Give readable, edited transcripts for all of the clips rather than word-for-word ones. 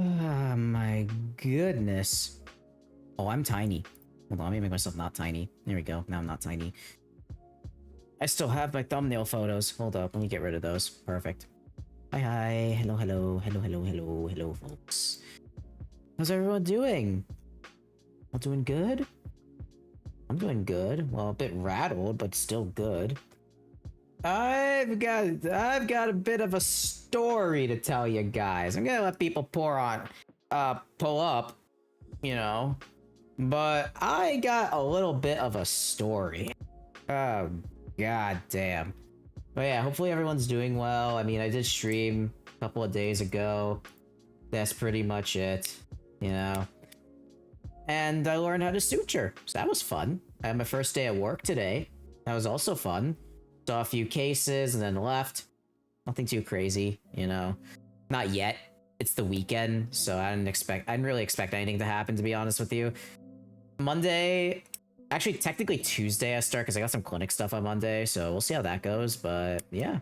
Oh my goodness. Oh, I'm tiny. Hold on, let me make myself not tiny. There we go. Now I'm not tiny. I still have my thumbnail photos. Hold up, let me get rid of those. Perfect. Hi, hi. Hello, hello. Hello, hello, hello. Hello, folks. How's everyone doing? All doing good? I'm doing good. Well, a bit rattled, but still good. I've got a bit of a story to tell you guys. I'm gonna let people pull up, you know. But I got a little bit of a story. Oh, god damn. But yeah, hopefully everyone's doing well. I mean, I did stream a couple of days ago. That's pretty much it, you know. And I learned how to suture, so that was fun. I had my first day at work today. That was also fun. Saw a few cases and then left. Nothing too crazy, you know. Not yet. It's the weekend, so I didn't really expect anything to happen, to be honest with you. Monday, actually technically Tuesday I start because I got some clinic stuff on Monday, so we'll see how that goes, but yeah.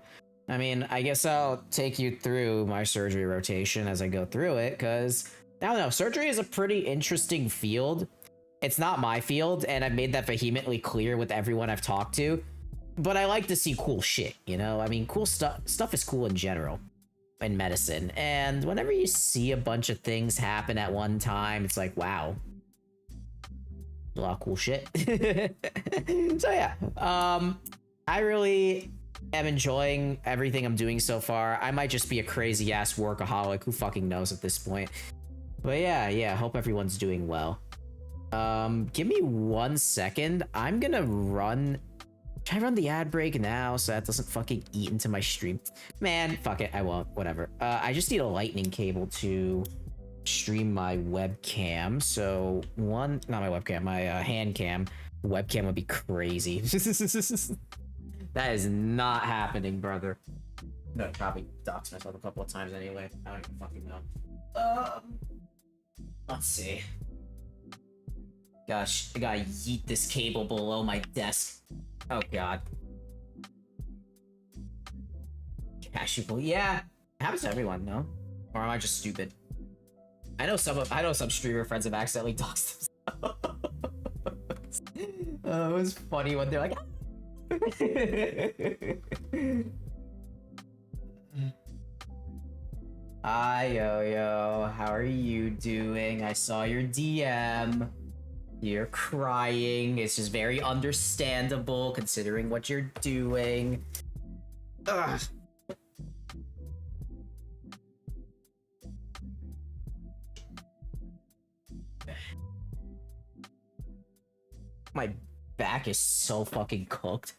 I mean, I guess I'll take you through my surgery rotation as I go through it, because I don't know, surgery is a pretty interesting field. It's not my field, and I've made that vehemently clear with everyone I've talked to. But I like to see cool shit, you know? I mean, cool stuff is cool in general in medicine. And whenever you see a bunch of things happen at one time, it's like, wow. A lot of cool shit. So yeah, I really am enjoying everything I'm doing so far. I might just be a crazy ass workaholic, who fucking knows at this point. But yeah, hope everyone's doing well. Give me 1 second. I'm gonna run... Should I run the ad break now so that doesn't fucking eat into my stream? Man, fuck it, I won't, whatever. I just need a lightning cable to stream my webcam. So not my webcam, my hand cam. Webcam would be crazy. That is not happening, brother. No, probably dox myself a couple of times anyway. I don't even fucking know. Let's see. Gosh, I gotta yeet this cable below my desk. Oh god. Casual. Yeah. It happens to everyone, no? Or am I just stupid? I know some streamer friends have accidentally doxed themselves. It was funny when they're like, hi yo, how are you doing? I saw your DM. You're crying. It's just very understandable considering what you're doing. Ugh. My back is so fucking cooked.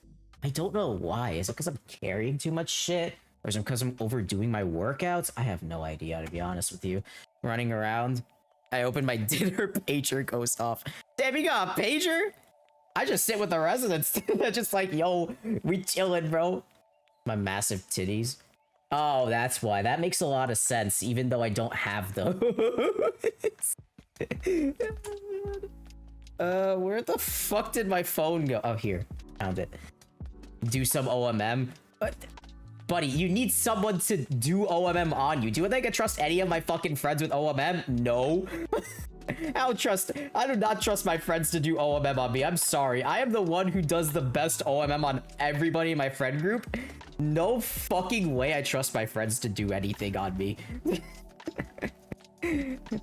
I don't know why. Is it because I'm carrying too much shit? Or is it because I'm overdoing my workouts? I have no idea, to be honest with you. Running around. I opened my dinner, pager goes off. Damn, you got a pager? I just sit with the residents. Just like, yo, we chillin', bro. My massive titties. Oh, that's why. That makes a lot of sense, even though I don't have those. Where the fuck did my phone go? Oh, here. Found it. Do some OMM. Buddy, you need someone to do OMM on you. Do you think I trust any of my fucking friends with OMM? No. I do not trust my friends to do OMM on me. I'm sorry. I am the one who does the best OMM on everybody in my friend group. No fucking way I trust my friends to do anything on me.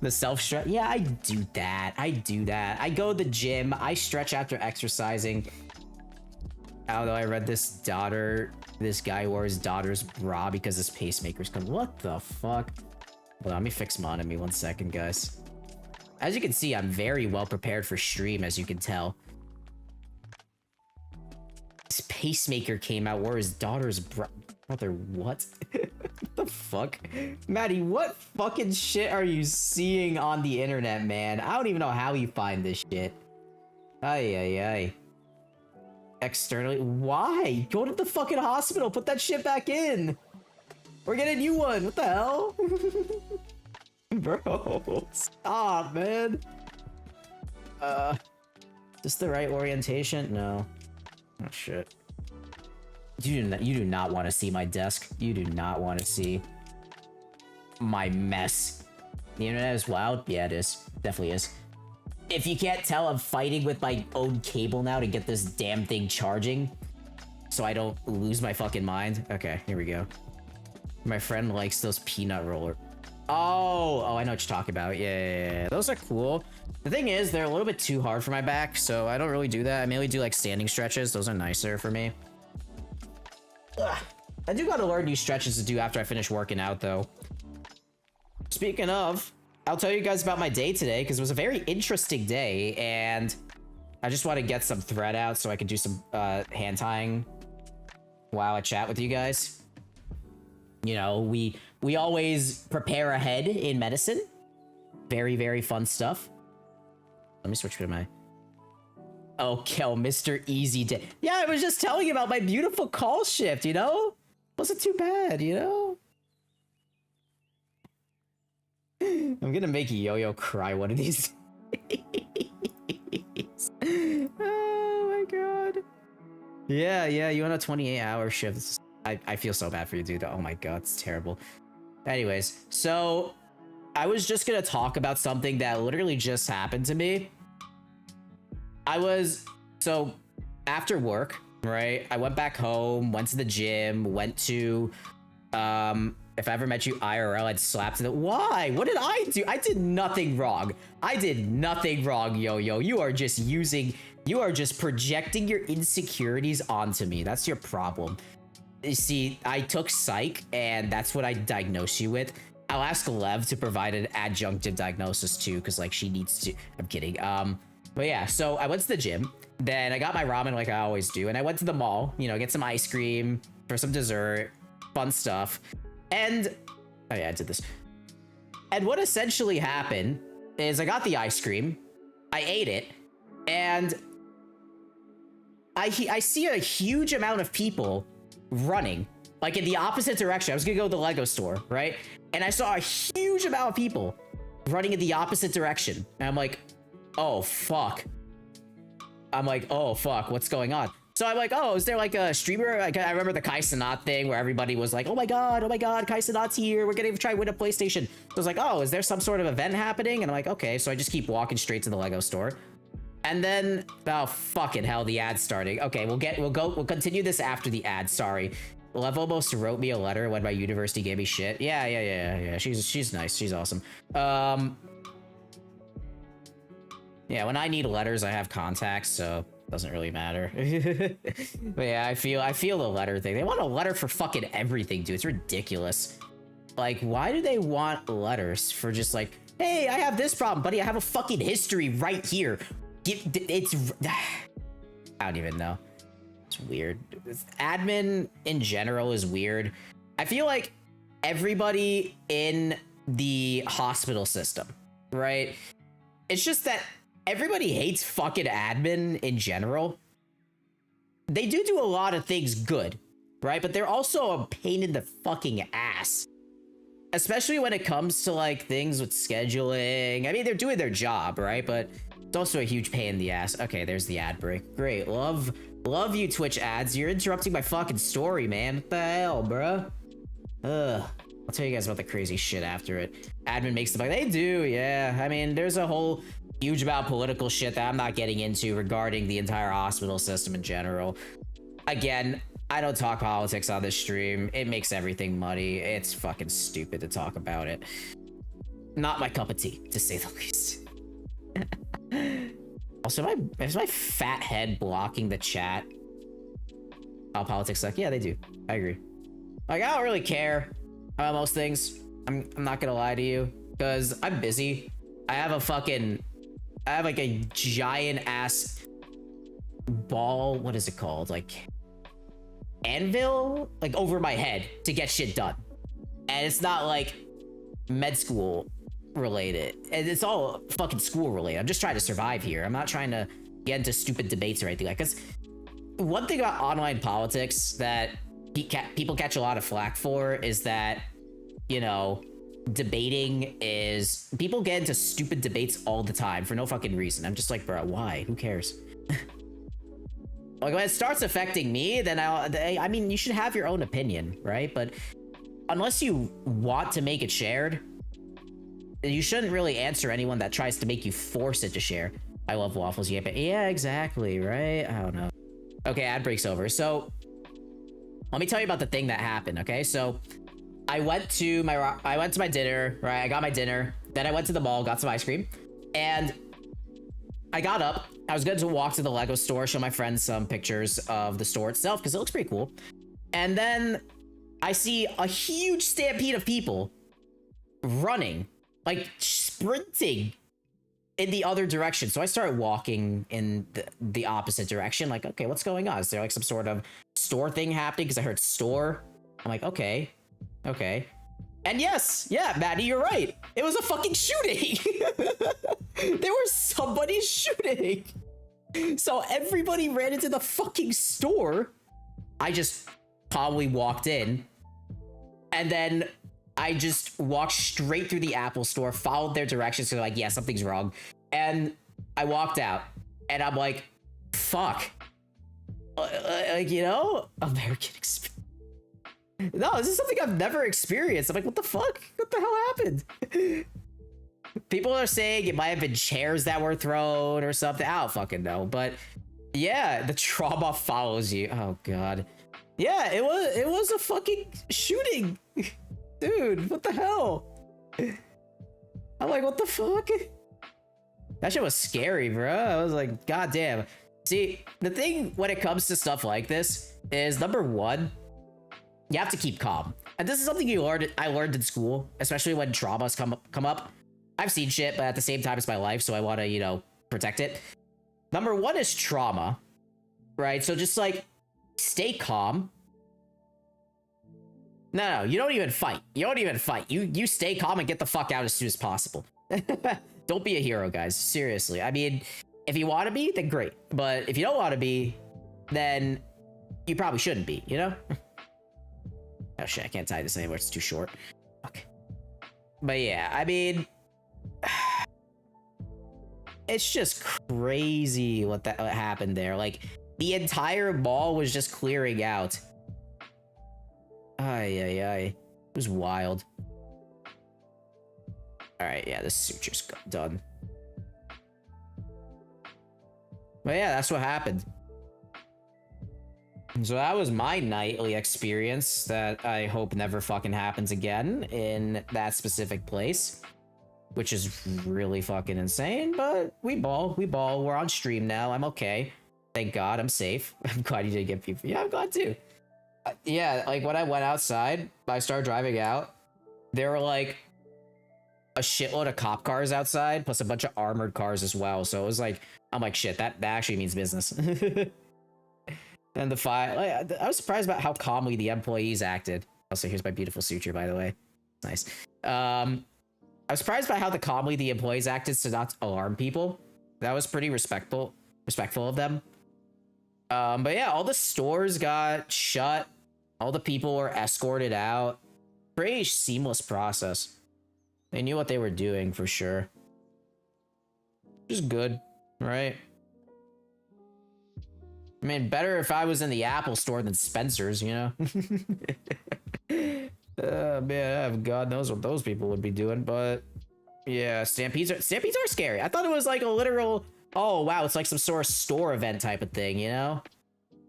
The self-stretch. Yeah, I do that. I go to the gym. I stretch after exercising. Although I read this guy wore his daughter's bra because his pacemaker's come. What the fuck? Well, let me fix Monami 1 second, guys. As you can see, I'm very well prepared for stream, as you can tell. His pacemaker came out, wore his daughter's bra. Brother, what? What the fuck? Maddie, what fucking shit are you seeing on the internet, man? I don't even know how you find this shit. Ay. Externally? Why? Go to the fucking hospital. Put that shit back in. Or get a new one. What the hell? Bro, stop, man. Is this the right orientation? No. Oh, shit. You do not want to see my desk. You do not want to see my mess. The internet is wild? Yeah, it is. Definitely is. If you can't tell, I'm fighting with my own cable now to get this damn thing charging, so I don't lose my fucking mind. Okay, here we go. My friend likes those peanut roller. Oh, I know what you're talking about. Yeah. Those are cool. The thing is, they're a little bit too hard for my back, so I don't really do that. I mainly do like standing stretches. Those are nicer for me. Ugh. I do gotta learn new stretches to do after I finish working out, though. Speaking of, I'll tell you guys about my day today, because it was a very interesting day, and I just want to get some thread out so I can do some hand tying while I chat with you guys. You know, we always prepare ahead in medicine. Very, very fun stuff. Let me switch to my... Okay, Mr. Easy Day. Yeah, I was just telling you about my beautiful call shift, you know? Wasn't too bad, you know? I'm gonna make Yo-Yo cry one of these days. Oh my god. Yeah, you on a 28-hour shift. I feel so bad for you, dude. Oh my god, it's terrible. Anyways, so I was just gonna talk about something that literally just happened to me. So after work, right? I went back home, went to the gym, went to, if I ever met you IRL, I'd slap to the... Why? What did I do? I did nothing wrong. I did nothing wrong, Yo-Yo. You are just projecting your insecurities onto me. That's your problem. You see, I took psych, and that's what I diagnosed you with. I'll ask Lev to provide an adjunctive diagnosis too, because like she needs to... I'm kidding. But yeah, so I went to the gym, then I got my ramen like I always do, and I went to the mall, you know, get some ice cream for some dessert, fun stuff. And, oh yeah, I did this. And what essentially happened is I got the ice cream, I ate it, and I see a huge amount of people running, like in the opposite direction. I was gonna go to the Lego store, right? And I saw a huge amount of people running in the opposite direction. And I'm like, oh, fuck. What's going on? So I'm like, oh, is there like a streamer? Like, I remember the Kai Cenat thing where everybody was like, oh my god, Kai Cenat's here. We're gonna try to win a PlayStation. So I was like, oh, is there some sort of event happening? And I'm like, okay. So I just keep walking straight to the Lego store. And then, oh, fucking hell, the ad's starting. Okay, we'll continue this after the ad, sorry. Lev almost wrote me a letter when my university gave me shit. Yeah. She's nice. She's awesome. Yeah, when I need letters, I have contacts, so it doesn't really matter. But yeah, I feel the letter thing. They want a letter for fucking everything, dude. It's ridiculous. Like, why do they want letters for just like, hey, I have this problem, buddy. I have a fucking history right here. It's... I don't even know. It's weird. Admin in general is weird. I feel like everybody in the hospital system, right? It's just that everybody hates fucking admin in general. They do a lot of things good, right? But they're also a pain in the fucking ass. Especially when it comes to like things with scheduling. I mean, they're doing their job, right? But it's also a huge pain in the ass. Okay, there's the ad break. Great. Love you, Twitch ads. You're interrupting my fucking story, man. What the hell, bruh? Ugh. I'll tell you guys about the crazy shit after it. Admin makes the... They do, yeah. I mean, there's a whole huge amount of political shit that I'm not getting into regarding the entire hospital system in general. Again, I don't talk politics on this stream. It makes everything muddy. It's fucking stupid to talk about it. Not my cup of tea, to say the least. Also, is my fat head blocking the chat? Oh, politics suck. Yeah, they do. I agree. Like, I don't really care about most things. I'm not gonna lie to you, because I'm busy. I have like a giant ass ball. What is it called? Like anvil, like over my head to get shit done. And it's not like med school related. And it's all fucking school related. I'm just trying to survive here. I'm not trying to get into stupid debates or anything like that. Because one thing about online politics that people catch a lot of flack for is that, you know, debating is... People get into stupid debates all the time for no fucking reason. I'm just like, bro, why? Who cares? Like, when it starts affecting me, then I mean, you should have your own opinion, right? But unless you want to make it shared, you shouldn't really answer anyone that tries to make you force it to share. I love waffles, yeah, but yeah, exactly, right? I don't know. Okay, ad break's over. So let me tell you about the thing that happened, okay? So I went to my dinner, right? I got my dinner. Then I went to the mall, got some ice cream, and I got up. I was going to walk to the Lego store, show my friends some pictures of the store itself because it looks pretty cool. And then I see a huge stampede of people running, like sprinting in the other direction. So I started walking in the opposite direction. Like, okay, what's going on? Is there like some sort of store thing happening? Because I heard store. I'm like, okay. And yes, yeah, Maddie, you're right. It was a fucking shooting. There was somebody shooting. So everybody ran into the fucking store. I just probably walked in. And then I just walked straight through the Apple store, followed their directions. So like, yeah, something's wrong. And I walked out. And I'm like, fuck. Like, you know, American experience. No, this is something I've never experienced. I'm like, what the fuck? What the hell happened? People are saying it might have been chairs that were thrown or something. I don't fucking know. But yeah, the trauma follows you. Oh god. Yeah, it was a fucking shooting. Dude, what the hell? I'm like, what the fuck? That shit was scary, bro. I was like, god damn. See, the thing when it comes to stuff like this is, number one, you have to keep calm. And this is something I learned in school, especially when traumas come up. I've seen shit, but at the same time, it's my life, so I want to, you know, protect it. Number one is trauma, right? So just, like, stay calm. No, you don't even fight. You don't even fight. You stay calm and get the fuck out as soon as possible. Don't be a hero, guys. Seriously. I mean, if you want to be, then great. But if you don't want to be, then you probably shouldn't be, you know? Oh shit, I can't tie this anymore. It's too short. Okay. But yeah, I mean, it's just crazy what happened there. Like, the entire mall was just clearing out. Ay. It was wild. Alright, yeah, this suture's done. But yeah, that's what happened. So that was my nightly experience that I hope never fucking happens again in that specific place. Which is really fucking insane, but we ball. We're on stream now. I'm okay. Thank God, I'm safe. I'm glad you didn't get people. Yeah, I'm glad too. Yeah, like when I went outside, I started driving out. There were like a shitload of cop cars outside, plus a bunch of armored cars as well. So it was like, I'm like, shit, that actually means business. And the fight, like, I was surprised about how calmly the employees acted. Also, here's my beautiful suture, by the way. Nice. I was surprised by how calmly the employees acted to not alarm people. That was pretty respectful of them. But yeah, all the stores got shut. All the people were escorted out. Pretty seamless process. They knew what they were doing for sure. Just good, right? I mean, better if I was in the Apple store than Spencer's, you know? Man, God knows what those people would be doing, but yeah, stampedes are scary. I thought it was like a literal, oh wow, it's like some sort of store event type of thing, you know?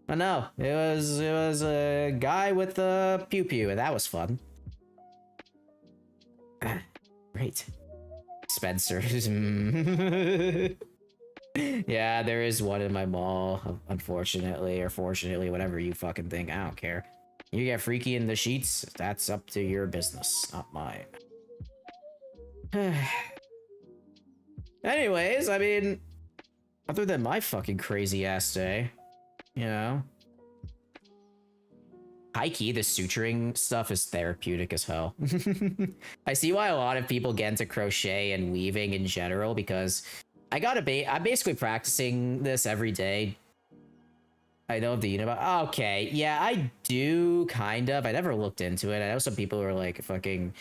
But no, it was a guy with a pew, and that was fun. Great. Spencer's. Yeah, there is one in my mall, unfortunately, or fortunately, whatever you fucking think. I don't care. You get freaky in the sheets, that's up to your business, not mine. Anyways, I mean, other than my fucking crazy ass day, you know, high-key, the suturing stuff is therapeutic as hell. I see why a lot of people get into crochet and weaving in general, because I'm basically practicing this every day. I know the Unibot. Okay, yeah, I do, kind of. I never looked into it. I know some people are, like, fucking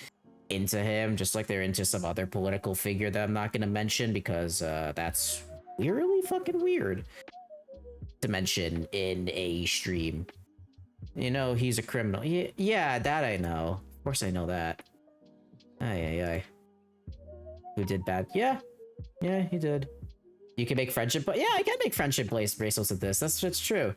into him, just like they're into some other political figure that I'm not gonna mention, because, that's really fucking weird to mention in a stream. You know, he's a criminal. Yeah, that I know. Of course I know that. Ay. who did bad. Yeah, yeah, he did. You can make friendship, but yeah, I can make friendship bracelets with this. That's true.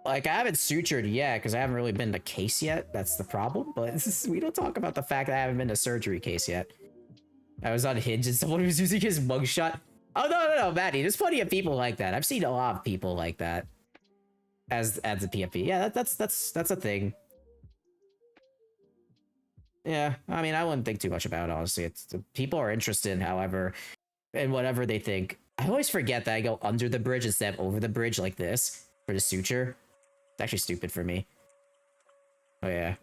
Like, I haven't sutured yet because I haven't really been to case yet. That's the problem. But we don't talk about the fact that I haven't been to surgery case yet. I was on Hinge and someone was using his mugshot. Oh, no, Maddie. There's plenty of people like that. I've seen a lot of people like that as a PFP. Yeah, that's a thing. Yeah, I mean, I wouldn't think too much about it, honestly. It's people are interested, however, in whatever they think. I always forget that I go under the bridge instead of over the bridge like this for the suture. It's actually stupid for me. Oh, yeah.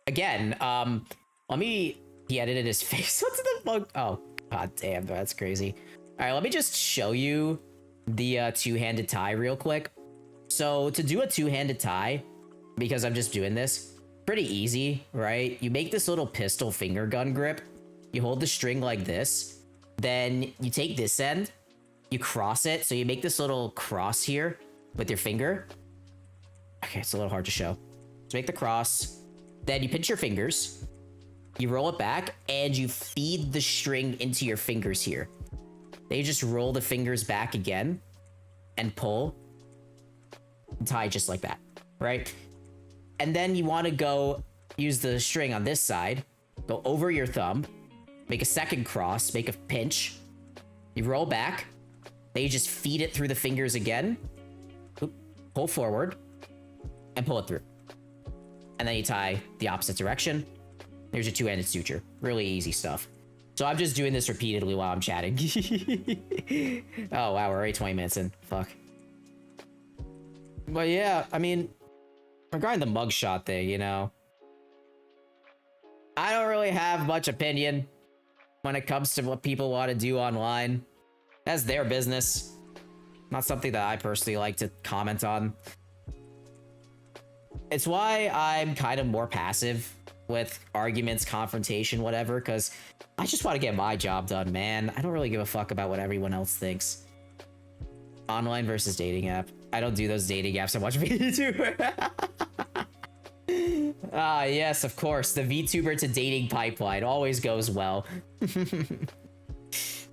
Again, let me... He edited his face. What's the fuck? Oh, god damn, that's crazy. All right, let me just show you the two-handed tie real quick. So to do a two-handed tie, because I'm just doing this, pretty easy, right? You make this little pistol finger gun grip. You hold the string like this. Then you take this end, you cross it. So you make this little cross here with your finger. Okay, it's a little hard to show. So make the cross. Then you pinch your fingers. You roll it back and you feed the string into your fingers here. Then you just roll the fingers back again and pull. And tie just like that, right? And then you want to go use the string on this side, go over your thumb, make a second cross, make a pinch. You roll back. Then you just feed it through the fingers again. Pull forward and pull it through. And then you tie the opposite direction. There's your two-handed suture. Really easy stuff. So I'm just doing this repeatedly while I'm chatting. Oh, wow. We're already 20 minutes in. Fuck. But yeah, I mean, regarding the mugshot thing, you know, I don't really have much opinion when it comes to what people want to do online. That's their business. Not something that I personally like to comment on. It's why I'm kind of more passive with arguments, confrontation, whatever, because I just want to get my job done, man. I don't really give a fuck about what everyone else thinks. Online versus dating app. I don't do those dating apps. I watch VTuber. Ah, yes, of course. The VTuber to dating pipeline always goes well.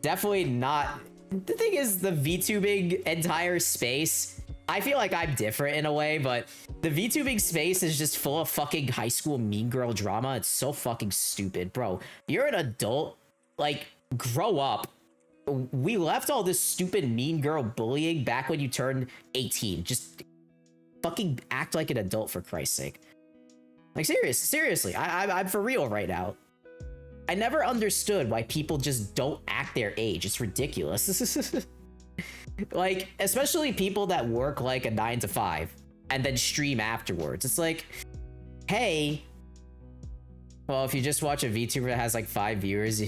Definitely not. The thing is, the VTubing entire space, I feel like I'm different in a way, but the VTubing space is just full of fucking high school mean girl drama. It's so fucking stupid, bro. You're an adult. Like, grow up. We left all this stupid mean girl bullying back when you turned 18. Just fucking act like an adult, for Christ's sake. Like, seriously, I'm for real right now. I never understood why people just don't act their age. It's ridiculous. Like, especially people that work like a 9 to 5 and then stream afterwards. It's like, hey, well, if you just watch a VTuber that has like 5 viewers,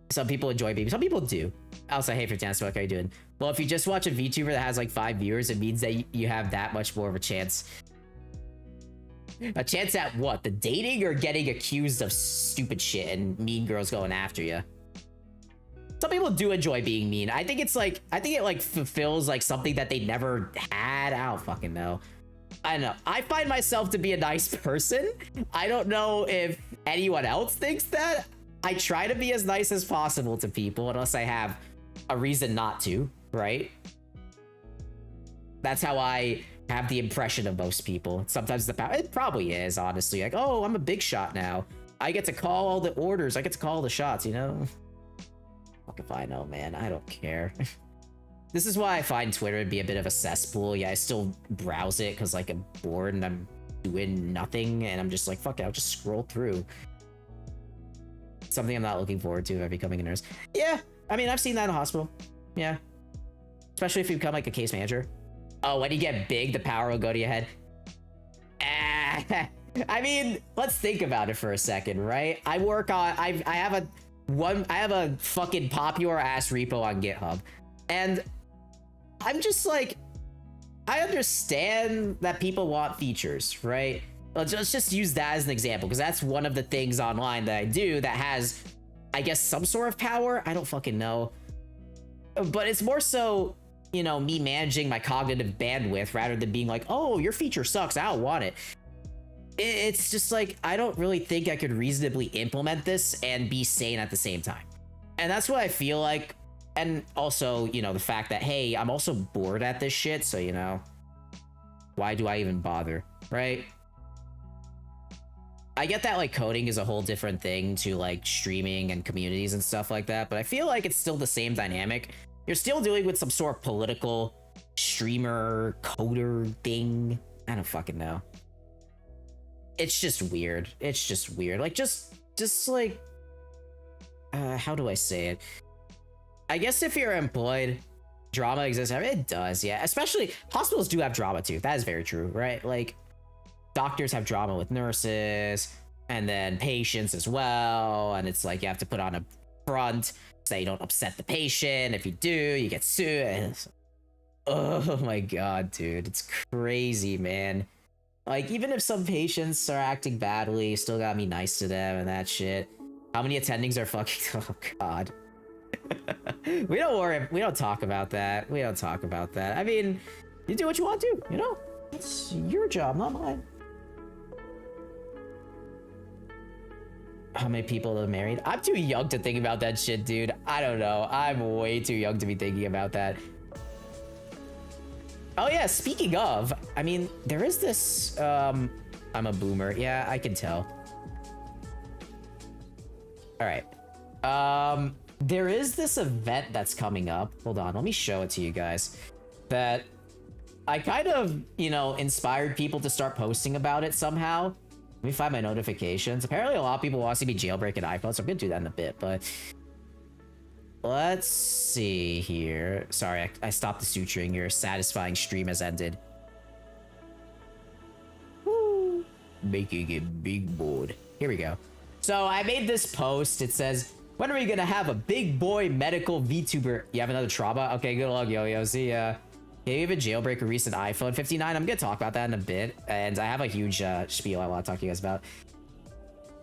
some people enjoy baby. Some people do. I'll say, hey, for dance, what are you doing? Well, if you just watch a VTuber that has like 5 viewers, it means that you have that much more of a chance. A chance at what? The dating or getting accused of stupid shit and mean girls going after you? Some people do enjoy being mean. I think it's like, I think it like fulfills like something that they never had. I don't fucking know. I don't know. I find myself to be a nice person. I don't know if anyone else thinks that. I try to be as nice as possible to people unless I have a reason not to, right? That's how I have the impression of most people. Sometimes it probably is, honestly. Like, oh, I'm a big shot now. I get to call all the orders. I get to call the shots, you know? Fuck if I know, man. I don't care. This is why I find Twitter to be a bit of a cesspool. Yeah, I still browse it because, like, I'm bored and I'm doing nothing. And I'm just like, fuck it, I'll just scroll through. Something I'm not looking forward to if becoming a nurse. Yeah, I mean, I've seen that in the hospital. Yeah. Especially if you become, like, a case manager. Oh, when you get big, the power will go to your head. I mean, let's think about it for a second, right? I work on, I have a fucking popular ass repo on GitHub. And I'm just like, I understand that people want features, right? Let's just use that as an example, because that's one of the things online that I do that has, I guess, some sort of power. I don't fucking know. But it's more so, you know, me managing my cognitive bandwidth rather than being like, oh, your feature sucks, I don't want it. it's just like, I don't really think I could reasonably implement this and be sane at the same time. And that's what I feel like. And also, you know, the fact that, hey, I'm also bored at this shit, so, you know, why do I even bother, right? I get that, like, coding is a whole different thing to, like, streaming and communities and stuff like that, but I feel like it's still the same dynamic. You're still dealing with some sort of political streamer coder thing. I don't fucking know. It's just weird. It's just weird. Like, just like, how do I say it? I guess if you're employed, drama exists. I mean, it does, yeah. Especially, hospitals do have drama too. That is very true, right? Like, doctors have drama with nurses, and then patients as well. And it's like, you have to put on a front so you don't upset the patient. If you do, you get sued. Oh my god, dude. It's crazy, man. Like, even if some patients are acting badly, you still gotta be nice to them and that shit. How many attendings are fucking... Oh god. We don't worry. We don't talk about that. We don't talk about that. I mean, you do what you want to, you know? It's your job, not mine. How many people are married? I'm too young to think about that shit, dude. I don't know. I'm way too young to be thinking about that. Oh yeah, speaking of, I mean, there is this, I'm a boomer. Yeah, I can tell. All right. There is this event that's coming up. Hold on, let me show it to you guys. That I kind of, you know, inspired people to start posting about it somehow. Let me find my notifications. Apparently a lot of people want to see me jailbreak an iPhone, so I'm gonna do that in a bit, but let's see here. Sorry, I stopped the suturing. Your satisfying stream has ended. Woo. Making it big board. Here we go. So I made this post. It says, when are we gonna have a big boy medical VTuber? You have another trauma? Okay, good luck, yo-yo. See ya. Can you even jailbreak a recent iPhone 59? I'm gonna talk about that in a bit. And I have a huge spiel I want to talk to you guys about.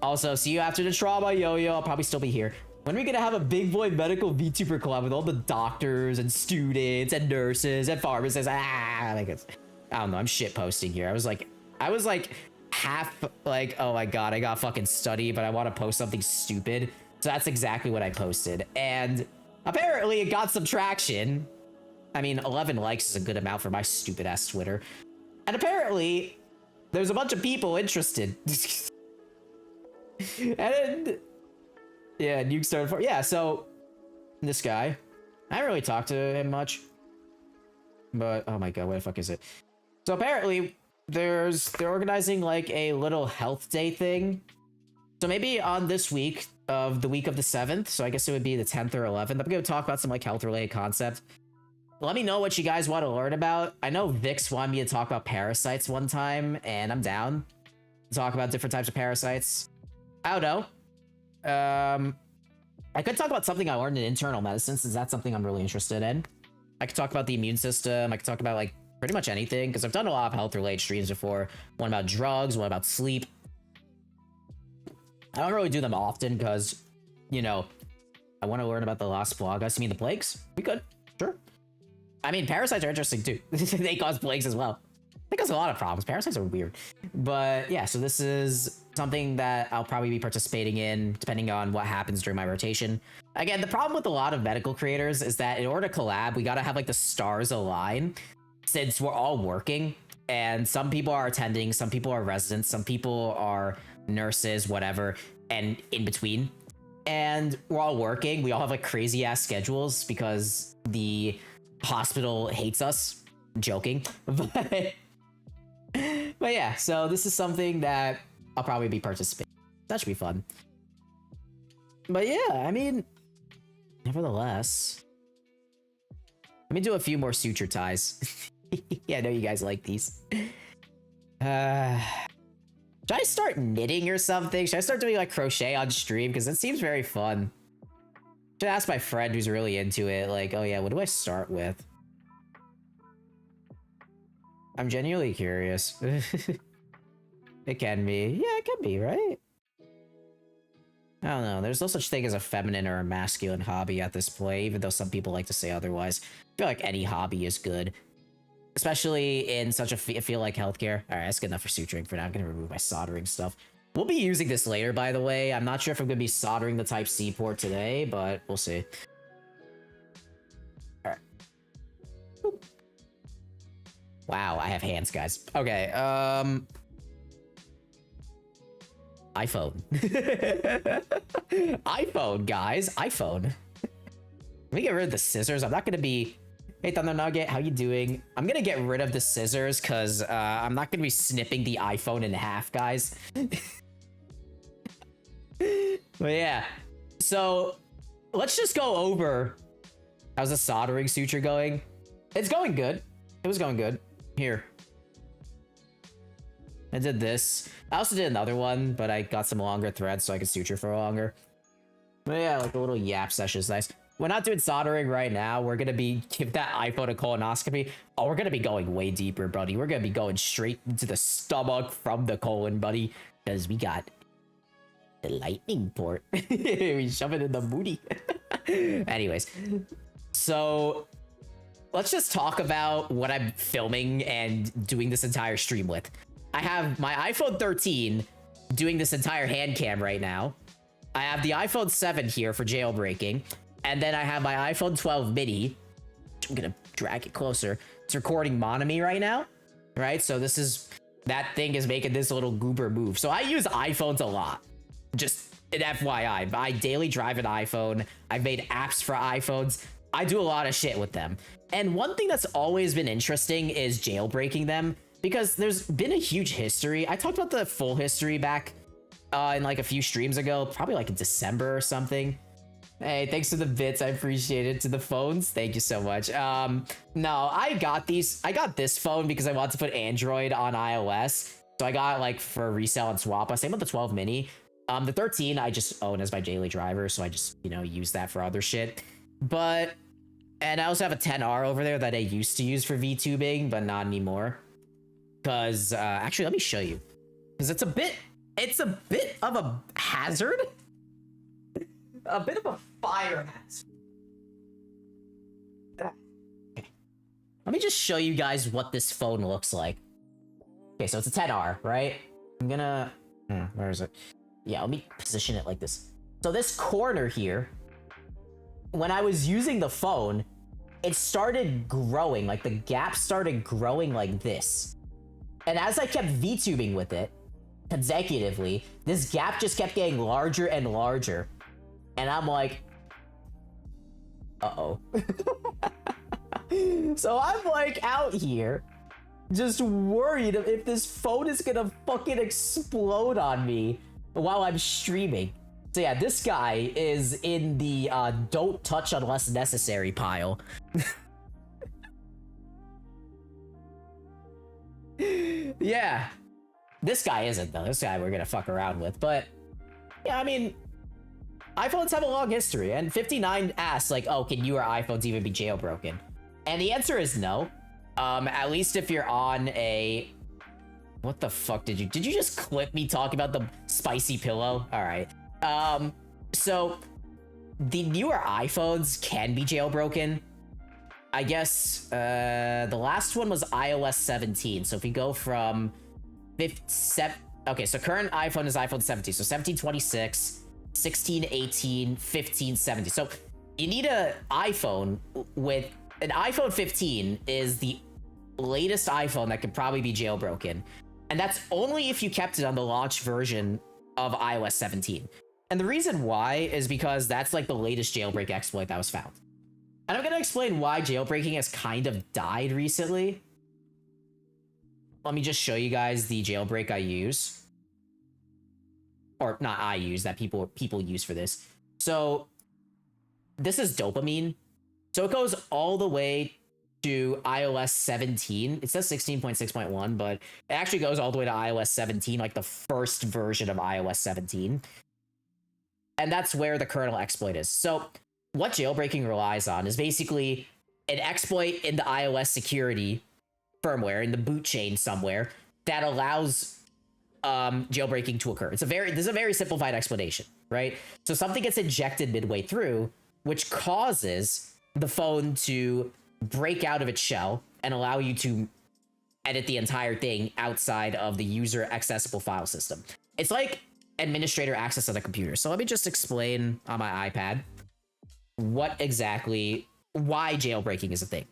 Also, see you after the trauma, yo-yo. I'll probably still be here. When are we gonna have a big boy medical VTuber collab with all the doctors and students and nurses and pharmacists? I don't know. I'm shit posting here. I was like half like, oh my god, I got fucking study, but I want to post something stupid. So that's exactly what I posted. And apparently it got some traction. I mean, 11 likes is a good amount for my stupid ass Twitter. And apparently there's a bunch of people interested. And yeah, Nuke started for, yeah, so this guy, I haven't really talked to him much, but oh my god, where the fuck is it? So apparently they're organizing like a little health day thing. So maybe on this week of the week of the 7th, so I guess it would be the 10th or 11th, I'm gonna talk about some like health related concepts. Let me know what you guys want to learn about. I know Vix wanted me to talk about parasites one time, and I'm down to talk about different types of parasites. I don't know. I could talk about something I learned in internal medicine, since that's something I'm really interested in. I could talk about the immune system. I could talk about like pretty much anything, because I've done a lot of health related streams before. One about drugs, one about sleep. I don't really do them often because, you know, I want to learn about the Las Plagas. You mean the plagues? We could, sure. I mean, parasites are interesting too. They cause plagues as well. They cause a lot of problems. Parasites are weird. But yeah, so this is something that I'll probably be participating in depending on what happens during my rotation. Again, the problem with a lot of medical creators is that in order to collab, we gotta have like the stars align, since we're all working and some people are attending, some people are residents, some people are nurses, whatever, and in between. And we're all working. We all have like crazy ass schedules because the hospital hates us. I'm joking. But yeah, so this is something that I'll probably be participating. That should be fun. But yeah, I mean, nevertheless, let me do a few more suture ties. Yeah, I know you guys like these. Should I start knitting or something? Should I start doing like crochet on stream? Because it seems very fun. Should ask my friend who's really into it, like, oh yeah, what do I start with? I'm genuinely curious. It can be. Yeah, it can be, right? I don't know. There's no such thing as a feminine or a masculine hobby at this point, even though some people like to say otherwise. I feel like any hobby is good. especially in such a field like healthcare. All right, that's good enough for suturing for now. I'm gonna remove my soldering stuff. We'll be using this later, by the way. I'm not sure if I'm gonna be soldering the Type-C port today, but we'll see. All right. Boop. Wow, I have hands, guys. Okay, iPhone. iPhone, guys. iPhone. Let me get rid of the scissors. I'm not gonna be... Hey, Thunder Nugget, how you doing? I'm gonna get rid of the scissors because I'm not gonna be snipping the iPhone in half, guys. But yeah. So, let's just go over... How's the soldering suture going? It's going good. It was going good. Here. I did this. I also did another one, but I got some longer threads so I could suture for longer. But yeah, like a little yap session is nice. We're not doing soldering right now. We're gonna be give that iPhone a colonoscopy. Oh, we're gonna be going way deeper, buddy. We're gonna be going straight into the stomach from the colon, buddy. Because we got the lightning port. We shove it in the booty. Anyways, so let's just talk about what I'm filming and doing this entire stream with. I have my iPhone 13 doing this entire hand cam right now. I have the iPhone 7 here for jailbreaking. And then I have my iPhone 12 mini. I'm gonna drag it closer. It's recording Monami right now. Right? So this is... That thing is making this little goober move. So I use iPhones a lot. Just an FYI. I daily drive an iPhone. I've made apps for iPhones. I do a lot of shit with them. And one thing that's always been interesting is jailbreaking them. Because there's been a huge history. I talked about the full history back in like a few streams ago. Probably like in December or something. Hey, thanks for the bits. I appreciate it. To the phones. Thank you so much. No, I got this phone because I want to put Android on iOS. So I got like for resale and swap. Same with the 12 mini. The 13 I just own as my daily driver. So I just, you know, use that for other shit. But, and I also have a 10R over there that I used to use for VTubing, but not anymore. Because, actually, let me show you. Because it's a bit of a hazard. A bit of a fire hazard. Okay. Let me just show you guys what this phone looks like. Okay, so it's a 10R, right? I'm gonna... where is it? Yeah, let me position it like this. So this corner here, when I was using the phone, it started growing. Like, the gap started growing like this. And as I kept VTubing with it, consecutively, this gap just kept getting larger and larger. And I'm like, uh-oh. So I'm like out here, just worried if this phone is gonna fucking explode on me while I'm streaming. So yeah, this guy is in the don't touch unless necessary pile. Yeah, this guy isn't though. This guy we're gonna fuck around with, but yeah, I mean, iPhones have a long history, and 59 asks like, oh, can your iPhones even be jailbroken? And the answer is no. At least if you're on a... What the fuck did you just clip me talking about the spicy pillow? All right. So the newer iPhones can be jailbroken. I guess the last one was iOS 17. So if we go from 7, okay, so current iPhone is iPhone 17. So 1726, 16, 18, 15, 17. So you need an iPhone with an iPhone 15 is the latest iPhone that could probably be jailbroken. And that's only if you kept it on the launch version of iOS 17. And the reason why is because that's like the latest jailbreak exploit that was found. And I'm going to explain why jailbreaking has kind of died recently. Let me just show you guys the jailbreak I use. Or not I use, that people use for this. So this is dopamine. So it goes all the way to iOS 17. It says 16.6.1, but it actually goes all the way to iOS 17, like the first version of iOS 17. And that's where the kernel exploit is. So what jailbreaking relies on is basically an exploit in the iOS security firmware, in the boot chain somewhere, that allows jailbreaking to occur. This is a very simplified explanation, right? So something gets injected midway through, which causes the phone to break out of its shell, and allow you to edit the entire thing outside of the user accessible file system. It's like administrator access on a computer. So let me just explain on my iPad why jailbreaking is a thing.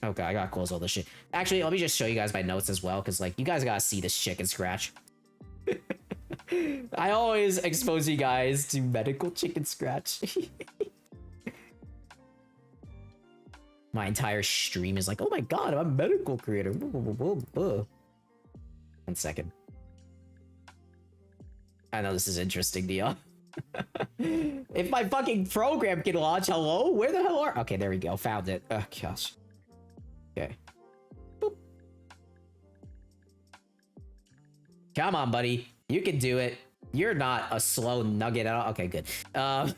Okay, I gotta close all this shit. Actually, let me just show you guys my notes as well, because like you guys gotta see this chicken scratch. I always expose you guys to medical chicken scratch. My entire stream is like, oh my god, I'm a medical creator. 1 second. I know this is interesting to y'all. If my fucking program can launch, hello? Where the hell are... Okay, there we go. Found it. Oh, gosh. Okay. Boop. Come on, buddy. You can do it. You're not a slow nugget at all. Okay, good. All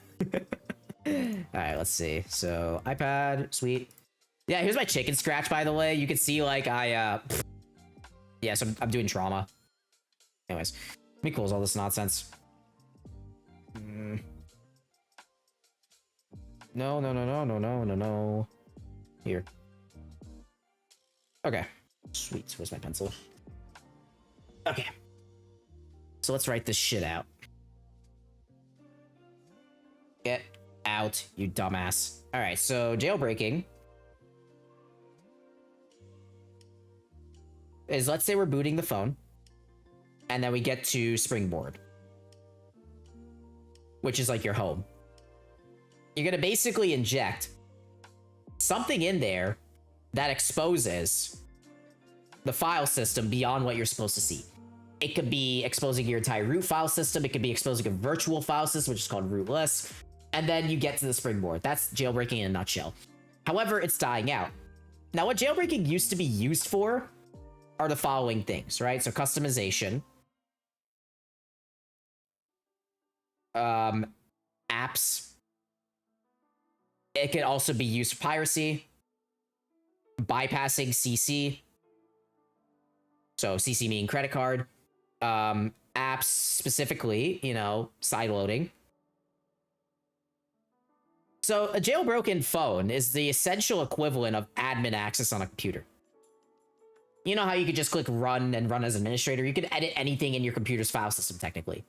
right, let's see. So, iPad. Sweet. Yeah, here's my chicken scratch, by the way. You can see, like, yeah, so I'm doing trauma. Anyways, let me close all this nonsense. No. Here. Okay. Sweet. Where's my pencil? Okay. So let's write this shit out. Get out, you dumbass. All right, so jailbreaking is, let's say we're booting the phone, and then we get to Springboard, which is like your home. You're gonna basically inject something in there that exposes the file system beyond what you're supposed to see. It could be exposing your entire root file system. It could be exposing a virtual file system, which is called rootless. And then you get to the Springboard. That's jailbreaking in a nutshell. However, it's dying out. Now, what jailbreaking used to be used for are the following things, right? So customization, apps. It could also be used for piracy, bypassing CC. So CC meaning credit card, apps specifically, you know, side loading. So a jailbroken phone is the essential equivalent of admin access on a computer. You know how you could just click run and run as administrator? You could edit anything in your computer's file system, technically.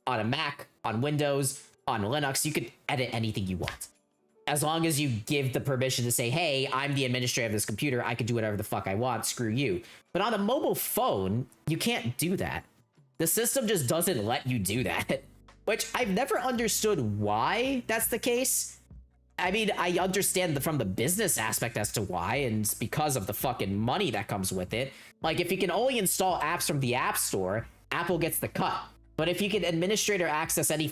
On a Mac, on Windows, on Linux, you could edit anything you want. As long as you give the permission to say, hey, I'm the administrator of this computer, I can do whatever the fuck I want, screw you. But on a mobile phone, you can't do that. The system just doesn't let you do that. Which I've never understood why that's the case. I mean, I understand from the business aspect as to why, and it's because of the fucking money that comes with it. Like, if you can only install apps from the App Store, Apple gets the cut. But if you can administrator access any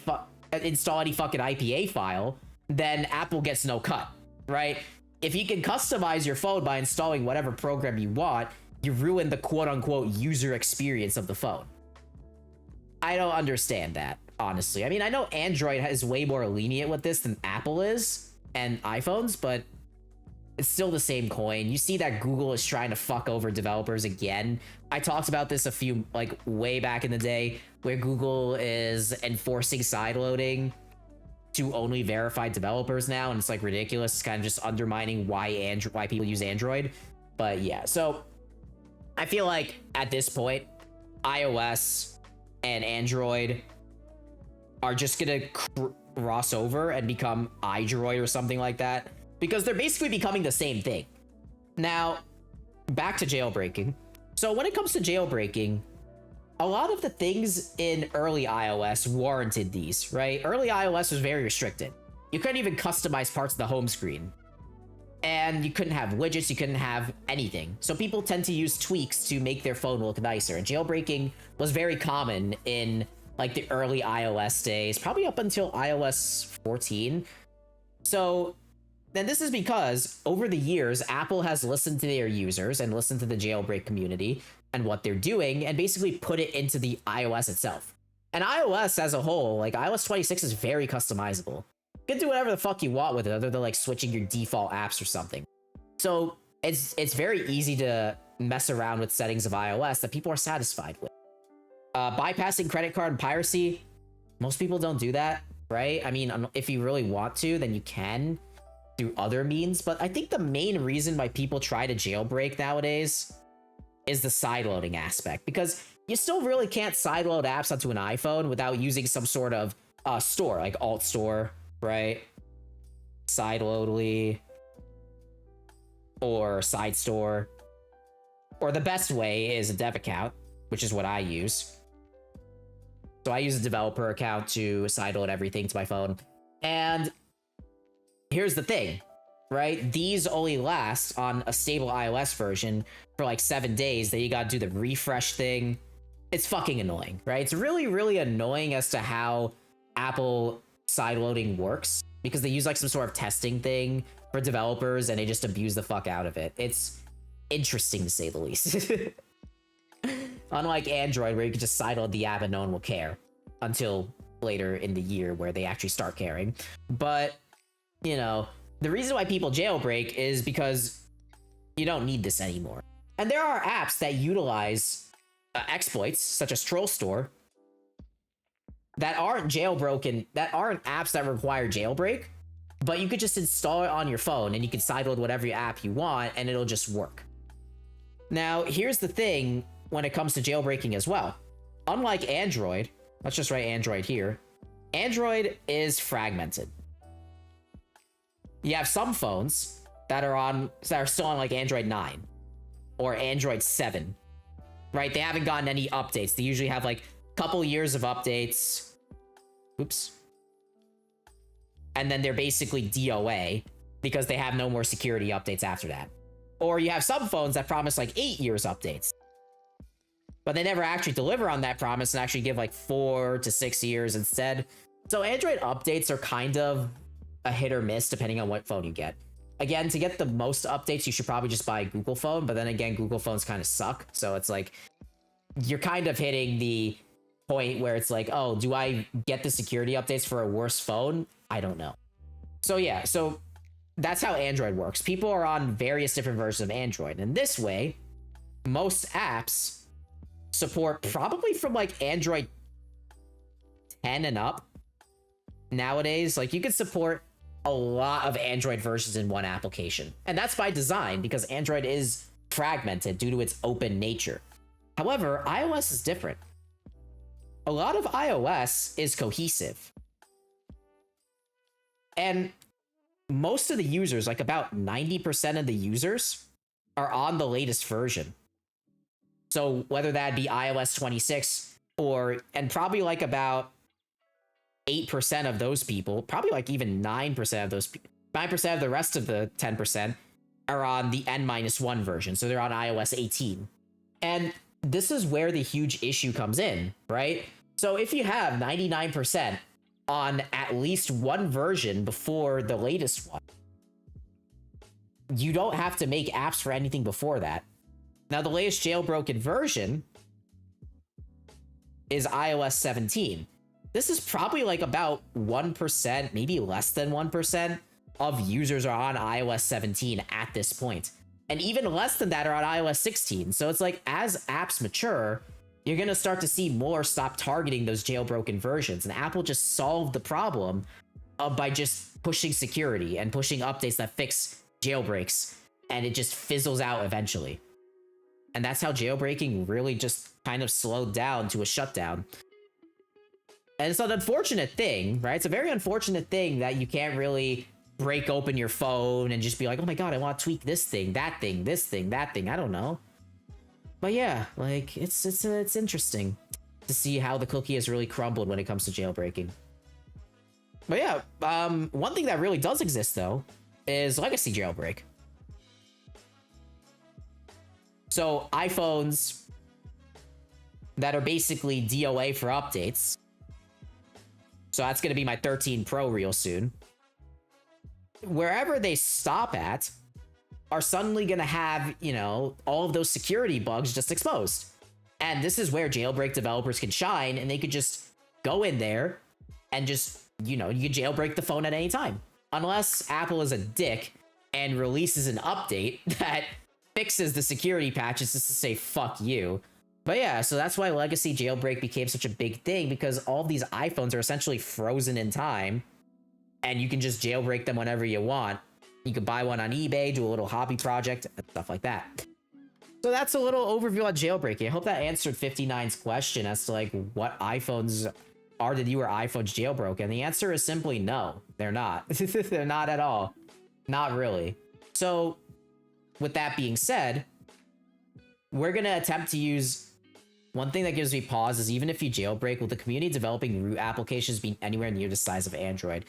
install any fucking IPA file, then Apple gets no cut, right? If you can customize your phone by installing whatever program you want, you ruin the quote-unquote user experience of the phone. I don't understand that, honestly. I mean, I know Android is way more lenient with this than Apple is, and iPhones, but it's still the same coin. You see that Google is trying to fuck over developers again. I talked about this way back in the day, where Google is enforcing sideloading to only verified developers now, and it's like ridiculous. It's kind of just undermining why people use Android. But yeah, so I feel like at this point, iOS and Android are just gonna cross over and become iDroid or something like that, because they're basically becoming the same thing. Now, back to jailbreaking. So when it comes to jailbreaking, a lot of the things in early iOS warranted these, right? Early iOS was very restricted. You couldn't even customize parts of the home screen. And you couldn't have widgets, you couldn't have anything. So people tend to use tweaks to make their phone look nicer. And jailbreaking was very common in like the early iOS days, probably up until iOS 14. So then this is because over the years, Apple has listened to their users and listened to the jailbreak community and what they're doing, and basically put it into the iOS itself. And iOS as a whole, like iOS 26 is very customizable. You can do whatever the fuck you want with it, other than like switching your default apps or something. So it's very easy to mess around with settings of iOS that people are satisfied with. Bypassing credit card and piracy, most people don't do that, right? I mean, if you really want to, then you can. through other means, but I think the main reason why people try to jailbreak nowadays is the sideloading aspect, because you still really can't sideload apps onto an iPhone without using some sort of store, like alt store, right? Sideloadly or side store. Or the best way is a dev account, which is what I use. So I use a developer account to sideload everything to my phone. And here's the thing, right? These only last on a stable iOS version for like 7 days. Then you gotta do the refresh thing. It's fucking annoying, right? It's really, really annoying as to how Apple sideloading works, because they use like some sort of testing thing for developers and they just abuse the fuck out of it. It's interesting to say the least. Unlike Android, where you can just sideload the app and no one will care until later in the year where they actually start caring. But, you know, the reason why people jailbreak is because you don't need this anymore. And there are apps that utilize exploits, such as Troll Store, that aren't jailbroken, that aren't apps that require jailbreak, but you could just install it on your phone and you can sideload whatever app you want and it'll just work. Now, here's the thing when it comes to jailbreaking as well. Unlike Android, let's just write Android here, Android is fragmented. You have some phones that are still on like Android 9 or Android 7, right? They haven't gotten any updates. They usually have like a couple years of updates. Oops. And then they're basically DOA because they have no more security updates after that. Or you have some phones that promise like 8 years updates, but they never actually deliver on that promise and actually give like 4 to 6 years instead. So Android updates are kind of a hit or miss depending on what phone you get. Again, to get the most updates, you should probably just buy a Google phone, but then again, Google phones kind of suck. So it's like, you're kind of hitting the point where it's like, oh, do I get the security updates for a worse phone? I don't know. So yeah, so that's how Android works. People are on various different versions of Android. And this way, most apps support probably from like Android 10 and up. Nowadays, like you can support a lot of Android versions in one application. And that's by design because Android is fragmented due to its open nature. However, iOS is different. A lot of iOS is cohesive. And most of the users, like about 90% of the users, are on the latest version. So whether that be iOS 26 and probably like about 8% of those people, probably like even 9% of those 9% of the rest of the 10% are on the N-1 version. So they're on iOS 18. And this is where the huge issue comes in, right? So if you have 99% on at least one version before the latest one, you don't have to make apps for anything before that. Now, the latest jailbroken version is iOS 17. This is probably like about 1%, maybe less than 1% of users are on iOS 17 at this point. And even less than that are on iOS 16. So it's like, as apps mature, you're going to start to see more stop targeting those jailbroken versions. And Apple just solved the problem by just pushing security and pushing updates that fix jailbreaks. And it just fizzles out eventually. And that's how jailbreaking really just kind of slowed down to a shutdown. And it's an unfortunate thing, right? It's a very unfortunate thing that you can't really break open your phone and just be like, oh my god, I want to tweak this thing, that thing, this thing, that thing. I don't know. But yeah, like, it's interesting to see how the cookie has really crumbled when it comes to jailbreaking. But yeah, one thing that really does exist, though, is legacy jailbreak. So iPhones that are basically DOA for updates. So that's going to be my 13 Pro real soon. Wherever they stop at are suddenly going to have, you know, all of those security bugs just exposed. And this is where jailbreak developers can shine, and they could just go in there and just, you know, you can jailbreak the phone at any time. Unless Apple is a dick and releases an update that fixes the security patches just to say, fuck you. But yeah, so that's why legacy jailbreak became such a big thing, because all of these iPhones are essentially frozen in time, and you can just jailbreak them whenever you want. You could buy one on eBay, do a little hobby project, and stuff like that. So that's a little overview on jailbreaking. I hope that answered 59's question as to like what iPhones are the newer iPhones jailbroken. The answer is simply no. They're not. They're not at all. Not really. So with that being said, we're going to attempt to use... One thing that gives me pause is even if you jailbreak, will the community developing root applications be anywhere near the size of Android?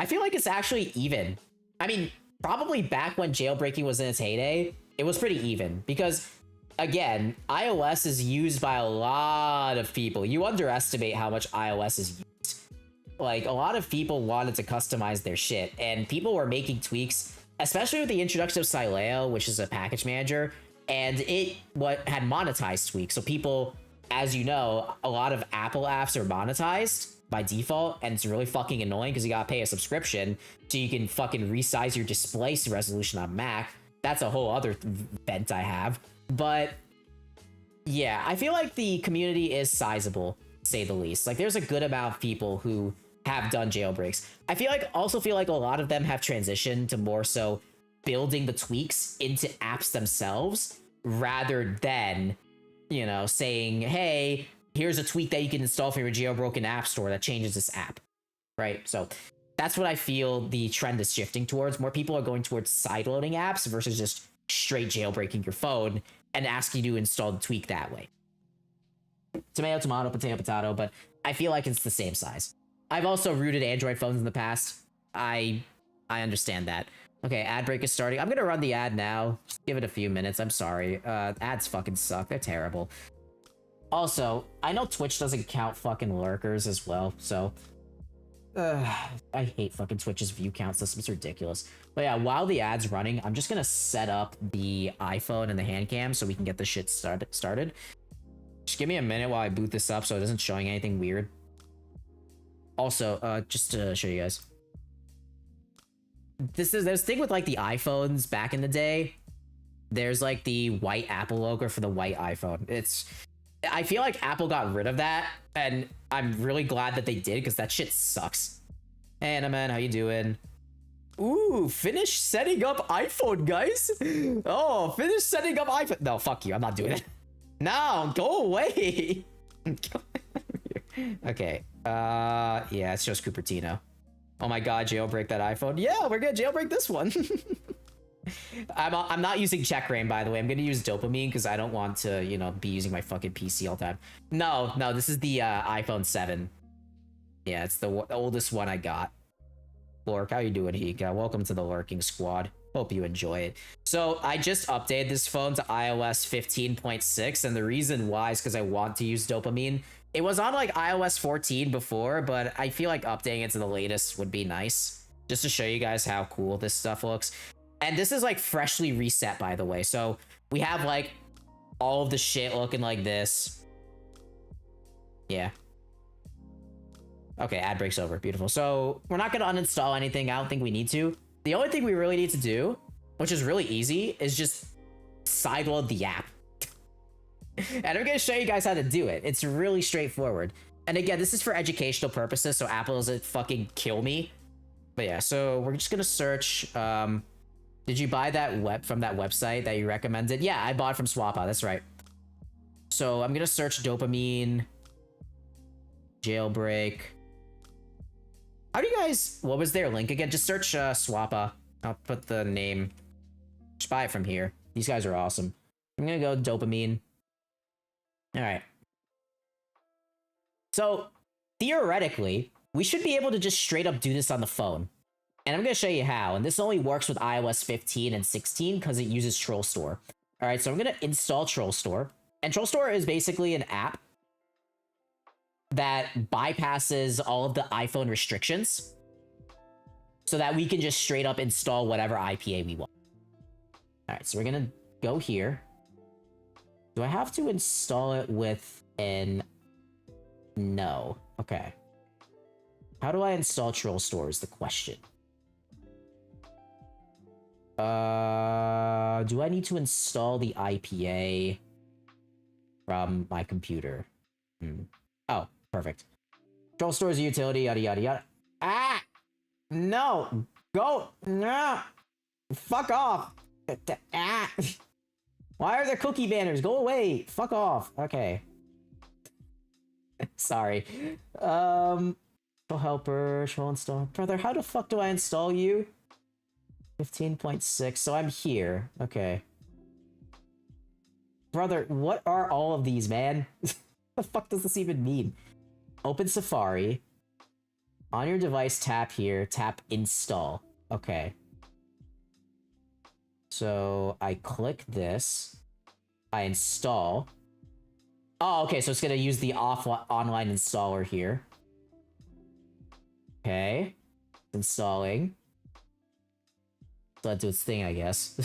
I feel like it's actually even. I mean, probably back when jailbreaking was in its heyday, it was pretty even. Because, again, iOS is used by a lot of people. You underestimate how much iOS is used. Like, a lot of people wanted to customize their shit, and people were making tweaks, especially with the introduction of Sileo, which is a package manager, and it had monetized tweaks. So people, as you know, a lot of Apple apps are monetized by default, and it's really fucking annoying because you gotta pay a subscription so you can fucking resize your display resolution on Mac. That's a whole other vent I have. But yeah, I feel like the community is sizable, to say the least. Like, there's a good amount of people who have done jailbreaks. Also feel like a lot of them have transitioned to more so building the tweaks into apps themselves rather than, you know, saying, hey, here's a tweak that you can install from your jailbroken app store that changes this app, right? So that's what I feel the trend is shifting towards. More people are going towards sideloading apps versus just straight jailbreaking your phone and asking you to install the tweak that way. Tomato, tomato, potato, potato, but I feel like it's the same size. I've also rooted Android phones in the past. I understand that. Okay, ad break is starting. I'm gonna run the ad now. Just give it a few minutes. I'm sorry. Ads fucking suck. They're terrible. Also, I know Twitch doesn't count fucking lurkers as well, so... I hate fucking Twitch's view count system. It's ridiculous. But yeah, while the ad's running, I'm just gonna set up the iPhone and the hand cam so we can get the shit started. Just give me a minute while I boot this up so it isn't showing anything weird. Also, just to show you guys. There's this thing with like the iPhones back in the day. There's like the white Apple logo for the white iPhone. I feel like Apple got rid of that, and I'm really glad that they did because that shit sucks. Hey, Anaman, how you doing? Ooh, finish setting up iPhone, guys. Oh, finish setting up iPhone. No, fuck you. I'm not doing it. No, go away. Okay. Yeah, it's just Cupertino. Oh my god, jailbreak that iPhone. Yeah, we're gonna jailbreak this one. I'm not using checkra, by the way. I'm gonna use dopamine because I don't want to, you know, be using my fucking PC all the time. No, this is the iPhone 7. Yeah, it's the oldest one I got. Lurk, how you doing, Hika? Welcome to the lurking squad. Hope you enjoy it. So I just updated this phone to iOS 15.6, and the reason why is because I want to use dopamine. It was on like iOS 14 before, but I feel like updating it to the latest would be nice. Just to show you guys how cool this stuff looks. And this is like freshly reset, by the way. So we have like all of the shit looking like this. Yeah. Okay, ad break's over. Beautiful. So we're not going to uninstall anything. I don't think we need to. The only thing we really need to do, which is really easy, is just sideload the app. And I'm going to show you guys how to do it. It's really straightforward. And again, this is for educational purposes, so Apple doesn't fucking kill me. But yeah, so we're just going to search... did you buy that from that website that you recommended? Yeah, I bought it from Swappa, that's right. So I'm gonna search dopamine jailbreak. How do you guys... What was their link again? Just search Swappa. I'll put the name. Just buy it from here. These guys are awesome. I'm gonna go dopamine. Alright. So, theoretically, we should be able to just straight up do this on the phone. And I'm going to show you how. And this only works with iOS 15 and 16 because it uses Troll Store. All right, so I'm going to install Troll Store. And Troll Store is basically an app that bypasses all of the iPhone restrictions so that we can just straight up install whatever IPA we want. All right, so we're going to go here. Do I have to install it with an... No. Okay. How do I install Troll Store is the question. Do I need to install the IPA from my computer? Oh, perfect. Troll Store is a utility, yada, yada, yada. Ah! No! Go! No! Fuck off! Ah. Why are there cookie banners? Go away! Fuck off! Okay. Sorry. Helper, shall install. Brother, how the fuck do I install you? 15.6, so I'm here. Okay. Brother, what are all of these, man? The fuck does this even mean? Open Safari. On your device, tap here. Tap install. Okay. So I click this. I install. Oh, okay, so it's gonna use the online installer here. Okay. Installing. Let's do its thing, I guess.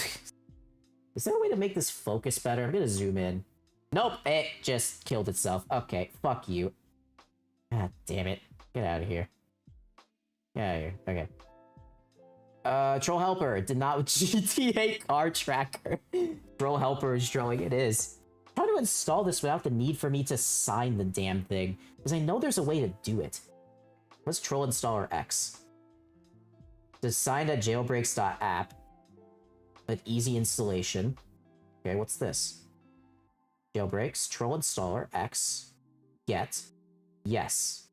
Is there a way to make this focus better? I'm gonna zoom in. Nope, it just killed itself. Okay, fuck you. God damn it. Get out of here. Get out of here. Okay. Troll Helper did not with GTA car tracker. Troll Helper is trolling. It is. How to install this without the need for me to sign the damn thing? Because I know there's a way to do it. What's Troll Installer X? Designed at jailbreaks.app. With easy installation. Okay, what's this? Jailbreaks, Troll Installer X. Get. Yes.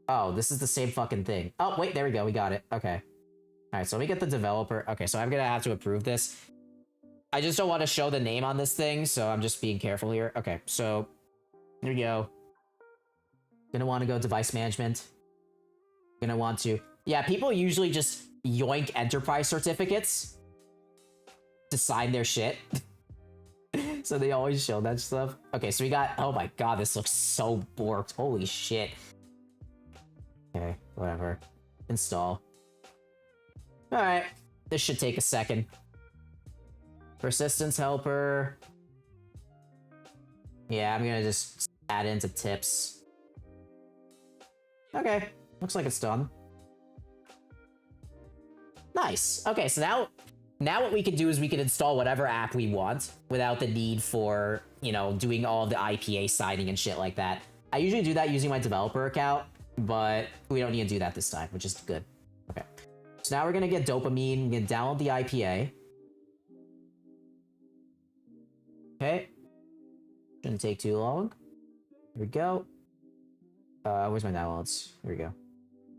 Oh, this is the same fucking thing. Oh, wait, there we go. We got it. Okay. Alright, so let me get the developer. Okay, so I'm gonna have to approve this. I just don't want to show the name on this thing, so I'm just being careful here. Okay, so here we go. Gonna want to go device management. Gonna want to... Yeah, people usually just yoink enterprise certificates to sign their shit. So they always show that stuff. Okay, so we got... Oh my god, this looks so borked. Holy shit. Okay, whatever. Install. Alright. This should take a second. Persistence helper. Yeah, I'm gonna just add into tips. Okay, looks like it's done. Nice. Okay, so now what we can do is we can install whatever app we want without the need for, you know, doing all of the IPA signing and shit like that. I usually do that using my developer account, but we don't need to do that this time, which is good. Okay. So now we're gonna get dopamine, we're gonna download the IPA. Okay. Shouldn't take too long. Here we go. Where's my downloads? Here we go.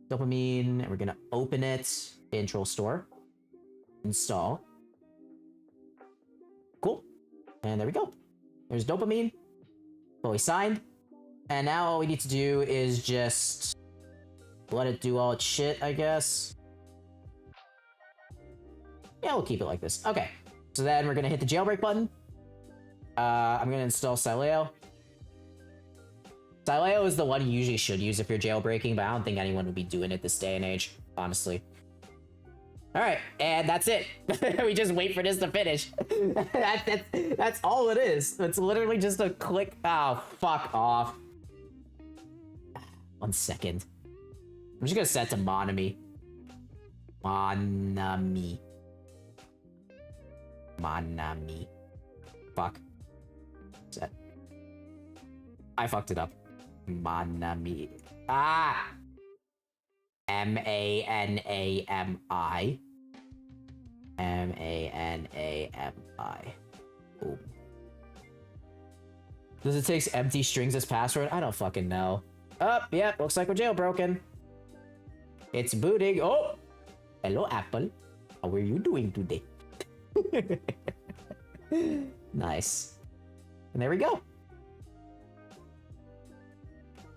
Dopamine, and we're gonna open it in Troll Store. Install. Cool. And there we go. There's dopamine. Fully signed. And now all we need to do is just let it do all its shit, I guess. Yeah, we'll keep it like this. Okay. So then we're gonna hit the jailbreak button. I'm gonna install Sileo. Sileo is the one you usually should use if you're jailbreaking, but I don't think anyone would be doing it this day and age, honestly. Alright, and that's it. We just wait for this to finish. That's all it is. It's literally just a click. Oh, fuck off. 1 second. I'm just gonna set to Monami. Monami. Monami. Fuck. Set. I fucked it up. Manami. Ah! M-A-N-A-M-I. M-A-N-A-M-I. Boom. Does it take empty strings as password? I don't fucking know. Oh, yeah, looks like we're jailbroken. It's booting. Oh! Hello, Apple. How are you doing today? Nice. And there we go.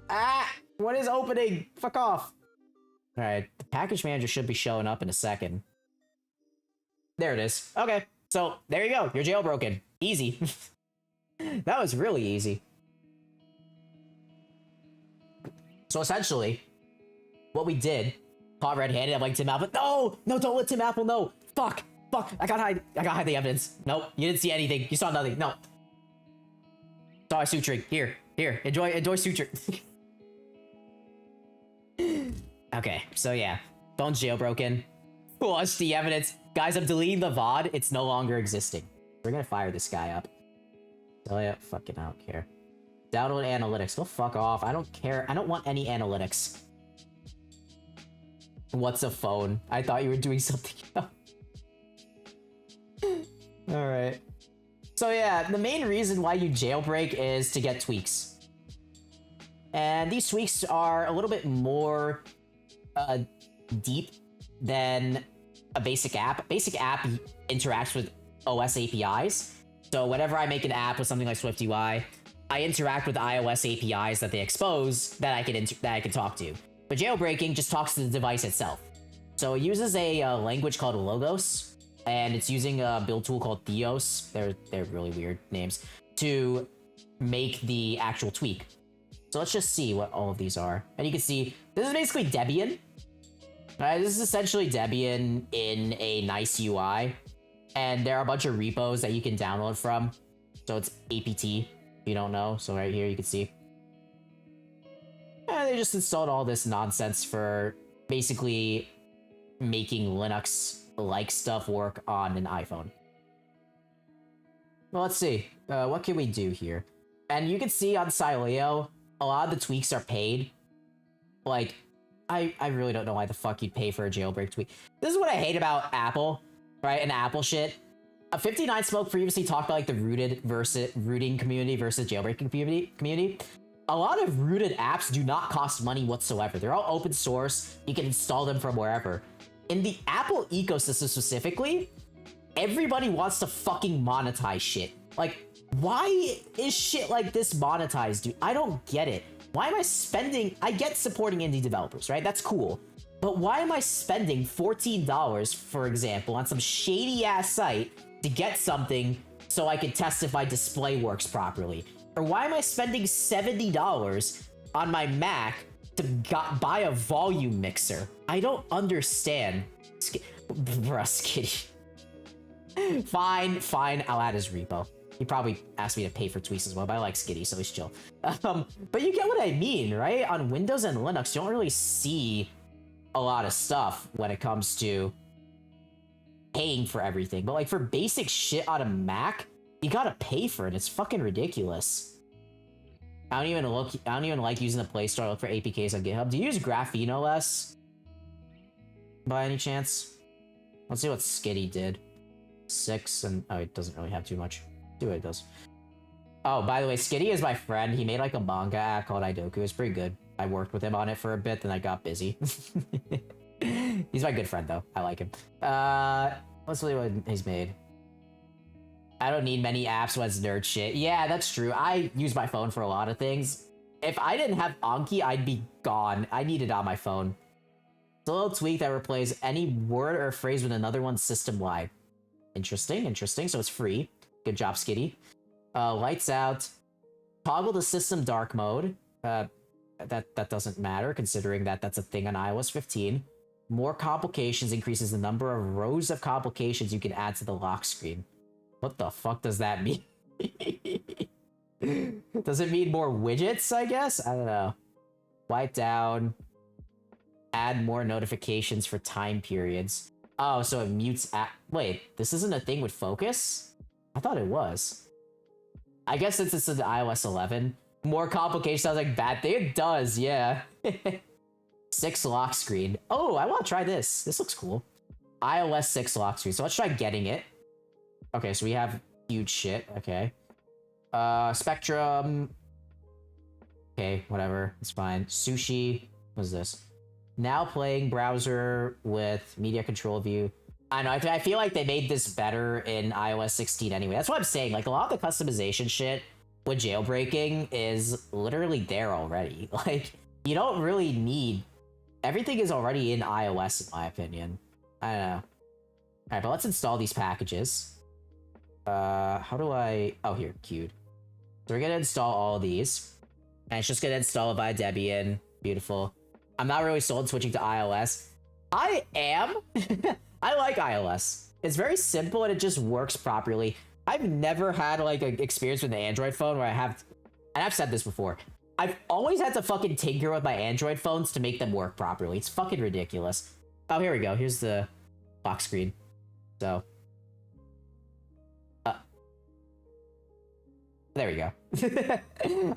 Ah! What is opening? Fuck off. Alright, the package manager should be showing up in a second. There it is. Okay, so there you go. You're jailbroken. Easy. That was really easy. So essentially, what we did, caught red-handed, I'm like Tim Apple. No! No, don't let Tim Apple know! Fuck! Fuck! I gotta hide the evidence. Nope, you didn't see anything. You saw nothing. No. Saw suturing. Here. Enjoy suture. Okay, so yeah. Phone's jailbroken. Watch the evidence. Guys, I'm deleting the VOD. It's no longer existing. We're gonna fire this guy up. Oh yeah, fucking I don't care. Download analytics. Go fuck off. I don't care. I don't want any analytics. What's a phone? I thought you were doing something else. Alright. So yeah, the main reason why you jailbreak is to get tweaks. And these tweaks are a little bit more deep than a basic app. Basic app interacts with OS APIs. So whenever I make an app with something like SwiftUI, I interact with iOS APIs that they expose that I can talk to. But jailbreaking just talks to the device itself. So it uses a language called Logos, and it's using a build tool called Theos. They're really weird names to make the actual tweak. So let's just see what all of these are. And you can see this is basically Debian. This is essentially Debian in a nice UI. And there are a bunch of repos that you can download from. So it's apt, if you don't know. So right here you can see. And they just installed all this nonsense for basically making Linux-like stuff work on an iPhone. Well, let's see. What can we do here? And you can see on Sileo, a lot of the tweaks are paid. Like, I really don't know why the fuck you'd pay for a jailbreak tweak. This is what I hate about Apple, right? And Apple shit. 59 Smoke previously talked about like the rooting community versus jailbreaking community. A lot of rooted apps do not cost money whatsoever. They're all open source. You can install them from wherever. In the Apple ecosystem specifically, everybody wants to fucking monetize shit. Like, why is shit like this monetized, dude? I don't get it. Why am I spending... I get supporting indie developers, right? That's cool. But why am I spending $14, for example, on some shady-ass site to get something so I can test if my display works properly? Or why am I spending $70 on my Mac to buy a volume mixer? I don't understand. Bruh, Skitty. Fine, I'll add his repo. He probably asked me to pay for tweaks as well, but I like Skitty, so he's chill. But you get what I mean, right? On Windows and Linux, you don't really see a lot of stuff when it comes to paying for everything. But like for basic shit on a Mac, you gotta pay for it. It's fucking ridiculous. I don't even like using the Play Store. I look for APKs on GitHub. Do you use Graphene OS? By any chance? Let's see what Skitty did. 6 and... oh, it doesn't really have too much. Do what it does. Oh, by the way, Skitty is my friend. He made like a manga app called Idoku. It's pretty good. I worked with him on it for a bit, then I got busy. He's my good friend, though. I like him. Let's see what he's made. I don't need many apps when it's nerd shit. Yeah, that's true. I use my phone for a lot of things. If I didn't have Anki, I'd be gone. I need it on my phone. It's a little tweak that replaces any word or phrase with another one system-wide. Interesting. So it's free. Good job, Skitty. Lights out. Toggle the system dark mode. That doesn't matter, considering that that's a thing on iOS 15. More complications increases the number of rows of complications you can add to the lock screen. What the fuck does that mean? Does it mean more widgets, I guess? I don't know. Wipe down. Add more notifications for time periods. Oh, so it mutes wait, this isn't a thing with focus? I thought it was. I guess since it's in iOS 11. More complications sounds like bad thing. It does, yeah. 6 lock screen. Oh, I want to try this. This looks cool. iOS 6 lock screen. So let's try getting it. Okay, so we have huge shit. Okay. Spectrum. Okay, whatever. It's fine. Sushi. What is this? Now playing browser with media control view. I know, I feel like they made this better in iOS 16 anyway. That's what I'm saying. Like, a lot of the customization shit with jailbreaking is literally there already. Like, you don't really need... everything is already in iOS, in my opinion. I don't know. Alright, but let's install these packages. How do I... oh, here, queued. So we're gonna install all of these. And it's just gonna install it via Debian. Beautiful. I'm not really sold switching to iOS. I am! I like iOS. It's very simple and it just works properly. I've never had like an experience with an Android phone where I have... and I've said this before. I've always had to fucking tinker with my Android phones to make them work properly. It's fucking ridiculous. Oh, here we go. Here's the lock screen. So... there we go.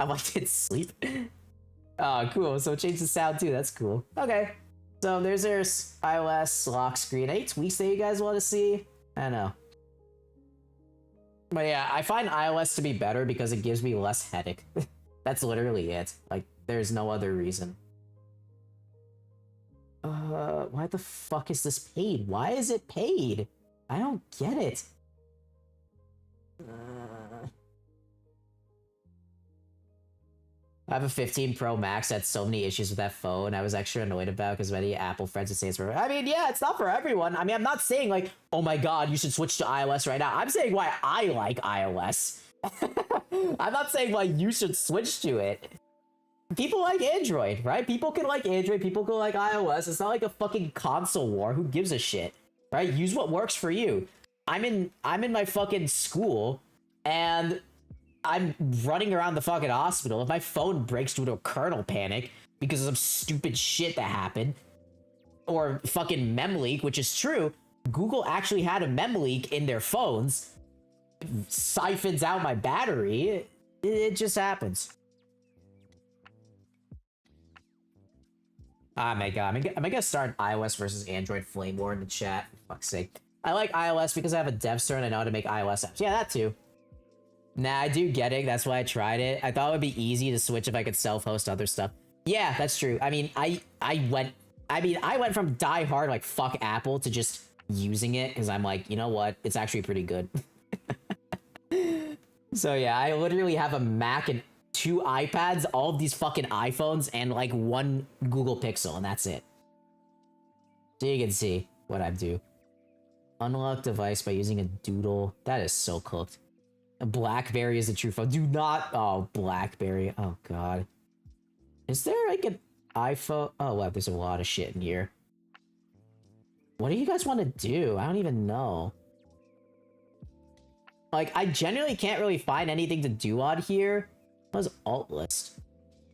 I'm like, did sleep? Oh, cool. So change the sound too. That's cool. Okay. So there's iOS lock screen. Any tweaks that you guys want to see? I don't know. But yeah, I find iOS to be better because it gives me less headache. That's literally it. Like, there's no other reason. Why the fuck is this paid? Why is it paid? I don't get it. I have a 15 Pro Max. Had so many issues with that phone. I was extra annoyed about because many Apple friends would say it's for. I mean, yeah, it's not for everyone. I mean, I'm not saying like, oh my god, you should switch to iOS right now. I'm saying why I like iOS. I'm not saying why you should switch to it. People like Android, right? People can like Android. People can like iOS. It's not like a fucking console war. Who gives a shit, right? Use what works for you. I'm in my fucking school, and I'm running around the fucking hospital. If my phone breaks due to a kernel panic because of some stupid shit that happened, or fucking mem leak, which is true, Google actually had a mem leak in their phones, siphons out my battery. It just happens. Oh my god, am I gonna start an iOS versus Android flame war in the chat? For fuck's sake. I like iOS because I have a dev cert and I know how to make iOS apps. Yeah, that too. Nah, I do get it. That's why I tried it. I thought it would be easy to switch if I could self-host other stuff. Yeah, that's true. I mean, I went from die hard like fuck Apple to just using it because I'm like, you know what? It's actually pretty good. So yeah, I literally have a Mac and 2 iPads, all of these fucking iPhones, and like 1 Google Pixel, and that's it. So you can see what I do. Unlock device by using a doodle. That is so cooked. A BlackBerry is a true phone. Do not... Oh, BlackBerry. Oh, God. Is there, like, an iPhone? Oh, wow, there's a lot of shit in here. What do you guys want to do? I don't even know. Like, I genuinely can't really find anything to do on here. What is alt list?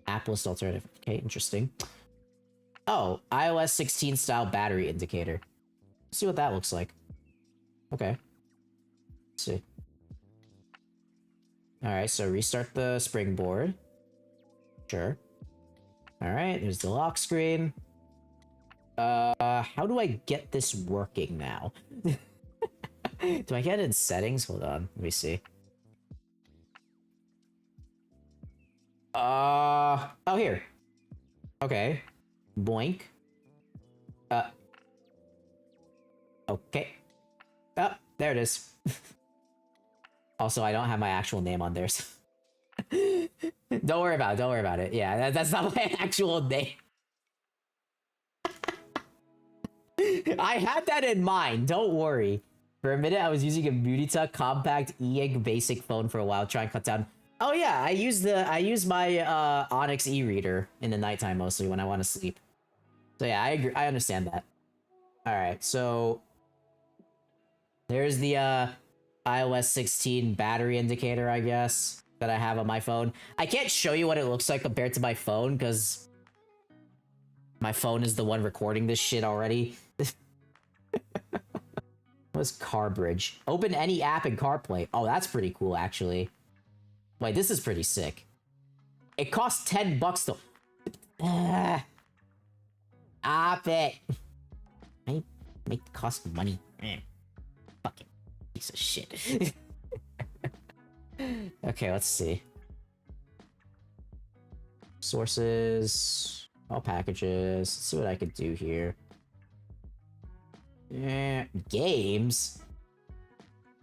App list alternative. Okay, interesting. Oh, iOS 16 style battery indicator. Let's see what that looks like. Okay. Let's see. Alright, so restart the springboard. Sure. Alright, there's the lock screen. How do I get this working now? Do I get it in settings? Hold on, let me see. Oh, here. Okay. Boink. Okay. Oh, there it is. Also, I don't have my actual name on there, so... Don't worry about it, don't worry about it. Yeah, that's not my actual name. I had that in mind, don't worry. For a minute, I was using a MuniTuck compact e-ink basic phone for a while, trying to cut down... Oh yeah, I use my Onyx e-reader in the nighttime mostly when I want to sleep. So yeah, I agree. I understand that. Alright, so... There's the iOS 16 battery indicator, I guess, that I have on my phone. I can't show you what it looks like compared to my phone, because my phone is the one recording this shit already. What's CarBridge? Open any app in CarPlay. Oh, that's pretty cool, actually. Wait, this is pretty sick. It costs $10 though. Stop it. I make it cost money. Fucking piece of shit. Okay, let's see. Sources. All packages. Let's see what I could do here. Yeah, games?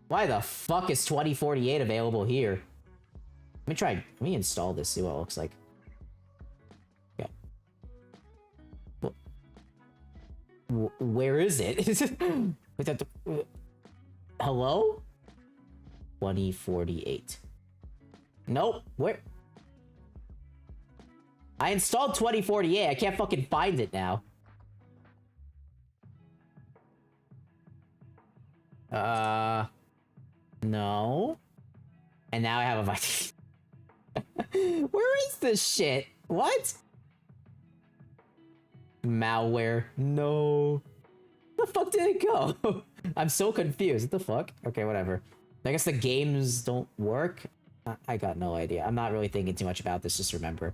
Why the fuck is 2048 available here? Let me install this, see what it looks like. Yeah. Where is it? Hello? 2048. Nope, where? I installed 2048, I can't fucking find it now. No. And now I have a Where is this shit? What? Malware. No. Where the fuck did it go? I'm so confused. What the fuck? Okay, whatever. I guess the games don't work. I got no idea. I'm not really thinking too much about this. Just remember.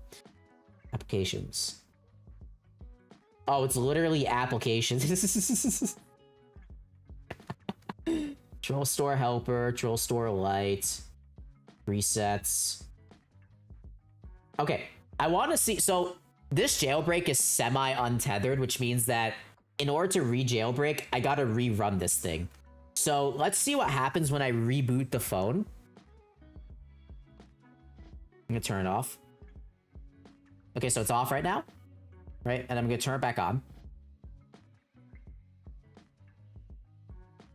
Applications. Oh, it's literally applications. Troll Store Helper, Troll Store Lite, resets. Okay, I want to see... So, this jailbreak is semi-untethered, which means that in order to re-jailbreak, I gotta rerun this thing. So, let's see what happens when I reboot the phone. I'm gonna turn it off. Okay, so it's off right now. Right? And I'm gonna turn it back on.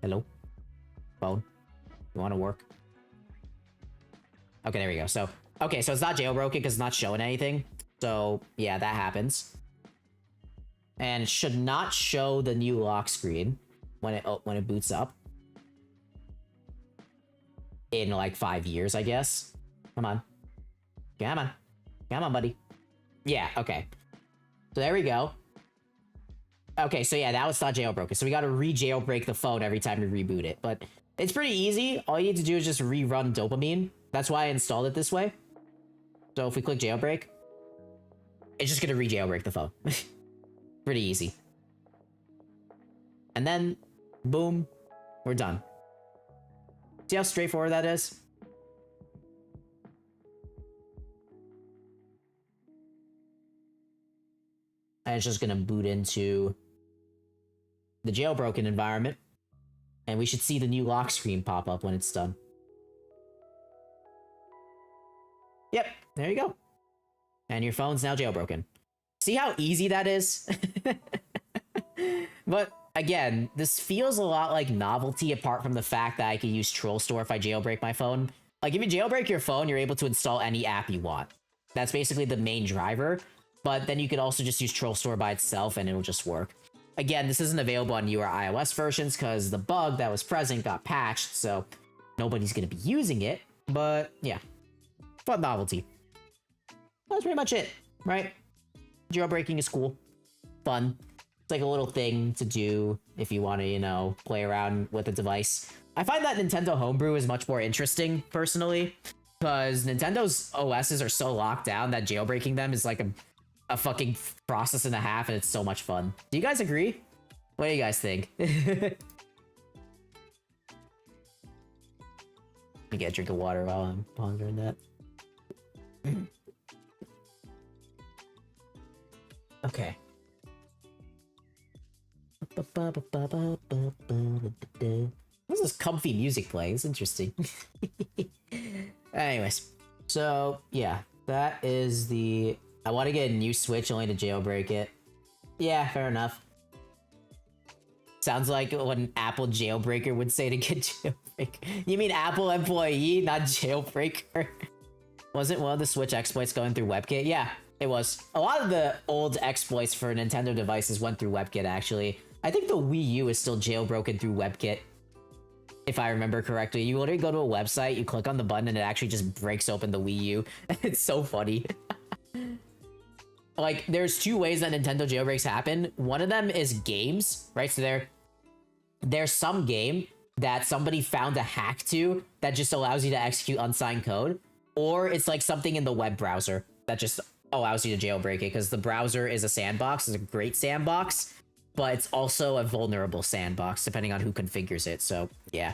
Hello? Phone? You wanna work? Okay, there we go. So, okay, so it's not jailbroken because it's not showing anything. So, yeah, that happens. And it should not show the new lock screen when it boots up. In like 5 years, I guess. Come on. Come on. Come on, buddy. Yeah, okay. So there we go. Okay, so yeah, now it's not jailbroken. So we gotta re-jailbreak the phone every time we reboot it. But it's pretty easy. All you need to do is just rerun dopamine. That's why I installed it this way. So if we click jailbreak, it's just gonna re-jailbreak the phone. Pretty easy. And then, boom, we're done. See how straightforward that is? And it's just gonna boot into the jailbroken environment. And we should see the new lock screen pop up when it's done. Yep, there you go. And your phone's now jailbroken. See how easy that is? But again, this feels a lot like novelty apart from the fact that I can use Troll Store if I jailbreak my phone. Like if you jailbreak your phone, you're able to install any app you want. That's basically the main driver. But then you could also just use Troll Store by itself and it'll just work. Again, this isn't available on newer iOS versions because the bug that was present got patched, so nobody's going to be using it. But yeah, fun novelty. That's pretty much it, right? Jailbreaking is cool. Fun. It's like a little thing to do if you want to, you know, play around with a device. I find that Nintendo Homebrew is much more interesting, personally, because Nintendo's OSs are so locked down that jailbreaking them is like a fucking process and a half, and it's so much fun. Do you guys agree? What do you guys think? Let me get a drink of water while I'm pondering that. Okay. What's this comfy music playing? It's interesting. Anyways, so yeah, that is the... I want to get a new Switch only to jailbreak it. Yeah, fair enough. Sounds like what an Apple jailbreaker would say to get jailbreak. You mean Apple employee, not jailbreaker? Wasn't one of the Switch exploits going through WebKit? Yeah, it was. A lot of the old exploits for Nintendo devices went through WebKit, actually. I think the Wii U is still jailbroken through WebKit, if I remember correctly. You literally go to a website, you click on the button, and it actually just breaks open the Wii U. It's so funny. Like, there's two ways that Nintendo jailbreaks happen. One of them is games, right? So there's some game that somebody found a hack to that just allows you to execute unsigned code. Or it's like something in the web browser that just allows you to jailbreak it, because the browser is a sandbox. It's a great sandbox, but it's also a vulnerable sandbox depending on who configures it. So yeah.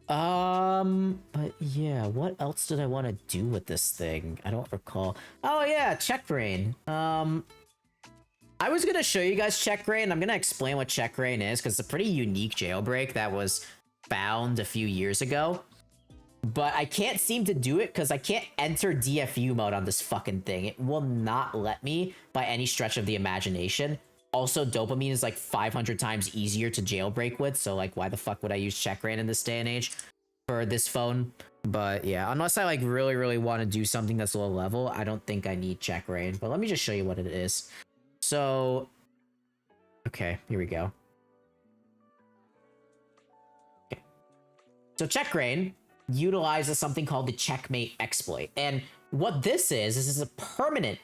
But yeah, what else did I want to do with this thing? I don't recall. Oh yeah, Check Brain. I was gonna show you guys Check Brain. I'm gonna explain what Check Brain is because it's a pretty unique jailbreak that was found a few years ago. But I can't seem to do it because I can't enter DFU mode on this fucking thing. It will not let me by any stretch of the imagination. Also, dopamine is like 500 times easier to jailbreak with, so like why the fuck would I use Checkbrain in this day and age for this phone? But yeah, unless I like really want to do something that's low level, I don't think I need Checkbrain. But let me just show you what it is. So, okay, here we go. Okay. So Checkbrain utilizes something called the checkmate exploit. And what this is a permanent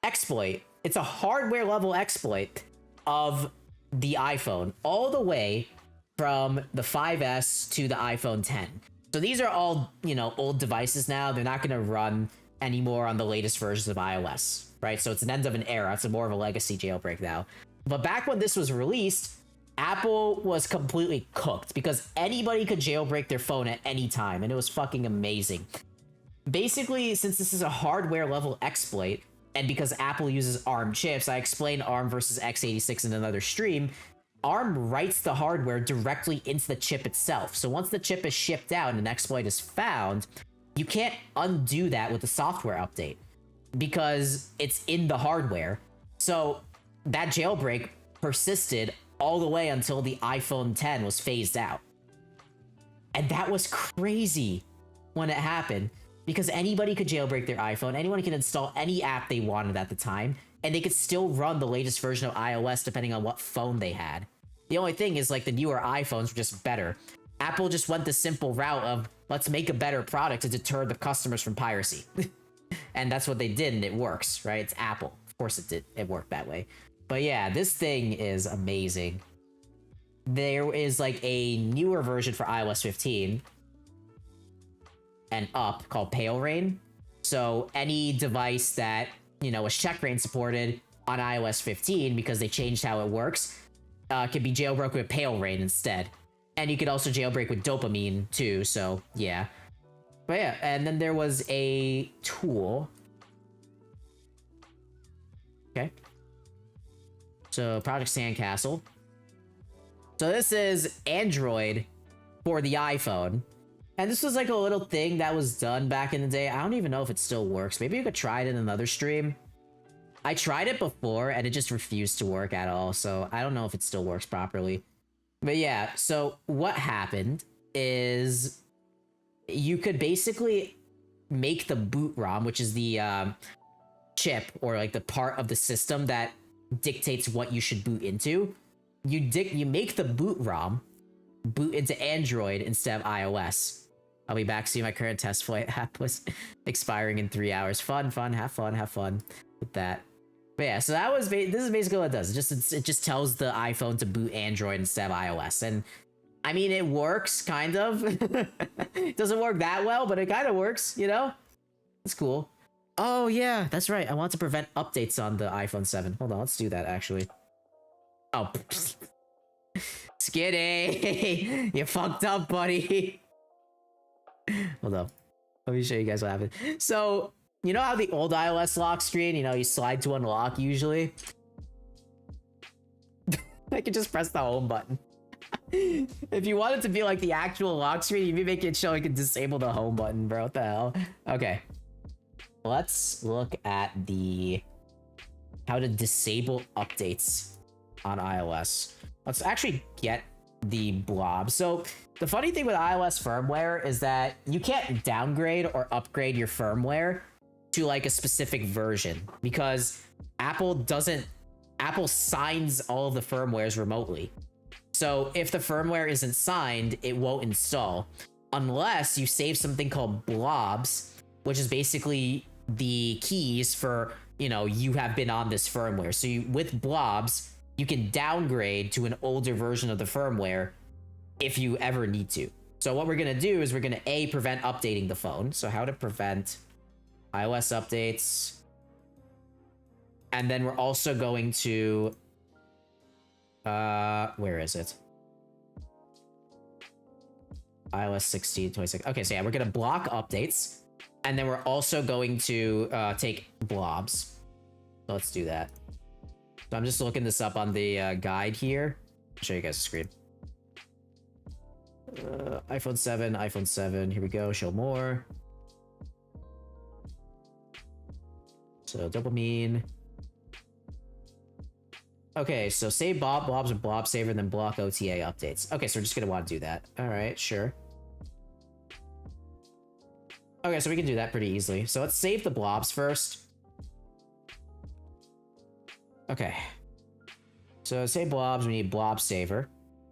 exploit. It's a hardware level exploit of the iPhone all the way from the 5S to the iPhone 10. So these are all, you know, old devices now. They're not going to run anymore on the latest versions of iOS, right? So it's an end of an era. It's more of a legacy jailbreak now. But back when this was released, Apple was completely cooked because anybody could jailbreak their phone at any time, and it was fucking amazing. Basically, since this is a hardware level exploit, and because Apple uses ARM chips, I explained ARM versus x86 in another stream. ARM writes the hardware directly into the chip itself. So once the chip is shipped out and an exploit is found, you can't undo that with a software update because it's in the hardware. So that jailbreak persisted all the way until the iPhone 10 was phased out. And that was crazy when it happened because anybody could jailbreak their iPhone, anyone could install any app they wanted at the time, and they could still run the latest version of iOS depending on what phone they had. The only thing is, like, the newer iPhones were just better. Apple just went the simple route of, let's make a better product to deter the customers from piracy. And that's what they did, and it works, right? It's Apple. Of course it did. It worked that way. But yeah, this thing is amazing. There is, like, a newer version for iOS 15 and up called Pale Rain. So any device that, you know, was check rain supported on iOS 15, because they changed how it works, can be jailbroken with Pale Rain instead. And you could also jailbreak with Dopamine too, so yeah. But yeah, and then there was a tool. Okay. So Project Sandcastle. So this is Android for the iPhone. And this was like a little thing that was done back in the day. I don't even know if it still works. Maybe you could try it in another stream. I tried it before and it just refused to work at all. So I don't know if it still works properly. But yeah, so what happened is you could basically make the boot ROM, which is the chip or like the part of the system that dictates what you should boot into. You make the boot ROM boot into Android instead of iOS. I'll be back soon. My current test flight app was expiring in 3 hours. Fun, have fun with that. But yeah, so that was this is basically what it does. It just tells the iPhone to boot Android instead of iOS, and I mean it works kind of. It doesn't work that well, but it kind of works. You know, it's cool. Oh yeah, that's right. I want to prevent updates on the iPhone 7. Hold on, let's do that actually. Oh, Skitty, you fucked up, buddy. Hold up. Let me show you guys what happened. So, you know how the old iOS lock screen, you know, you slide to unlock usually? I could just press the home button. If you want it to be like the actual lock screen, you'd be making it show you can disable the home button, bro. What the hell? Okay. Let's look at how to disable updates on iOS. Let's actually get the blob. So the funny thing with iOS firmware is that you can't downgrade or upgrade your firmware to like a specific version because Apple signs all of the firmwares remotely. So if the firmware isn't signed, it won't install unless you save something called blobs, which is basically the keys for, you know, you have been on this firmware. So with blobs, you can downgrade to an older version of the firmware if you ever need to. So what we're going to do is we're going to prevent updating the phone. So how to prevent iOS updates. And then we're also going to where is it? iOS 16, 26. Okay, so yeah, we're going to block updates. And then we're also going to take blobs. So let's do that. So I'm just looking this up on the guide here. I'll show you guys the screen. iPhone 7. Here we go. Show more. So dopamine. Okay, so save blobs with blob saver, and then block OTA updates. Okay, so we're just gonna want to do that. All right, sure. Okay, so we can do that pretty easily. So let's save the blobs first. Okay. So save blobs, we need blob saver.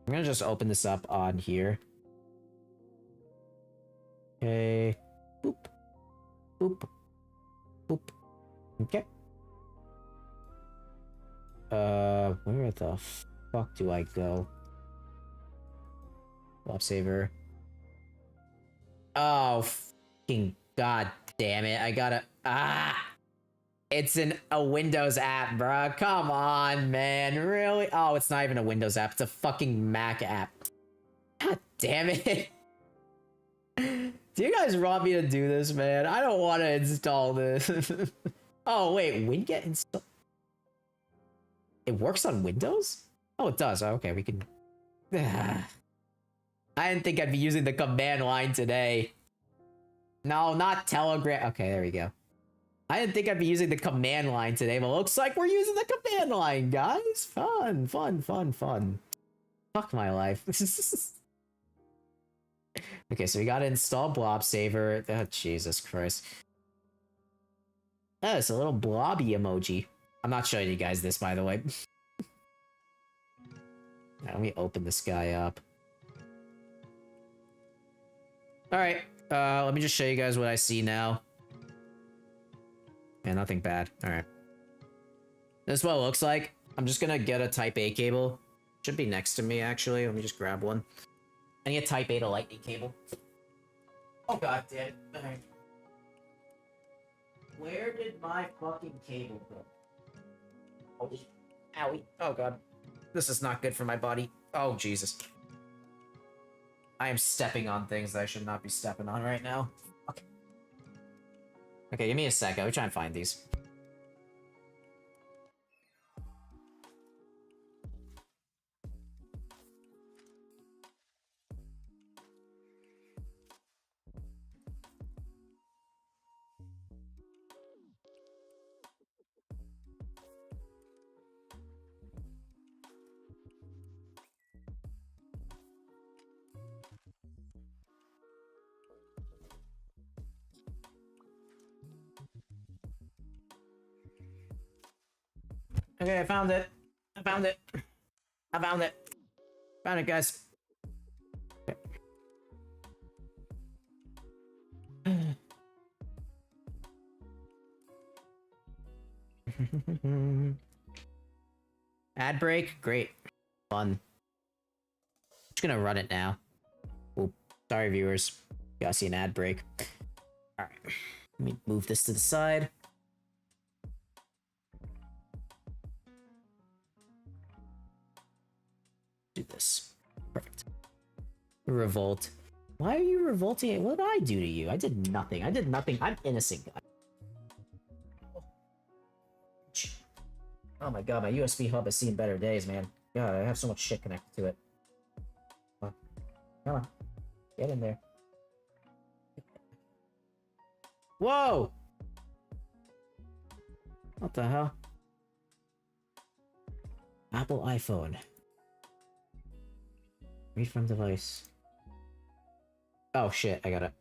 I'm gonna just open this up on here. Okay. Boop. Boop. Boop. Okay. Where the fuck do I go? Blob saver. Oh, fucking god damn it. I gotta... It's a Windows app, bruh. Come on, man. Really? Oh, it's not even a Windows app. It's a fucking Mac app. God damn it. Do you guys want me to do this, man? I don't want to install this. Oh, wait. Winget install? It works on Windows? Oh, it does. Okay, we can... I didn't think I'd be using the command line today. No, not Telegram. Okay, there we go. I didn't think I'd be using the command line today, but looks like we're using the command line, guys. Fun, fun, fun, fun. Fuck my life. Okay, so we gotta install Blob Saver. Oh, Jesus Christ. Oh, it's a little blobby emoji. I'm not showing you guys this, by the way. Now, let me open this guy up. Alright, let me just show you guys what I see now. Yeah, nothing bad. Alright. This is what it looks like. I'm just gonna get a Type A cable. Should be next to me, actually. Let me just grab one. I need a Type A to Lightning cable. Oh, god damn it. Alright. Where did my fucking cable go? Oh, owie. Oh, god. This is not good for my body. Oh, Jesus. I am stepping on things that I should not be stepping on right now. Okay. Okay, give me a sec. Let me try and find these. Okay, I found it. I found it. I found it. Found it, guys. Okay. Ad break? Great. Fun. Just gonna run it now. Oop. Sorry, viewers. You gotta see an ad break. Alright. Let me move this to the side. Do this. Perfect. Revolt. Why are you revolting? What did I do to you? I did nothing. I did nothing. I'm innocent, guy. Oh my god, my USB hub has seen better days, man. God, I have so much shit connected to it. Come on. Get in there. Whoa! What the hell? Apple iPhone. Read from device. Oh shit, I got it.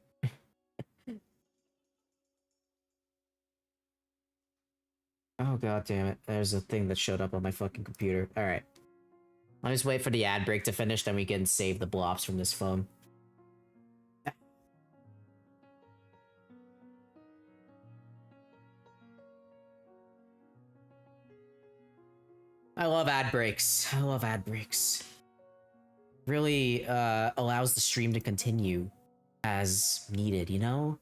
Oh god damn it. There's a thing that showed up on my fucking computer. Alright. I'll just wait for the ad break to finish, then we can save the blobs from this phone. I love ad breaks. I love ad breaks. Really allows the stream to continue as needed, you know?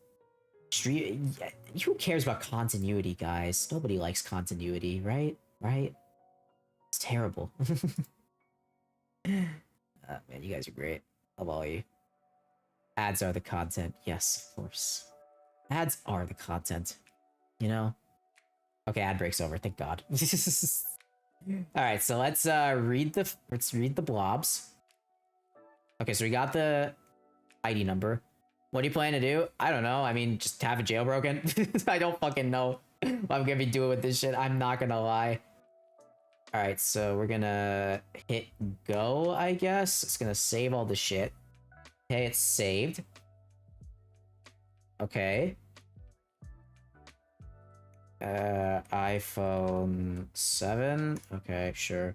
Stream, who cares about continuity, guys? Nobody likes continuity, right? Right? It's terrible. Man, you guys are great. Love all you. Ads are the content. Yes, of course. Ads are the content. You know? Okay, ad break's over. Thank God. Alright, so let's read the blobs. Okay, so we got the ID number. What do you plan to do? I don't know. I mean, just have it jailbroken. I don't fucking know what I'm gonna be doing with this shit. I'm not gonna lie. Alright, so we're gonna hit go, I guess. It's gonna save all the shit. Okay, it's saved. Okay. iPhone 7. Okay, sure.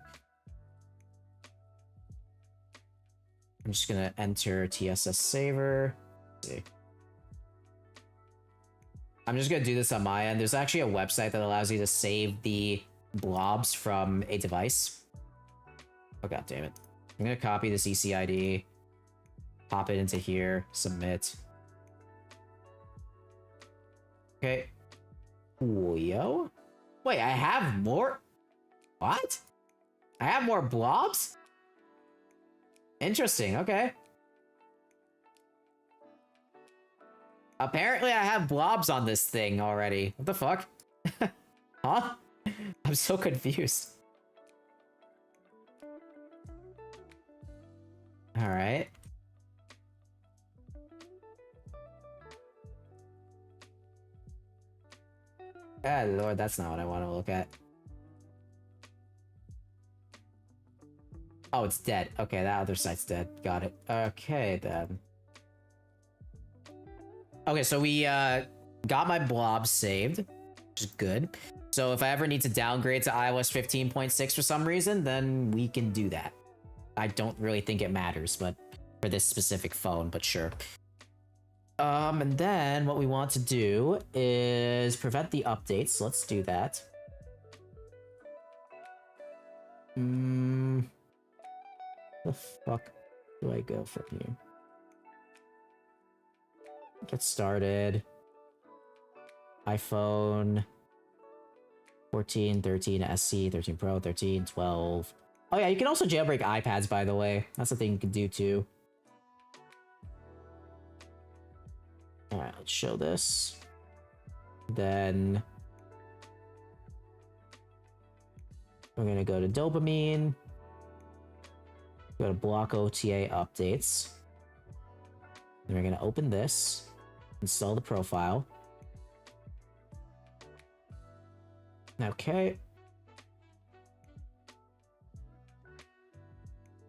I'm just gonna enter TSS saver. Let's see. I'm just gonna do this on my end. There's actually a website that allows you to save the blobs from a device. Oh god damn it. I'm gonna copy this ECID, pop it into here, submit. Okay. Coolio. Wait, I have more? What? I have more blobs? Interesting, okay. Apparently I have blobs on this thing already. What the fuck? Huh? I'm so confused. Alright. Ah, Lord, that's not what I want to look at. Oh, it's dead. Okay, that other site's dead. Got it. Okay, then. Okay, so we got my blob saved, which is good. So if I ever need to downgrade to iOS 15.6 for some reason, then we can do that. I don't really think it matters, but for this specific phone, but sure. And then what we want to do is prevent the updates. Let's do that. The fuck do I go from here? Get started. iPhone 14, 13 SE, 13 Pro, 13, 12. Oh yeah, you can also jailbreak iPads, by the way. That's a thing you can do too. Alright, let's show this. Then we're gonna go to dopamine. Go to block OTA updates. Then we're gonna open this. Install the profile. Okay.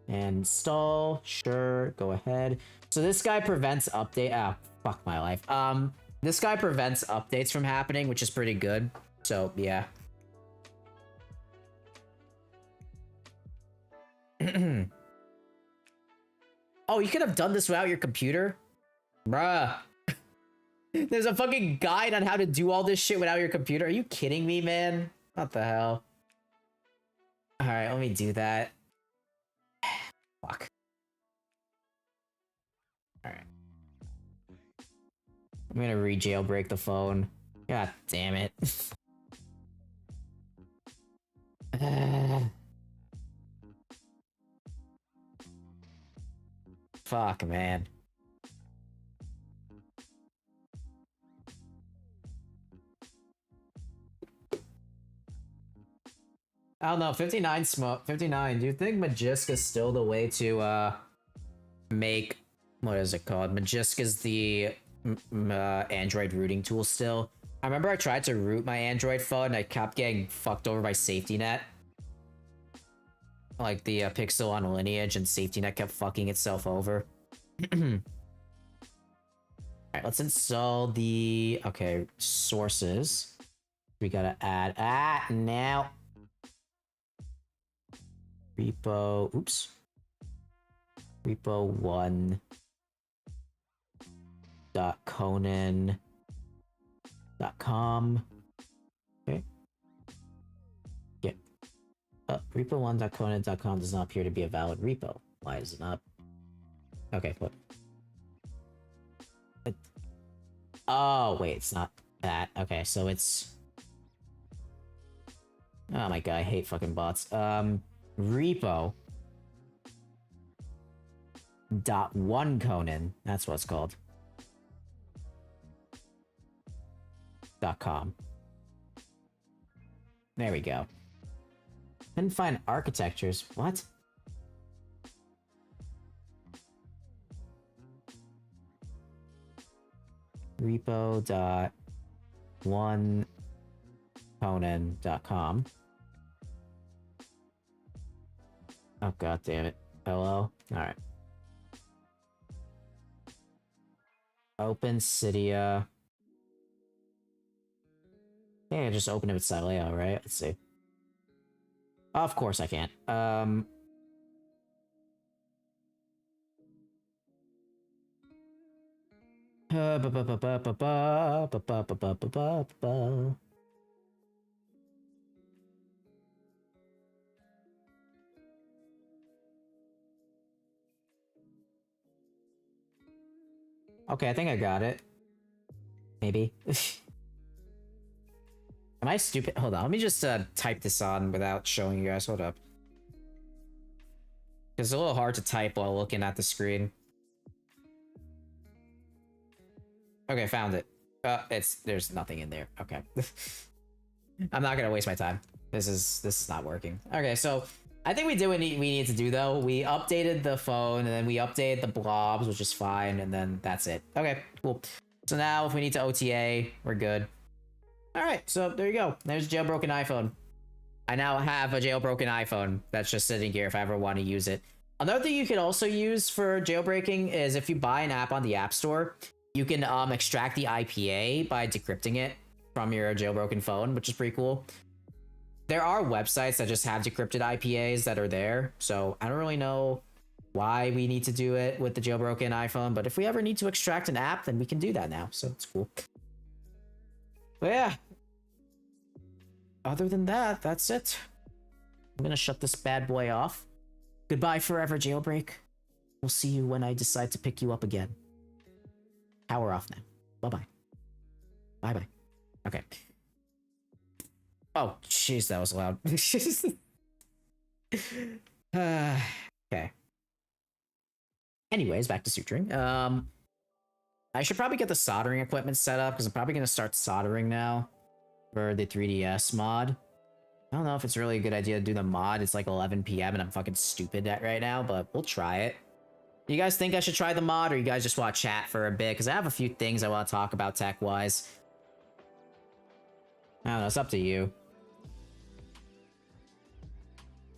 And install. Sure, go ahead. So this guy prevents update. Ah, fuck my life. This guy prevents updates from happening, which is pretty good. So yeah. Oh, you could have done this without your computer? Bruh. There's a fucking guide on how to do all this shit without your computer. Are you kidding me, man? What the hell? Alright, let me do that. Fuck. Alright. I'm gonna re-jailbreak the phone. God damn it. Fuck, man. I don't know, 59 smoke. 59. Do you think Magisk is still the way to make, what is it called? Magisk is the Android rooting tool still. I remember I tried to root my Android phone and I kept getting fucked over by safety net. Like the Pixel on Lineage and safety net kept fucking itself over. Alright, let's install the, okay, sources. We gotta add, now. Repo, oops. Repo1 .conan.com. Okay. Yeah. Repo1.conan.com does not appear to be a valid repo. Why is it not? Okay, what? Oh, wait, it's not that. Okay, so it's... Oh my god, I hate fucking bots. Repo .1 Conan, that's what it's called. .com. There we go. Couldn't find architectures. What? Repo.1 Conan.com. Oh god damn it. Hello? Alright. Open Cydia. Yeah, just open it with Sileo, right? Let's see. Of course I can't. Okay, I think I got it. Maybe. Am I stupid? Hold on, let me just type this on without showing you guys. Hold up. It's a little hard to type while looking at the screen. Okay, found it. There's nothing in there. Okay. I'm not gonna waste my time. This is not working. Okay, so I think we did what we need to do though. We updated the phone and then we updated the blobs, which is fine, and then that's it. Okay, cool. So now if we need to OTA, we're good. Alright, so there you go. There's a jailbroken iPhone. I now have a jailbroken iPhone that's just sitting here if I ever want to use it. Another thing you can also use for jailbreaking is if you buy an app on the App Store, you can extract the IPA by decrypting it from your jailbroken phone, which is pretty cool. There are websites that just have decrypted IPAs that are there, so I don't really know why we need to do it with the jailbroken iPhone, but if we ever need to extract an app, then we can do that now, so it's cool. But yeah, other than that, that's it. I'm gonna shut this bad boy off. Goodbye forever, jailbreak. We'll see you when I decide to pick you up again. Power off now. Bye-bye. Bye-bye. Okay. Oh, jeez, that was loud. Okay. Anyways, back to suturing. I should probably get the soldering equipment set up because I'm probably going to start soldering now for the 3DS mod. I don't know if it's really a good idea to do the mod. It's like 11 p.m. and I'm fucking stupid at right now, but we'll try it. You guys think I should try the mod, or you guys just want to chat for a bit? Because I have a few things I want to talk about tech-wise. I don't know, it's up to you.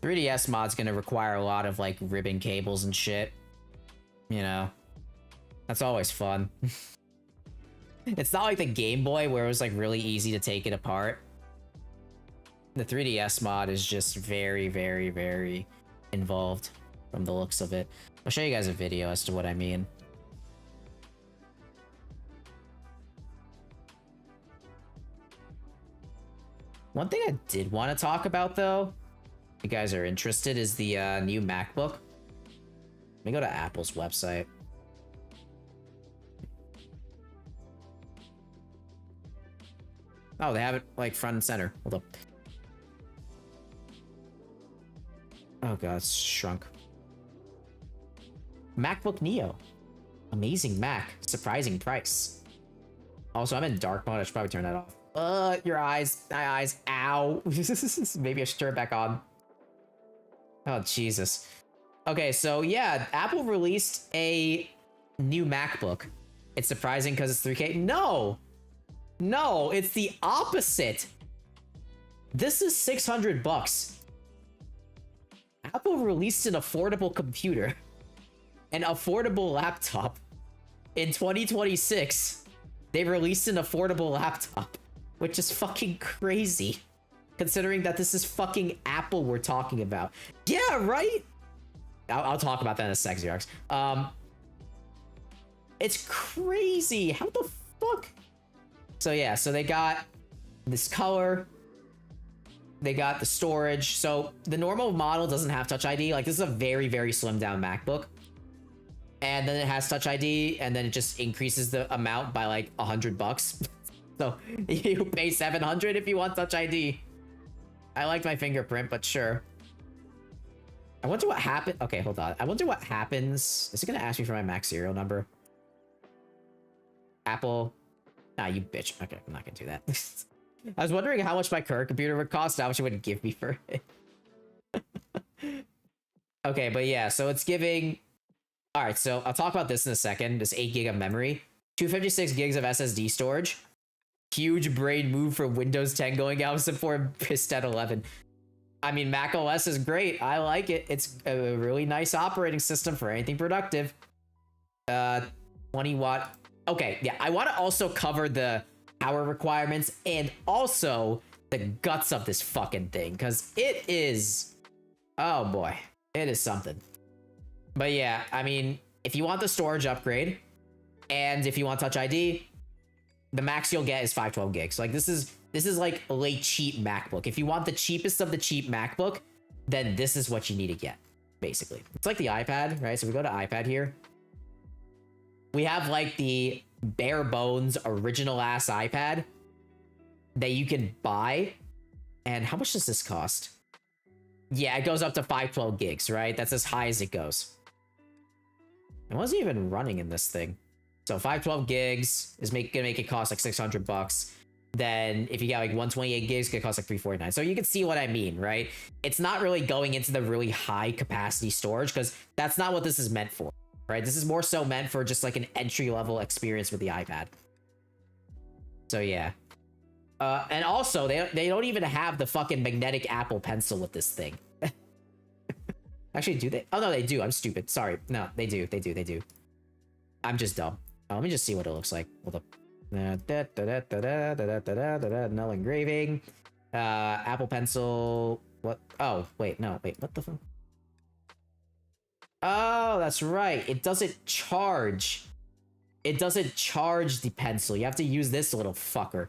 3DS mod's gonna require a lot of, like, ribbon cables and shit. You know. That's always fun. It's not like the Game Boy, where it was, like, really easy to take it apart. The 3DS mod is just very, very, very involved from the looks of it. I'll show you guys a video as to what I mean. One thing I did want to talk about, though, if you guys are interested, is the new MacBook. Let me go to Apple's website. Oh, they have it, like, front and center. Hold up. Oh god, it's shrunk. MacBook Neo. Amazing Mac. Surprising price. Also, I'm in dark mode. I should probably turn that off. Your eyes. My eyes. Ow. Maybe I should turn it back on. Oh, Jesus. Okay, so yeah, Apple released a new MacBook. It's surprising because it's 3K. No! No, it's the opposite. This is 600 bucks. Apple released an affordable computer. An affordable laptop. In 2026, they released an affordable laptop. Which is fucking crazy. Considering that this is fucking Apple we're talking about. Yeah, right? I'll talk about that in a sec, Xerox. It's crazy. How the fuck? So yeah, so they got this color. They got the storage. So the normal model doesn't have Touch ID. Like, this is a very, very slimmed down MacBook. And then it has Touch ID, and then it just increases the amount by like 100 bucks. So you pay 700 if you want Touch ID. I like my fingerprint, but sure. I wonder what happened. Okay, hold on. I wonder what happens. Is it gonna ask me for my Mac serial number? Apple. Nah, you bitch. Okay, I'm not gonna do that. I was wondering how much my current computer would cost, how much it would give me for it. Okay, but yeah, so it's giving... Alright, so I'll talk about this in a second. This 8 gig of memory. 256 gigs of SSD storage. Huge brain move for Windows 10 going out for Pistet 11. I mean, Mac OS is great. I like it. It's a really nice operating system for anything productive. 20 watt. Okay, yeah, I want to also cover the power requirements and also the guts of this fucking thing, because it is... Oh boy, it is something. But yeah, I mean, if you want the storage upgrade, and if you want Touch ID, the max you'll get is 512 gigs. Like, this is like a late cheap MacBook. If you want the cheapest of the cheap MacBook, then this is what you need to get, basically. It's like the iPad, right? So we go to iPad here. We have like the bare bones original ass iPad. that you can buy. And how much does this cost? Yeah, it goes up to 512 gigs, right? That's as high as it goes. It wasn't even running in this thing. So 512 gigs is gonna make it cost like 600 bucks. Then if you get like 128 gigs, it's gonna cost like 349. So you can see what I mean, right? It's not really going into the really high capacity storage because that's not what this is meant for, right? This is more so meant for just like an entry level experience with the iPad. So yeah. And also, they don't even have the fucking magnetic Apple Pencil with this thing. Actually, do they? Oh, no, they do. I'm stupid. Sorry. No, they do. They do. I'm just dumb. Let me just see what it looks like. Hold up. Null engraving. Apple Pencil. What? Oh, wait. No, wait. What the fuck? Oh, that's right. It doesn't charge. It doesn't charge the pencil. You have to use this little fucker.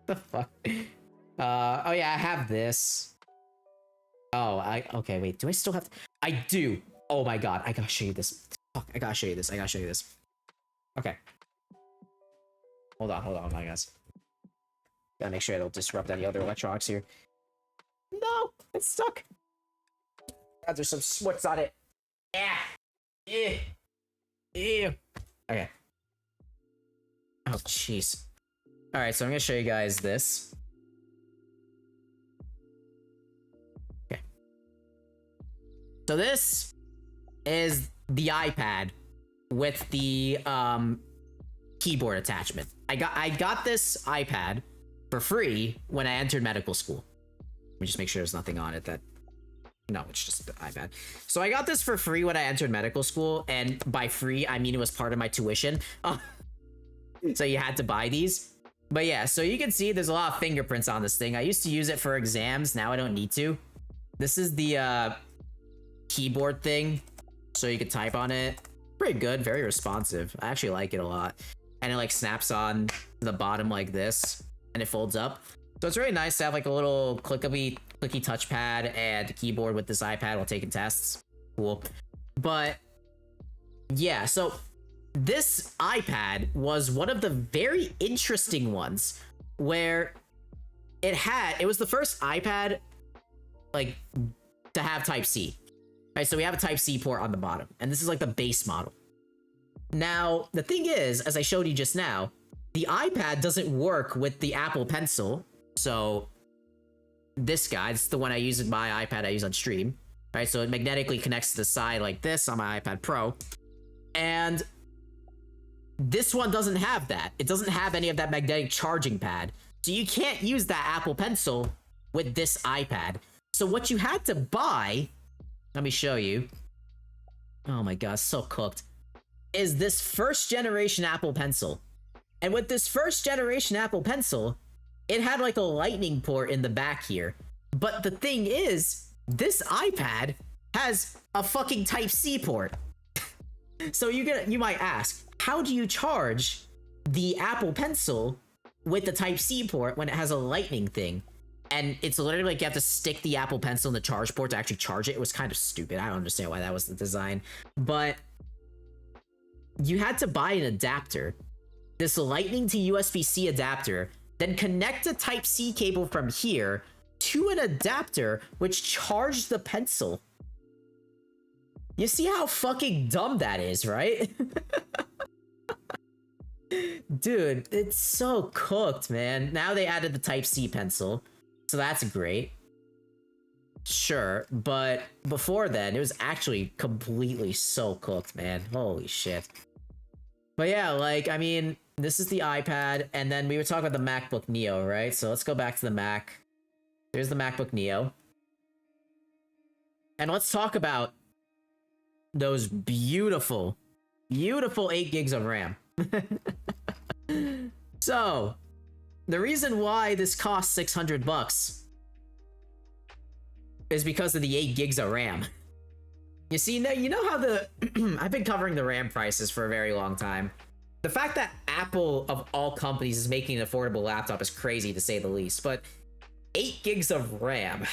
The fuck? Oh yeah, I have this. Oh, okay, wait, do I still have to? I do. Oh my god, I gotta show you this. Fuck, I gotta show you this. Okay. Hold on, my guys. Gotta make sure I don't disrupt any other electronics here. No, it's stuck. God, there's some smuts on it. Yeah. Ew. Okay. Oh, jeez. Alright, so I'm gonna show you guys this. Okay. So this is the iPad with the keyboard attachment. I got this iPad for free when I entered medical school. Let me just make sure there's nothing on it that... No, it's just the iPad. So I got this for free when I entered medical school, and by free, I mean it was part of my tuition. So you had to buy these. But yeah, so you can see there's a lot of fingerprints on this thing. I used to use it for exams. Now I don't need to. This is the keyboard thing. So you can type on it. Pretty good. Very responsive. I actually like it a lot. And it like snaps on the bottom like this. And it folds up. So it's really nice to have like a little clicky touchpad and keyboard with this iPad while taking tests. Cool. But yeah, so... this iPad was one of the very interesting ones where it was the first iPad like to have Type-C. Right, so we have a Type-C port on the bottom, and this is like the base model. Now, the thing is, as I showed you just now, the iPad doesn't work with the Apple Pencil. So this guy, this is the one I use in my iPad I use on stream. Right, so it magnetically connects to the side like this on my iPad Pro. And this one doesn't have that. It doesn't have any of that magnetic charging pad. So you can't use that Apple Pencil with this iPad. So what you had to buy, let me show you. Oh my god, so cooked. Is this first generation Apple Pencil. And with this first generation Apple Pencil, it had like a lightning port in the back here. But the thing is, this iPad has a fucking Type-C port. So you might ask, how do you charge the Apple Pencil with the Type-C port when it has a lightning thing? And it's literally like you have to stick the Apple Pencil in the charge port to actually charge it. It was kind of stupid. I don't understand why that was the design. But you had to buy an adapter. This lightning to USB-C adapter. Then connect a Type-C cable from here to an adapter which charged the pencil. You see how fucking dumb that is, right? Dude, it's so cooked, man. Now they added the Type-C pencil, so that's great. Sure, but before then, it was actually completely so cooked, man. Holy shit. But yeah, like, I mean, this is the iPad, and then we were talking about the MacBook Neo, right? So let's go back to the Mac. Here's the MacBook Neo. And let's talk about those beautiful, beautiful 8 gigs of RAM. So, the reason why this costs 600 bucks is because of the 8 gigs of RAM. You see, you know how the... I've been covering the RAM prices for a very long time. The fact that Apple, of all companies, is making an affordable laptop is crazy, to say the least. But 8 gigs of RAM...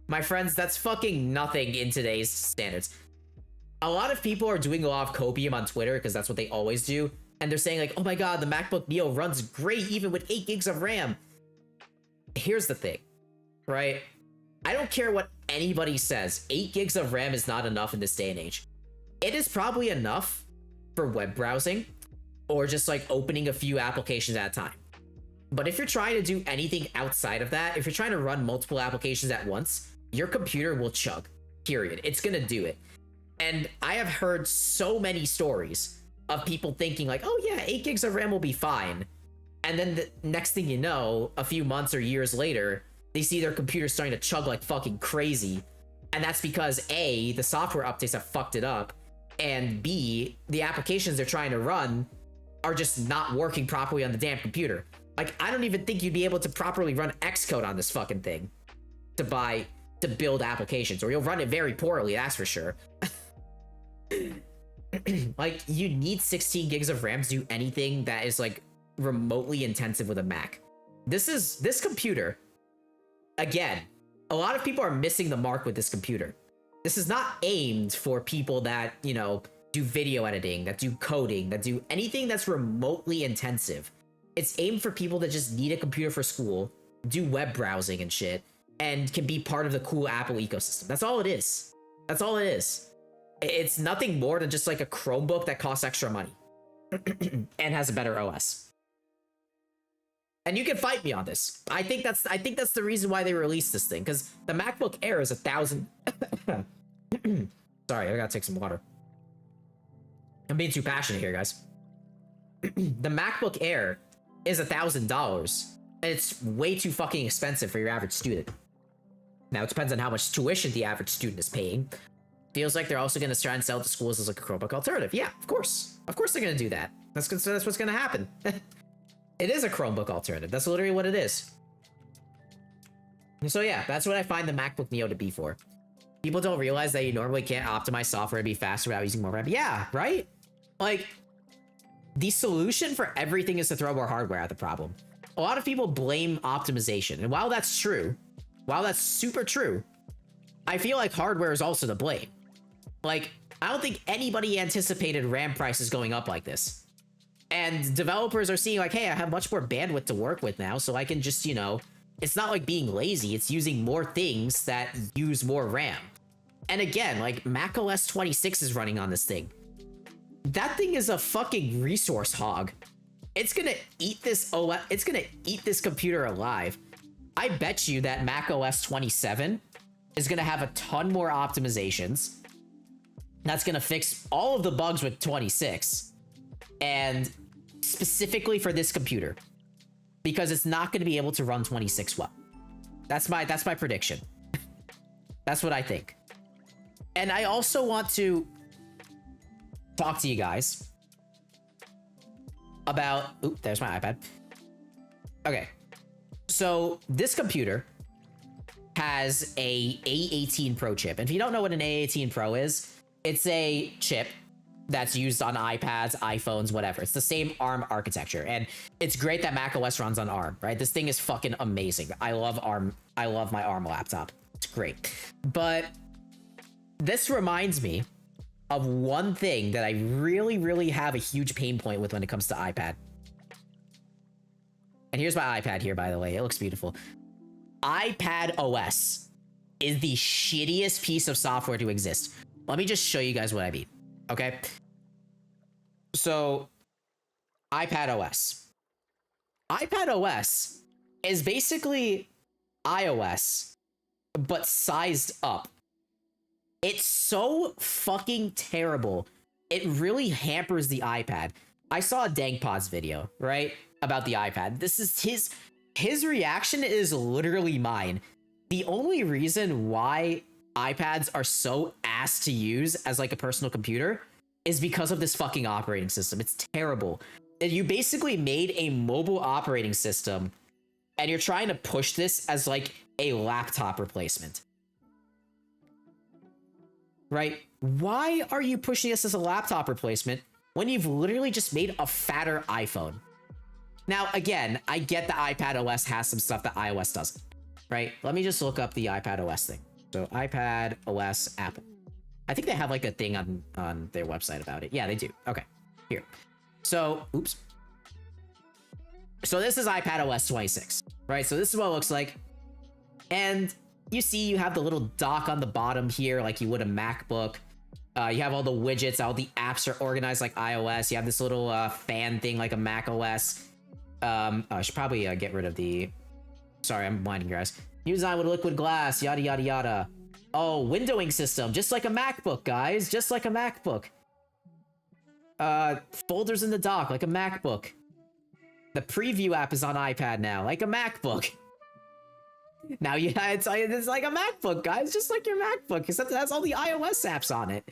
My friends, that's fucking nothing in today's standards. A lot of people are doing a lot of copium on Twitter, because that's what they always do. and they're saying like, oh my god, the MacBook Neo runs great even with 8 gigs of RAM. Here's the thing, right? I don't care what anybody says. 8 gigs of RAM is not enough in this day and age. It is probably enough for web browsing or just like opening a few applications at a time. But if you're trying to do anything outside of that, if you're trying to run multiple applications at once, your computer will chug, period. It's gonna do it. And I have heard so many stories of people thinking like, oh yeah, 8 gigs of RAM will be fine. And then the next thing you know, a few months or years later, they see their computer starting to chug like fucking crazy. And that's because A, the software updates have fucked it up, and B, the applications they're trying to run are just not working properly on the damn computer. Like, I don't even think you'd be able to properly run Xcode on this fucking thing to build applications, or you'll run it very poorly, that's for sure. Like, you need 16 gigs of RAM to do anything that is like remotely intensive with a Mac. This computer, again, a lot of people are missing the mark with this computer. This is not aimed for people that, you know, do video editing, that do coding, that do anything that's remotely intensive. It's aimed for people that just need a computer for school, do web browsing and shit, and can be part of the cool Apple ecosystem. That's all it is. That's all it is. It's nothing more than just like a Chromebook that costs extra money and has a better OS. And you can fight me on this. I think that's the reason why they released this thing, because the MacBook Air is 1,000. Sorry, I gotta take some water. I'm being too passionate here, guys. The MacBook Air is $1,000, and it's way too fucking expensive for your average student. Now, it depends on how much tuition the average student is paying. Feels like they're also going to try and sell it to schools as like a Chromebook alternative. Yeah, of course. Of course they're going to do that. That's what's going to happen. It is a Chromebook alternative. That's literally what it is. So yeah, that's what I find the MacBook Neo to be for. People don't realize that you normally can't optimize software to be faster without using more RAM. Yeah, right? Like, the solution for everything is to throw more hardware at the problem. A lot of people blame optimization. And while that's true, while that's super true, I feel like hardware is also to blame. Like, I don't think anybody anticipated RAM prices going up like this. And developers are seeing like, hey, I have much more bandwidth to work with now, so I can just, you know, it's not like being lazy, it's using more things that use more RAM. And again, like, macOS 26 is running on this thing. That thing is a fucking resource hog. It's gonna eat this OS, it's gonna eat this computer alive. I bet you that macOS 27 is gonna have a ton more optimizations. That's gonna fix all of the bugs with 26. And specifically for this computer, because it's not going to be able to run 26 well. That's my prediction. That's what I think. And I also want to talk to you guys about... Oop, there's my iPad. Okay. So this computer has a A18 Pro chip. And if you don't know what an A18 Pro is, it's a chip that's used on iPads, iPhones, whatever. It's the same ARM architecture. And it's great that macOS runs on ARM, right? This thing is fucking amazing. I love ARM. I love my ARM laptop. It's great. But this reminds me of one thing that I really, really have a huge pain point with when it comes to iPad. And here's my iPad here, by the way. It looks beautiful. iPad OS is the shittiest piece of software to exist. Let me just show you guys what I mean. Okay, so iPad OS. iPad OS is basically iOS, but sized up. It's so fucking terrible. It really hampers the iPad. I saw a DangPod's video, right, about the iPad. This is his reaction is literally mine. The only reason why iPads are so ass to use as like a personal computer is because of this fucking operating system. It's terrible. And you basically made a mobile operating system and you're trying to push this as like a laptop replacement. Right? Why are you pushing this as a laptop replacement when you've literally just made a fatter iPhone? Now, again, I get the iPad OS has some stuff that iOS doesn't, right? Let me just look up the iPad OS thing. So iPad OS Apple. I think they have like a thing on their website about it. Yeah, they do. Okay, here. So, oops. So this is iPad OS 26, right? So this is what it looks like. And you see you have the little dock on the bottom here like you would a MacBook. You have all the widgets, all the apps are organized like iOS. You have this little fan thing like a Mac OS. I should probably get rid of the... Sorry, I'm blinding your eyes. New design with liquid glass, yada yada yada. Oh, windowing system, just like a MacBook, guys. Just like a MacBook. Folders in the dock, like a MacBook. The preview app is on iPad now, like a MacBook. Now, yeah, it's like a MacBook, guys, just like your MacBook, except it has all the iOS apps on it.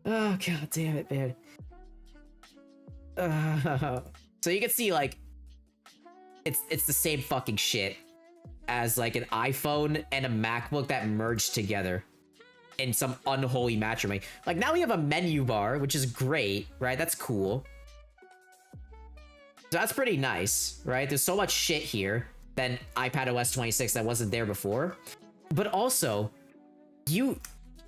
Oh, god damn it, man. So you can see, like, it's the same fucking shit as, like, an iPhone and a MacBook that merged together in some unholy matrimony. Like, now we have a menu bar, which is great, right? That's cool. So that's pretty nice, right? There's so much shit here than iPad OS 26 that wasn't there before. But also,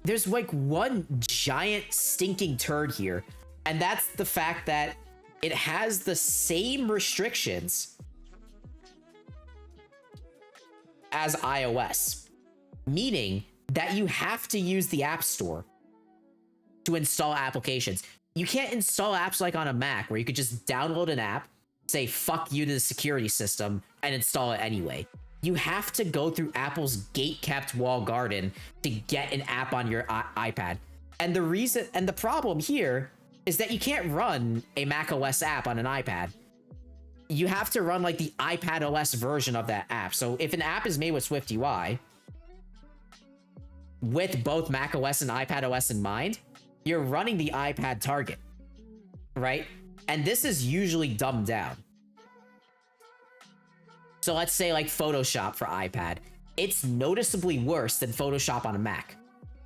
there's like one giant stinking turd here. And that's the fact that it has the same restrictions as iOS. Meaning that you have to use the App Store to install applications. You can't install apps like on a Mac where you could just download an app, say fuck you to the security system, and install it anyway. You have to go through Apple's gate-kept walled garden to get an app on your iPad. And the problem here is that you can't run a macOS app on an iPad. You have to run like the iPad OS version of that app. So if an app is made with SwiftUI, with both macOS and iPad OS in mind, you're running the iPad target, right? And this is usually dumbed down. So let's say like Photoshop for iPad. It's noticeably worse than Photoshop on a Mac.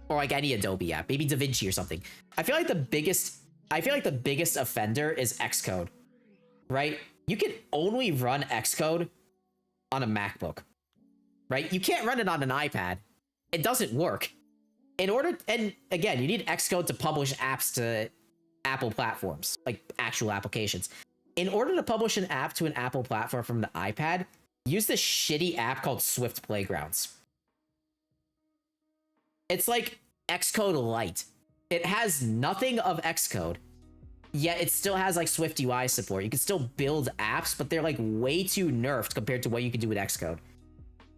Or like any Adobe app, maybe DaVinci or something. I feel like the biggest offender is Xcode, right? You can only run Xcode on a MacBook, right? You can't run it on an iPad. It doesn't work. And again, you need Xcode to publish apps to Apple platforms, like actual applications. In order to publish an app to an Apple platform from the iPad, use this shitty app called Swift Playgrounds. It's like Xcode Lite. It has nothing of Xcode, yet it still has like SwiftUI support. You can still build apps, but they're like way too nerfed compared to what you can do with Xcode.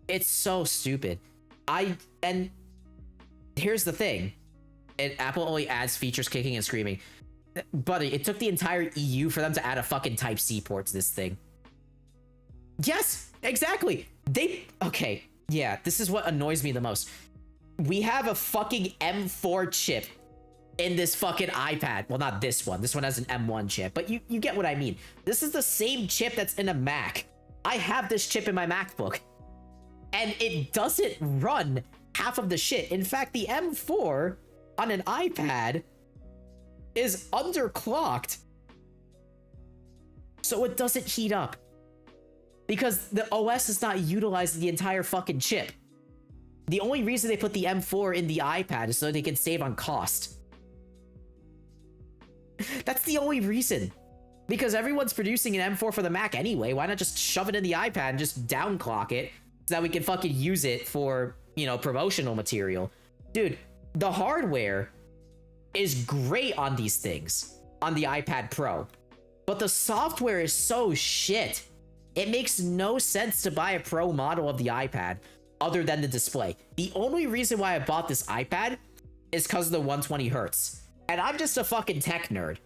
It's so stupid. And here's the thing. Apple only adds features kicking and screaming. Buddy, it took the entire EU for them to add a fucking Type-C port to this thing. Yes, exactly. Okay, yeah, this is what annoys me the most. We have a fucking M4 chip in this fucking iPad. Well, not this one. This one has an M1 chip, but you get what I mean. This is the same chip that's in a Mac. I have this chip in my MacBook, and it doesn't run half of the shit. In fact, the M4 on an iPad is underclocked, so it doesn't heat up because the OS is not utilizing the entire fucking chip. The only reason they put the M4 in the iPad is so they can save on cost. That's the only reason, because everyone's producing an M4 for the Mac anyway. Why not just shove it in the iPad and just downclock it so that we can fucking use it for, you know, promotional material? Dude, the hardware is great on these things, on the iPad Pro, but the software is so shit. It makes no sense to buy a Pro model of the iPad other than the display. The only reason why I bought this iPad is because of the 120 hertz. And I'm just a fucking tech nerd,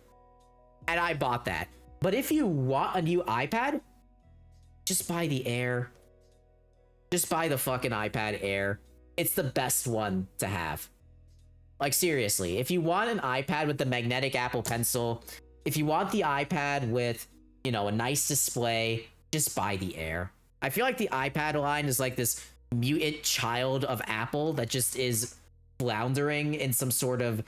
and I bought that. But if you want a new iPad, just buy the Air. Just buy the fucking iPad Air. It's the best one to have. Like, seriously, if you want an iPad with the magnetic Apple Pencil, if you want the iPad with, you know, a nice display, just buy the Air. I feel like the iPad line is like this mutant child of Apple that just is floundering in some sort of,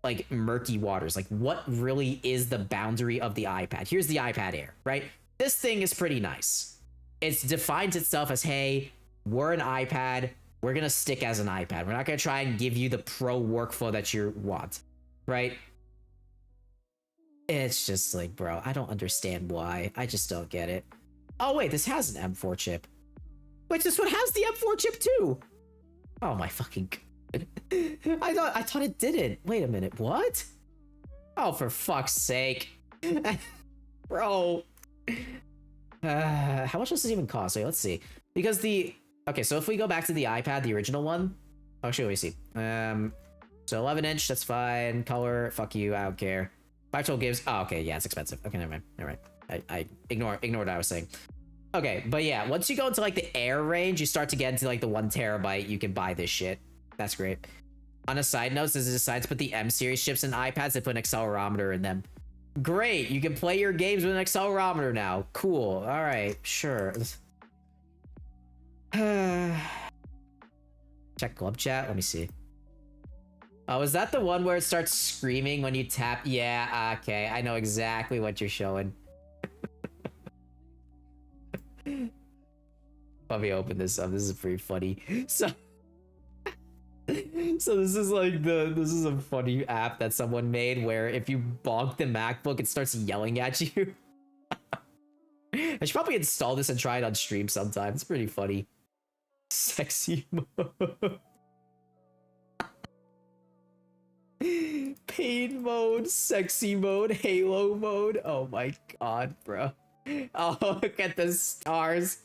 like, murky waters. Like, what really is the boundary of the iPad? Here's the iPad Air, right? This thing is pretty nice. It defines itself as, hey, we're an iPad. We're going to stick as an iPad. We're not going to try and give you the pro workflow that you want, right? It's just like, bro, I don't understand why. I just don't get it. Oh, wait, this has an M4 chip. Wait, this one has the M4 chip too. Oh my fucking god. I thought it didn't. Wait a minute, what? Oh, for fuck's sake. Bro. How much does this even cost? Wait, let's see. Because the... Okay, so if we go back to the iPad, the original one... Actually, let me see. So 11 inch, that's fine. Color, fuck you, I don't care. 512 gives... Oh, okay, yeah, it's expensive. Okay, never mind. Never mind. I ignore what I was saying. Okay, but yeah, once you go into like the Air range, you start to get into like the 1 terabyte, you can buy this shit. That's great. On a side note, since they decided to put the M series chips in iPads, they put an accelerometer in them. Great, you can play your games with an accelerometer now. Cool. All right, sure. Check club chat. Let me see. Oh, is that the one where it starts screaming when you tap? Yeah, okay. I know exactly what you're showing. Let me open this up. This is pretty funny. So this is like this is a funny app that someone made where if you bonk the MacBook, it starts yelling at you. I should probably install this and try it on stream sometime. It's pretty funny. Sexy mode. Pain mode, sexy mode, Halo mode. Oh my god, bro. Oh, look at the stars.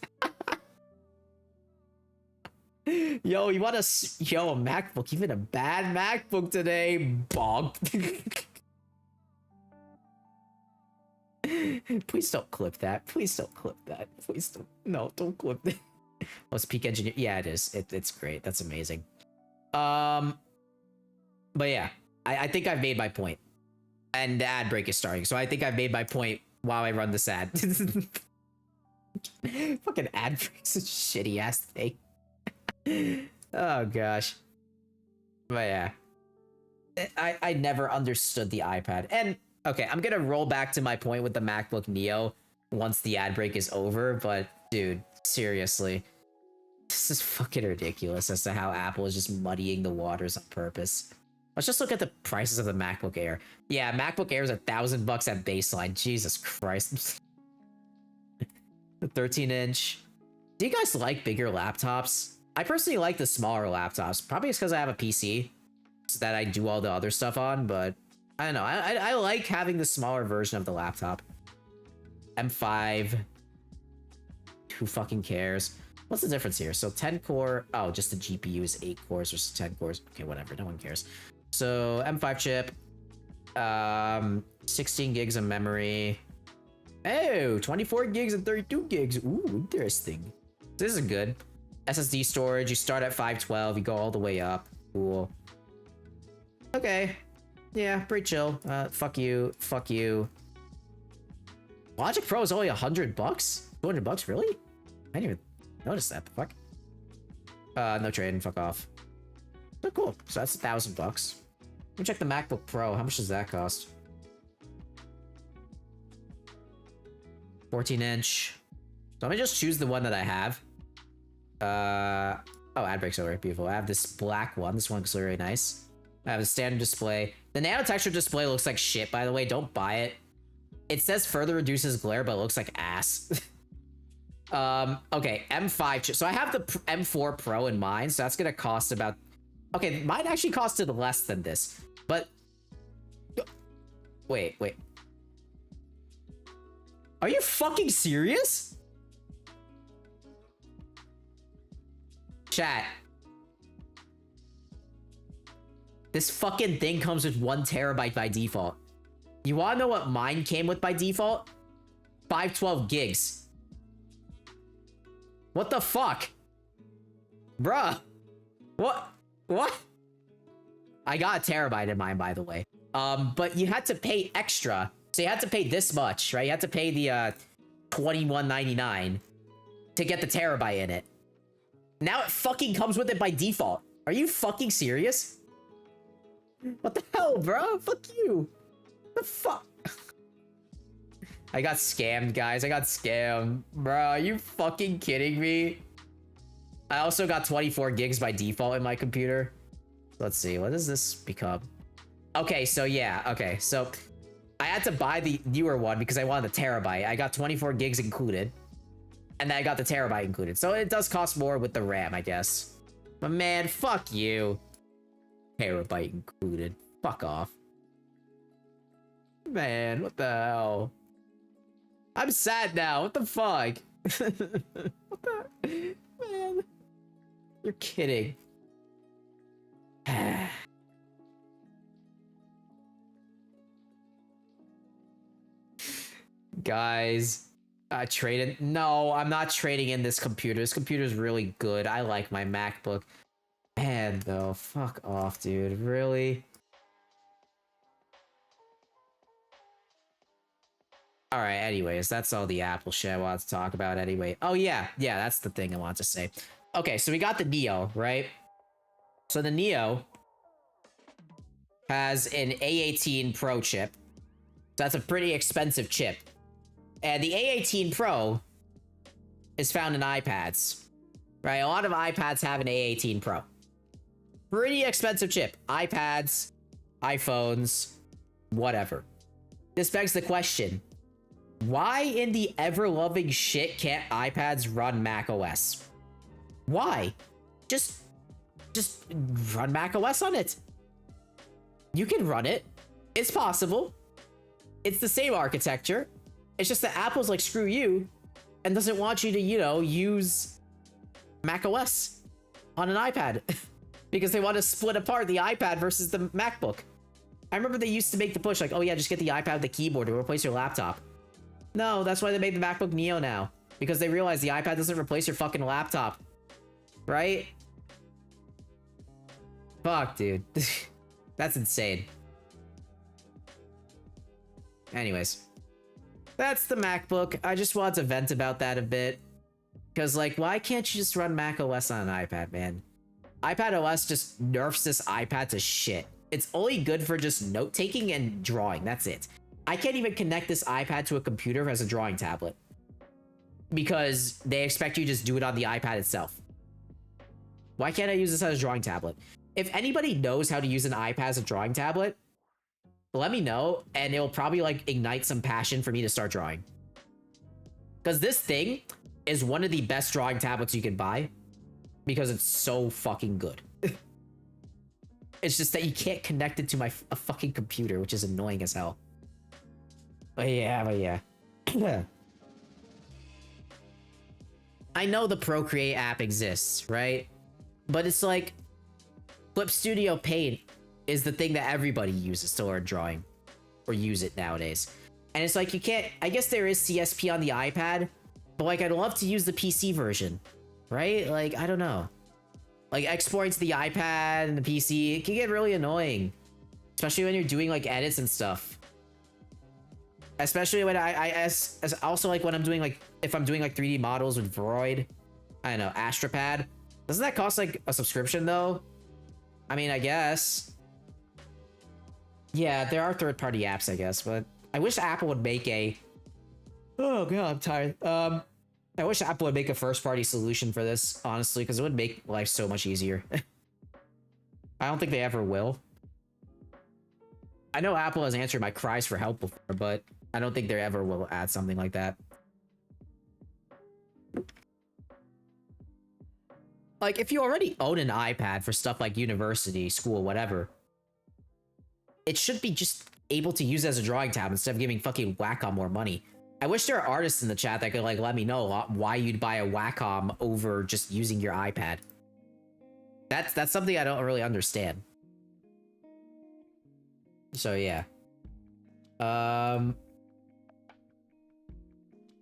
Yo, you want a MacBook, even a bad MacBook today? Bonk. Please don't clip that. Please don't clip that. Please don't. No, don't clip that. Oh, it's Peak Engineer. Yeah, it is. It's great. That's amazing. But yeah, I think I've made my point. And the ad break is starting, so I think I've made my point while I run this ad. Fucking ad break's a shitty ass thing. Oh gosh. But yeah. I never understood the iPad. And okay, I'm gonna roll back to my point with the MacBook Neo once the ad break is over, but dude, seriously. This is fucking ridiculous as to how Apple is just muddying the waters on purpose. Let's just look at the prices of the MacBook Air. Yeah, MacBook Air is $1,000 at baseline. Jesus Christ. The 13-inch. Do you guys like bigger laptops? I personally like the smaller laptops. Probably it's because I have a PC so that I do all the other stuff on, but I don't know. I like having the smaller version of the laptop. M5. Who fucking cares? What's the difference here? So 10 core. Oh, just the GPU is 8 cores versus 10 cores. Okay, whatever. No one cares. So M5 chip. 16 gigs of memory. Oh, 24 gigs and 32 gigs. Ooh, interesting. This is good. SSD storage. You start at 512. You go all the way up. Cool. Okay. Yeah, pretty chill. Fuck you. Fuck you. Logic Pro is only $100? $200? Really? I didn't even notice that. The fuck? No trading. Fuck off. Oh, cool. So that's $1,000. Let me check the MacBook Pro. How much does that cost? 14-inch. So let me just choose the one that I have. Oh, ad break's over. Beautiful. I have this black one. This one looks really nice. I have a standard display. The nano texture display looks like shit, by the way. Don't buy it. It says further reduces glare, but it looks like ass. Okay, M5. So I have the M4 Pro in mind, so that's gonna cost about... Okay, mine actually costed less than this, but... Wait. Are you fucking serious? Chat. This fucking thing comes with 1 terabyte by default. You wanna know what mine came with by default? 512 gigs. What the fuck? Bruh. What? I got a terabyte in mine, by the way. But you had to pay extra. So you had to pay this much, right? You had to pay the $21.99 to get the terabyte in it. Now it fucking comes with it by default. Are you fucking serious? What the hell, bro? Fuck you. The fuck? I got scammed, guys. I got scammed. Bro, are you fucking kidding me? I also got 24 gigs by default in my computer. Let's see. What does this become? Okay, so yeah. Okay, so I had to buy the newer one because I wanted the terabyte. I got 24 gigs included. And then I got the terabyte included. So it does cost more with the RAM, I guess. But man, fuck you. Terabyte included. Fuck off. Man, what the hell? I'm sad now. What the fuck? What the... Man. You're kidding. Guys, I traded. No, I'm not trading in this computer. This computer is really good. I like my MacBook. Man, though, fuck off, dude. Really? All right. Anyways, that's all the Apple shit I wanted to talk about. Anyway. Oh yeah, that's the thing I wanted to say. Okay, so we got the Neo, right? So the Neo has an A18 Pro chip. So that's a pretty expensive chip. And the A18 Pro is found in iPads, right? A lot of iPads have an A18 Pro. Pretty expensive chip. iPads, iPhones, whatever. This begs the question, why in the ever-loving shit can't iPads run Mac OS? Why? Just run Mac OS on it. You can run it. It's possible. It's the same architecture. It's just that Apple's like, screw you, and doesn't want you to, you know, use Mac OS on an iPad. Because they want to split apart the iPad versus the MacBook. I remember they used to make the push like, oh yeah, just get the iPad with the keyboard to replace your laptop. No, that's why they made the MacBook Neo now. Because they realized the iPad doesn't replace your fucking laptop. Right? Fuck, dude. That's insane. Anyways. That's the MacBook. I just wanted to vent about that a bit. Because, like, why can't you just run Mac OS on an iPad, man? iPad OS just nerfs this iPad to shit. It's only good for just note-taking and drawing. That's it. I can't even connect this iPad to a computer as a drawing tablet. Because they expect you to just do it on the iPad itself. Why can't I use this as a drawing tablet? If anybody knows how to use an iPad as a drawing tablet, let me know, and it'll probably, like, ignite some passion for me to start drawing. Because this thing is one of the best drawing tablets you can buy. Because it's so fucking good. It's just that you can't connect it to a fucking computer, which is annoying as hell. But yeah. I know the Procreate app exists, right? But it's like, Clip Studio Paint is the thing that everybody uses to learn drawing. Or use it nowadays. And it's like, you can't... I guess there is CSP on the iPad. But, like, I'd love to use the PC version. Right? Like, I don't know. Like, exporting to the iPad and the PC, it can get really annoying. Especially when you're doing, like, edits and stuff. Especially when as also, like, when I'm doing, like... If I'm doing, like, 3D models with Vroid. I don't know, Astropad. Doesn't that cost, like, a subscription, though? I mean, I guess... Yeah, there are third-party apps, I guess, but I wish Apple would make a... Oh, God, I'm tired. I wish Apple would make a first-party solution for this, honestly, because it would make life so much easier. I don't think they ever will. I know Apple has answered my cries for help before, but I don't think they ever will add something like that. Like, if you already own an iPad for stuff like university, school, whatever... It should be just able to use it as a drawing tab instead of giving fucking Wacom more money. I wish there are artists in the chat that could, like, let me know why you'd buy a Wacom over just using your iPad. That's something I don't really understand. So, yeah. But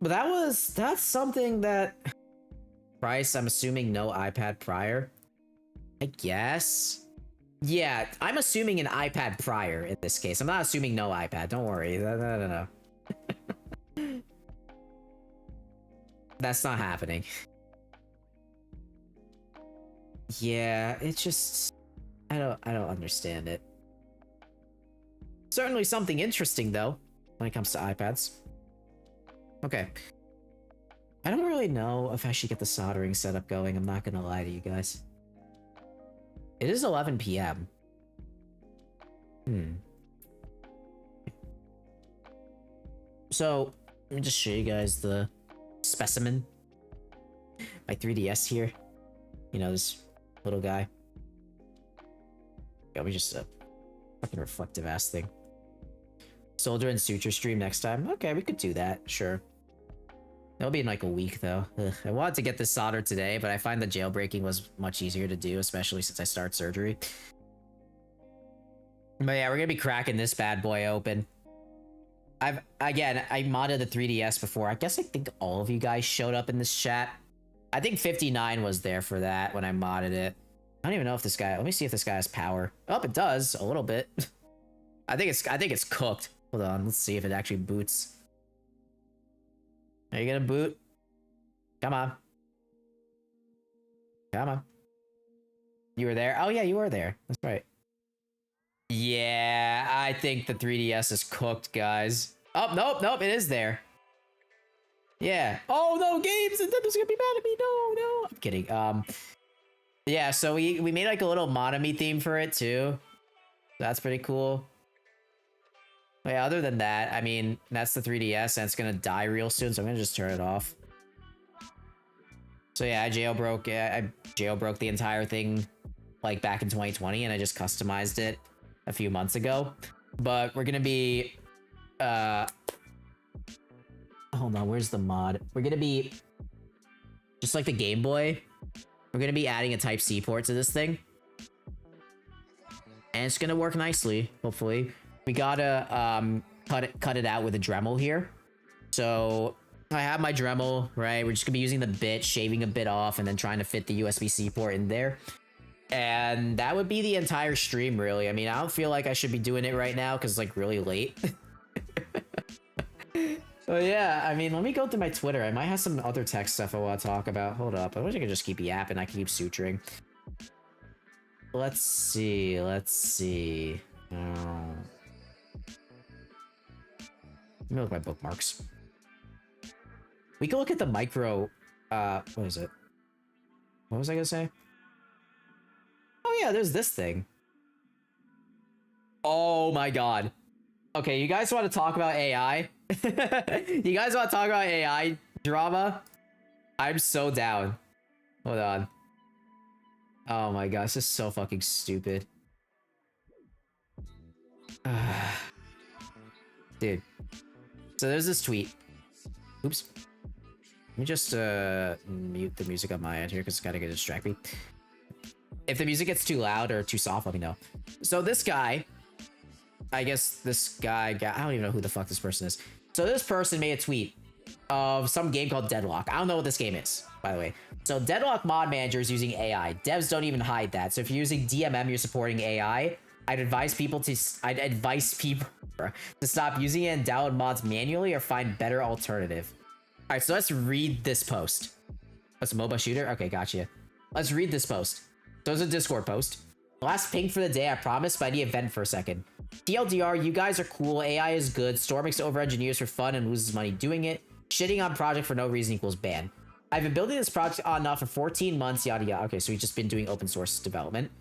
that's something that... Price, I'm assuming no iPad prior. I guess... Yeah, I'm assuming an iPad prior in this case. I'm not assuming no iPad. Don't worry. No. That's not happening. Yeah, it's just... I don't understand it. Certainly something interesting, though, when it comes to iPads. Okay. I don't really know if I should get the soldering setup going. I'm not gonna lie to you guys. It is 11 p.m. So, let me just show you guys the specimen. My 3DS here. You know, this little guy. Got me just a fucking reflective ass thing. Soldier and Suture stream next time. Okay, we could do that. Sure. It'll be in like a week though. Ugh. I wanted to get this soldered today, but I find the jailbreaking was much easier to do, especially since I start surgery. But yeah, we're gonna be cracking this bad boy open. I modded the 3DS before. I think all of you guys showed up in this chat. I think 59 was there for that when I modded it. I don't even know if this guy, let me see if this guy has power. Oh, it does a little bit. I think it's cooked. Hold on, let's see if it actually boots. Are you gonna boot? Come on. Come on. You were there? Oh yeah, you were there. That's right. Yeah, I think the 3DS is cooked, guys. Oh, nope, it is there. Yeah. Oh no, games! Nintendo's gonna be mad at me. No. I'm kidding. Yeah, so we made like a little Monami theme for it too. That's pretty cool. But yeah, other than that, I mean, that's the 3DS and it's gonna die real soon, so I'm gonna just turn it off. So yeah, I jailbroke the entire thing like back in 2020 and I just customized it a few months ago. But we're gonna be hold on, where's the mod? We're gonna be just like the Game Boy. We're gonna be adding a Type-C port to this thing. And it's gonna work nicely, hopefully. We gotta cut it out with a Dremel here. So I have my Dremel, right? We're just gonna be using the bit, shaving a bit off, and then trying to fit the USB-C port in there. And that would be the entire stream, really. I mean, I don't feel like I should be doing it right now because it's like really late. But yeah, I mean, let me go through my Twitter. I might have some other tech stuff I want to talk about. Hold up. I wish I could just keep yapping. I can keep suturing. Let's see. Let me look at my bookmarks. We can look at the micro... what is it? What was I gonna say? Oh yeah, there's this thing. Oh my god. Okay, you guys want to talk about AI? You guys want to talk about AI drama? I'm so down. Hold on. Oh my gosh, this is so fucking stupid. Dude. So there's this tweet. Oops. Let me just mute the music on my end here because it's gotta get distract me. If the music gets too loud or too soft, let me know. So this guy, I guess this guy, I don't even know who the fuck this person is. So this person made a tweet of some game called Deadlock. I don't know what this game is, by the way. So Deadlock mod manager is using AI. Devs don't even hide that. So if you're using DMM, you're supporting AI. I'd advise people to stop using it and download mods manually or find better alternative. All right, so let's read this post. That's a MOBA shooter? Okay, gotcha. Let's read this post. So it's a Discord post. Last ping for the day, I promise, but I need a vent for a second. TLDR, you guys are cool, AI is good, Store makes over engineers for fun and loses money doing it. Shitting on project for no reason equals ban. I've been building this project on and off for 14 months, yada yada. Okay, so we've just been doing open source development.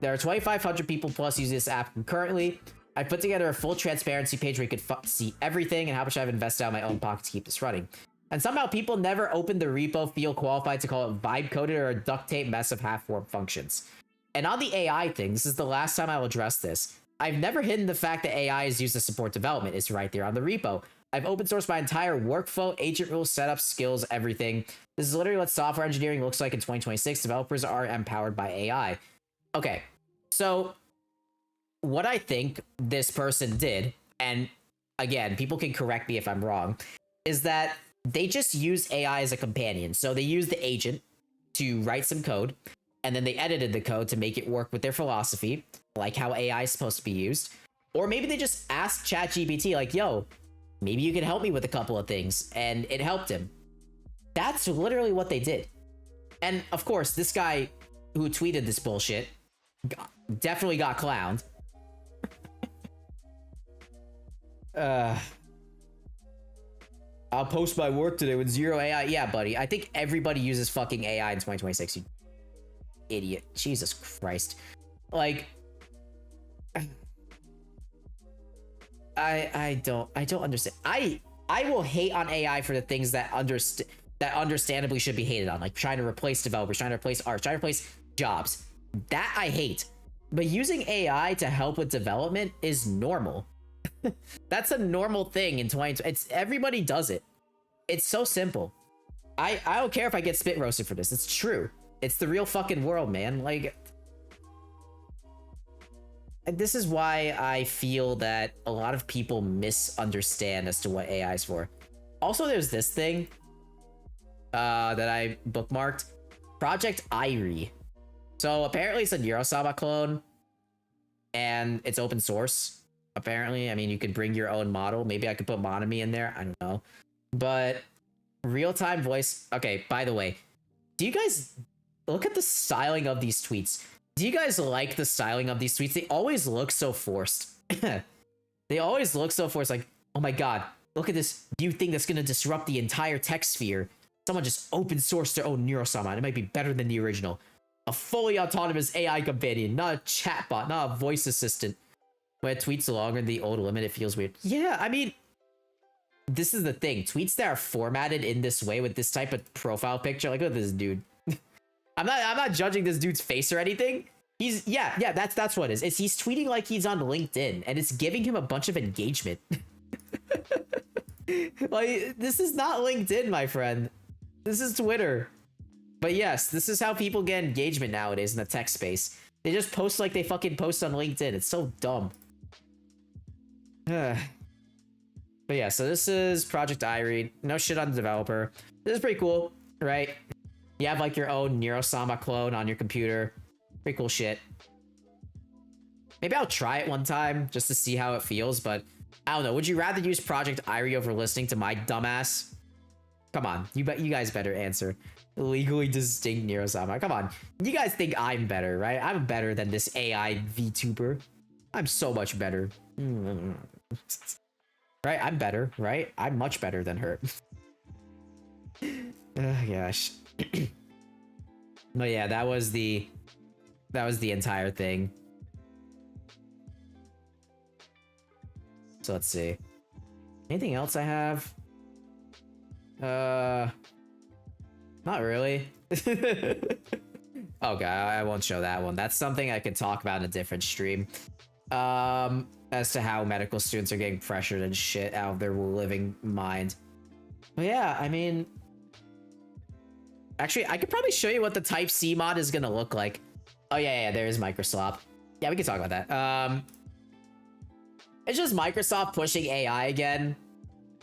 There are 2,500 people plus using this app concurrently. I put together a full transparency page where you could see everything and how much I've invested out of my own pocket to keep this running. And somehow people never opened the repo, feel qualified to call it vibe coded or a duct tape mess of half-formed functions. And on the AI thing, this is the last time I will address this. I've never hidden the fact that AI is used to support development. It's right there on the repo. I've open sourced my entire workflow, agent rules, setup, skills, everything. This is literally what software engineering looks like in 2026. Developers are empowered by AI. Okay, so what I think this person did, and again, people can correct me if I'm wrong, is that they just use AI as a companion. So they use the agent to write some code, and then they edited the code to make it work with their philosophy, like how AI is supposed to be used. Or maybe they just asked ChatGPT, like, yo, maybe you can help me with a couple of things, and it helped him. That's literally what they did. And of course, this guy who tweeted this bullshit definitely got clowned. I'll post my work today with zero AI. Yeah, buddy. I think everybody uses fucking AI in 2026, you idiot. Jesus Christ. Like, I don't understand. I will hate on AI for the things that understandably should be hated on, like trying to replace developers, trying to replace art, trying to replace jobs. That I hate. But using AI to help with development is normal. That's a normal thing in 2020. It's everybody does it. It's so simple. I don't care if I get spit roasted for this. It's true. It's the real fucking world, man. Like, and this is why I feel that a lot of people misunderstand as to what AI is for. Also, there's this thing that I bookmarked. Project Irie. So apparently it's a Neurosama clone. And it's open source. Apparently. I mean, you could bring your own model. Maybe I could put Monami in there. I don't know. But real-time voice. Okay, by the way. Do you guys look at the styling of these tweets? Do you guys like the styling of these tweets? They always look so forced. They always look so forced. Like, oh my god, look at this new thing that's going to disrupt the entire tech sphere. Someone just open sourced their own Neurosama. It might be better than the original. A fully autonomous AI companion, not a chatbot, not a voice assistant. When it tweets longer than the old limit, it feels weird. Yeah, I mean, this is the thing. Tweets that are formatted in this way with this type of profile picture, like, look at this dude. I'm not judging this dude's face or anything. He's yeah, that's what it is. He's tweeting like he's on LinkedIn, and it's giving him a bunch of engagement. Like, this is not LinkedIn, my friend. This is Twitter. But yes, this is how people get engagement nowadays in the tech space. They just post like they fucking post on LinkedIn. It's so dumb. But yeah, so this is Project Irie. No shit on the developer. This is pretty cool, right? You have like your own Neurosama clone on your computer. Pretty cool shit. Maybe I'll try it one time just to see how it feels, but I don't know. Would you rather use Project Irie over listening to my dumbass? Come on, you guys better answer. Legally distinct Neurosama. Come on. You guys think I'm better, right? I'm better than this AI VTuber. I'm so much better. Right? I'm better, right? I'm much better than her. Oh, gosh. But yeah, that was the entire thing. So let's see. Anything else I have? Not really. Oh god, I won't show that one. That's something I could talk about in a different stream. As to how medical students are getting pressured and shit out of their living mind. But yeah, I mean, actually, I could probably show you what the Type-C mod is gonna look like. Oh yeah, there is Microsoft. Yeah, we can talk about that. It's just Microsoft pushing AI again.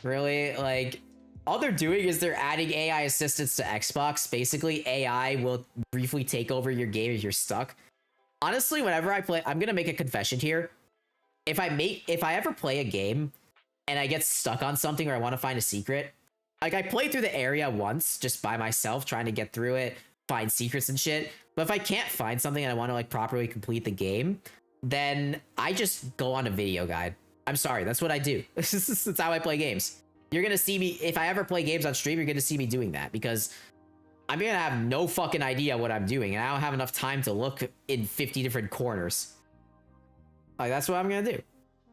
Really, like, all they're doing is they're adding AI assistants to Xbox. Basically, AI will briefly take over your game if you're stuck. Honestly, whenever I play, I'm gonna make a confession here. If I ever play a game and I get stuck on something or I want to find a secret, like, I played through the area once just by myself trying to get through it, find secrets and shit. But if I can't find something and I want to like properly complete the game, then I just go on a video guide. I'm sorry, that's what I do. That's how I play games. You're gonna see me, if I ever play games on stream, you're gonna see me doing that because I'm gonna have no fucking idea what I'm doing and I don't have enough time to look in 50 different corners. Like, that's what I'm gonna do.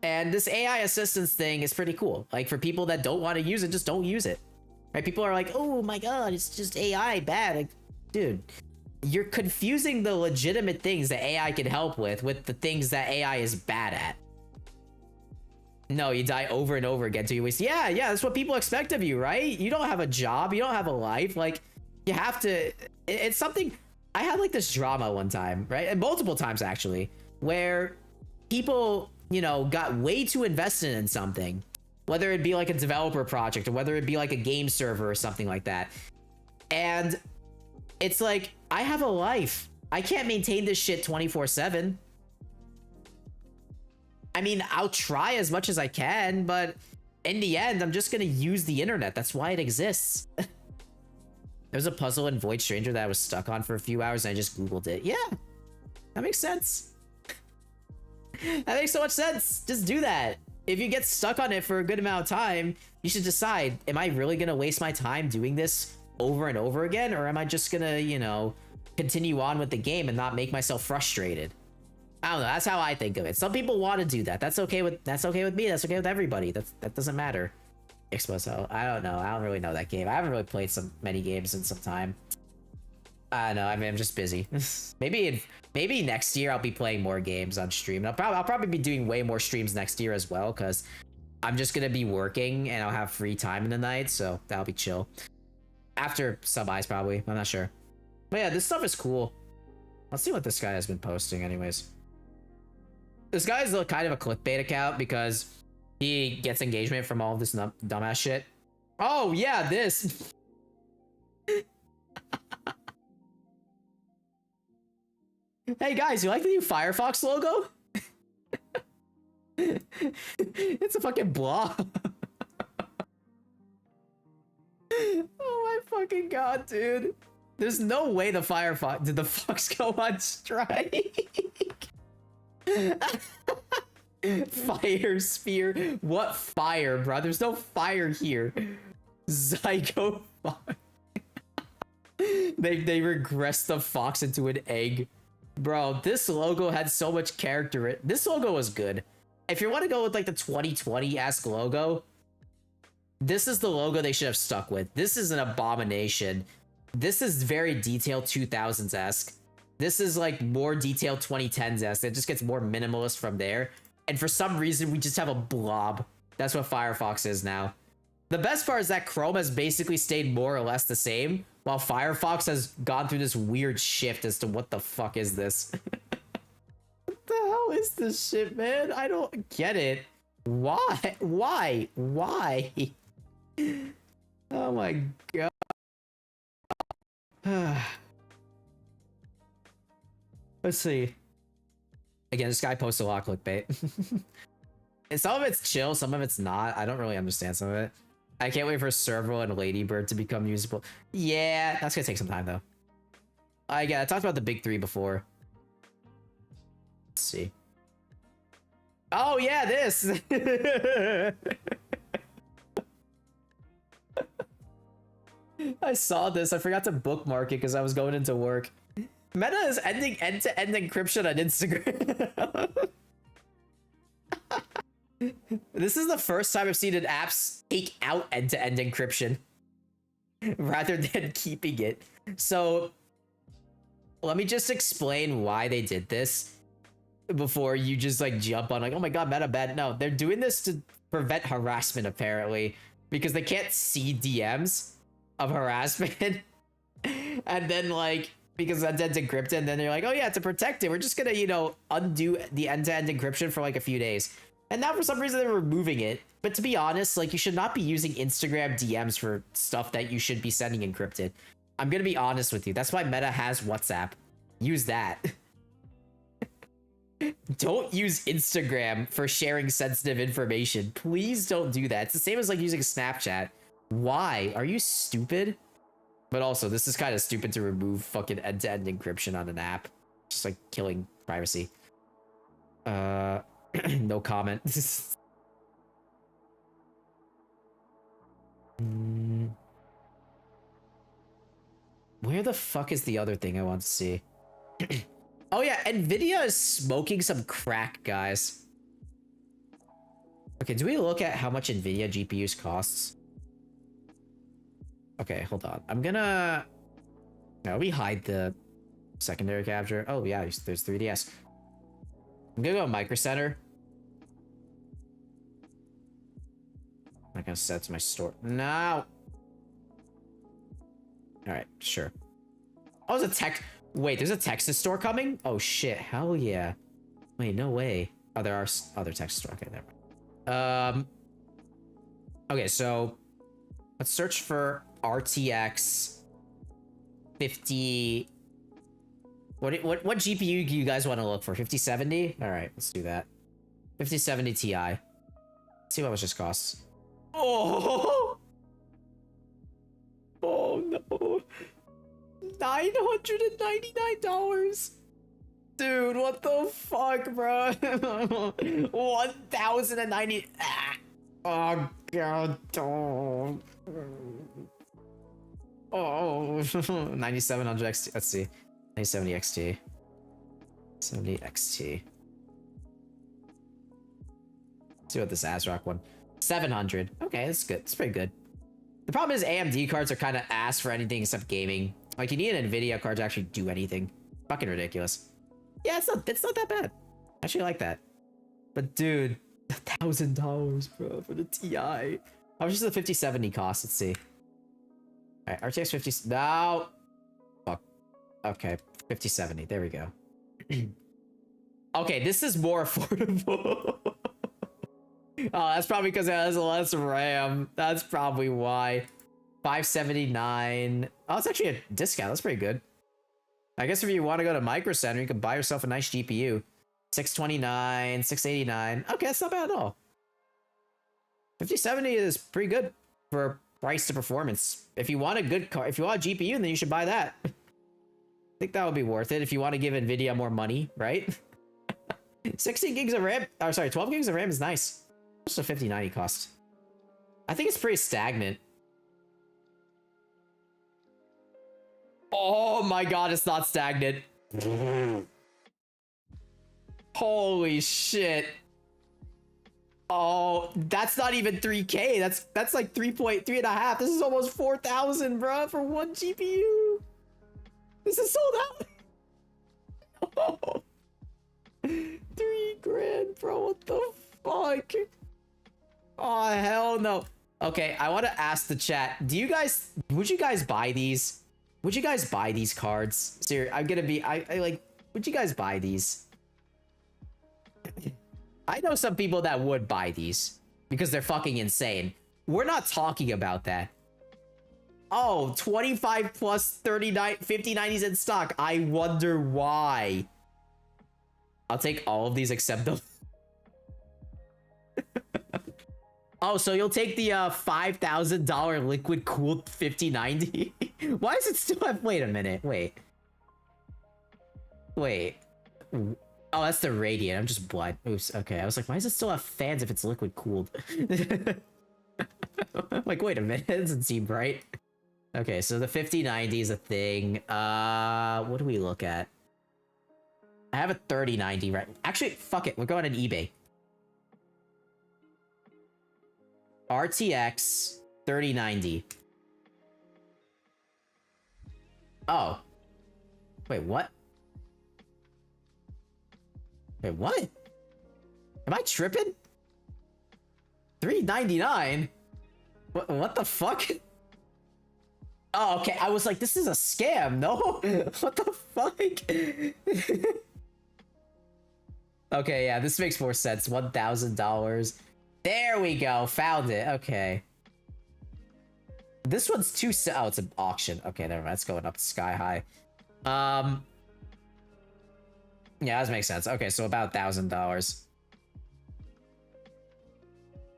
And this AI assistance thing is pretty cool. Like, for people that don't want to use it, just don't use it. Right? People are like, oh my god, it's just AI bad. Like, dude, you're confusing the legitimate things that AI can help with the things that AI is bad at. No, you die over and over again till you waste. Yeah, that's what people expect of you, right? You don't have a job, you don't have a life. Like, you have to. It's something. I had like this drama one time, right? And multiple times actually, where people, you know, got way too invested in something, whether it be like a developer project or whether it be like a game server or something like that. And it's like, I have a life. I can't maintain this shit 24/7. I mean, I'll try as much as I can, but in the end, I'm just gonna use the internet. That's why it exists. There's a puzzle in Void Stranger that I was stuck on for a few hours and I just Googled it. Yeah, that makes sense. That makes so much sense. Just do that. If you get stuck on it for a good amount of time, you should decide, am I really gonna waste my time doing this over and over again? Or am I just gonna, you know, continue on with the game and not make myself frustrated? I don't know. That's how I think of it. Some people want to do that. That's okay with me. That's okay with everybody. That doesn't matter. Exposo. I don't know. I don't really know that game. I haven't really played many games in some time. I don't know. I mean, I'm just busy. maybe next year I'll be playing more games on stream. I'll probably be doing way more streams next year as well, because I'm just gonna be working and I'll have free time in the night, so that'll be chill. After sub eyes, probably. I'm not sure. But yeah, this stuff is cool. Let's see what this guy has been posting, anyways. This guy is kind of a clickbait account because he gets engagement from all this dumbass shit. Oh yeah, this. Hey guys, you like the new Firefox logo? It's a fucking blob. Oh my fucking god, dude. There's no way the Firefox... Did the Fox go on strike? Fire sphere. What fire, bro? There's no fire here. Zygo Fox. They regressed the fox into an egg. Bro, this logo had so much character. This logo was good. If you want to go with like the 2020-esque logo, this is the logo they should have stuck with. This is an abomination. This is very detailed 2000s-esque. This is like more detailed 2010s-esque. It just gets more minimalist from there. And for some reason, we just have a blob. That's what Firefox is now. The best part is that Chrome has basically stayed more or less the same, while Firefox has gone through this weird shift as to what the fuck is this. What the hell is this shit, man? I don't get it. Why? Why? Why? Oh my god. Let's see. Again, this guy posts a lot of clickbait. And some of it's chill, some of it's not. I don't really understand some of it. I can't wait for Serval and Ladybird to become usable. Yeah, that's gonna take some time though. I talked about the big three before. Let's see. Oh yeah, this. I saw this. I forgot to bookmark it because I was going into work. Meta is ending end-to-end encryption on Instagram. This is the first time I've seen an app take out end-to-end encryption rather than keeping it. So let me just explain why they did this before you just like jump on like, oh my god, Meta bad. No, they're doing this to prevent harassment apparently, because they can't see DMs of harassment. And then like, because end-to-end's encrypted, and then they're like, oh yeah, to protect it, we're just gonna, you know, undo the end-to-end encryption for like a few days. And now for some reason they're removing it. But to be honest, like, you should not be using Instagram DMs for stuff that you should be sending encrypted. I'm gonna be honest with you. That's why Meta has WhatsApp. Use that. Don't use Instagram for sharing sensitive information. Please don't do that. It's the same as like using Snapchat. Why? Are you stupid? But also, this is kind of stupid to remove fucking end-to-end encryption on an app. Just like killing privacy. No comment. Where the fuck is the other thing I want to see? Oh yeah, Nvidia is smoking some crack, guys. Okay, do we look at how much Nvidia GPUs costs? Okay, hold on. I'm gonna... No, we hide the secondary capture. Oh yeah, there's 3DS. I'm gonna go Micro Center. I'm not gonna set it to my store. No! Alright, sure. Oh, there's a tech... Wait, there's a Texas store coming? Oh shit, hell yeah. Wait, no way. Oh, there are other Texas stores. Okay, never mind. Okay, so... Let's search for RTX 50... What GPU do you guys want to look for? 5070? Alright, let's do that. 5070 Ti. Let's see what much this costs. Oh! Oh no. $999? Dude, what the fuck, bro? 1,090. Oh god. Oh. 9700 XT. Let's see. 970 XT. 70 XT. Let's see what this ASRock one. 700. Okay, that's good. That's pretty good. The problem is AMD cards are kind of ass for anything except gaming. Like, you need an NVIDIA card to actually do anything. Fucking ridiculous. Yeah, it's not that bad. I actually like that. But dude, $1,000, bro, for the TI. How much does the 5070 cost? Let's see. All right, RTX 50. No. Fuck. Okay, 5070. There we go. Okay, this is more affordable. Oh, that's probably because it has less RAM. That's probably why. 579. Oh, it's actually a discount. That's pretty good. I guess if you want to go to Micro Center, you can buy yourself a nice GPU. 629, 689. Okay, that's not bad at all. 5070 is pretty good for price to performance. If you want a good car, if you want a GPU, then you should buy that. I think that would be worth it if you want to give NVIDIA more money, right? 16 gigs of RAM. Oh, sorry, 12 gigs of RAM is nice. What's the 5090 cost? I think it's pretty stagnant. Oh my god, it's not stagnant. Holy shit. Oh, that's not even 3K. That's like 3.3.5. This is almost 4,000, bro, for one GPU. This is sold out. Oh. 3 grand, bro. What the fuck? Oh, hell no. Okay, I want to ask the chat. Would you guys buy these? Would you guys buy these cards? Seriously, I'm gonna be, I like, would you guys buy these? I know some people that would buy these because they're fucking insane. We're not talking about that. Oh, 25 plus 39, 5090s in stock. I wonder why. I'll take all of these except the... Oh, so you'll take the $5,000 liquid cooled 5090? Why does it still have... Wait a minute. Wait. Oh, that's the Radiant. I'm just blind. Oops. Okay. I was like, why does it still have fans if it's liquid cooled? Like, wait a minute. It doesn't seem right. Okay, so the 5090 is a thing. What do we look at? I have a 3090 right. Actually, fuck it. We're going on eBay. RTX 3090. Oh. Wait, what? Wait, what? Am I tripping? 399? What the fuck? Oh, okay. I was like, this is a scam, no? What the fuck? Okay, yeah, this makes more sense. $1,000. There we go. Found it. Okay. This one's too... Oh, it's an auction. Okay, never mind. It's going up sky high. Yeah, that makes sense. Okay, so about $1,000.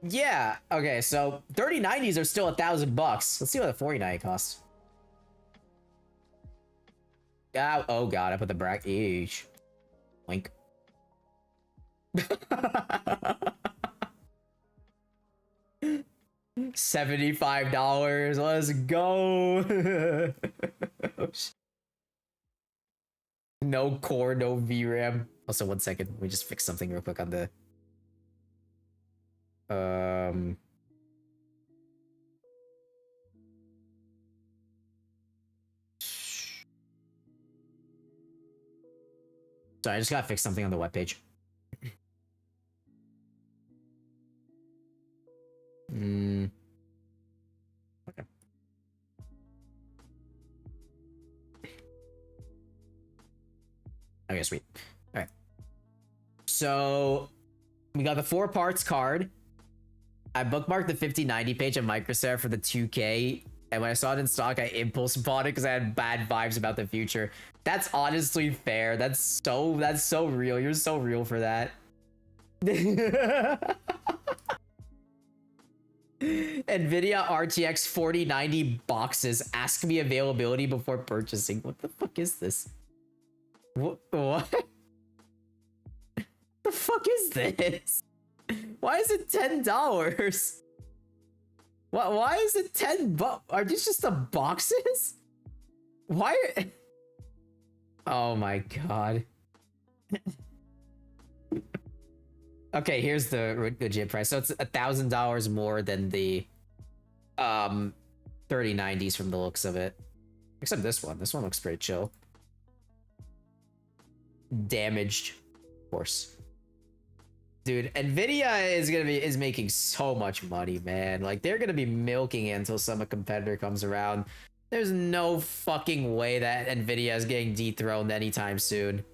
Yeah. Okay, so 3090s are still $1,000 bucks. Let's see what the 4090 costs. Oh god, I put the bracket. Eesh. Link. $75. Let's go. No core, no VRAM. Also, 1 second. Let me just fix something real quick on the... Sorry, I just gotta fix something on the webpage. Okay. Okay, sweet. All right. So we got the 4 parts card. I bookmarked the 5090 page of Microsoft for the 2K, and when I saw it in stock, I impulse bought it because I had bad vibes about the future. That's honestly fair. That's so real. You're so real for that. NVIDIA RTX 4090 boxes. Ask me availability before purchasing. What the fuck is this? What? The fuck is this? Why is it $10? What? Why is it 10 bucks? Are these just the boxes? Why? Oh my god. Okay, here's the legit price. So it's $1,000 more than the 3090s from the looks of it. Except this one. This one looks pretty chill. Damaged, of course. Dude, Nvidia is making so much money, man. Like, they're gonna be milking it until some competitor comes around. There's no fucking way that Nvidia is getting dethroned anytime soon.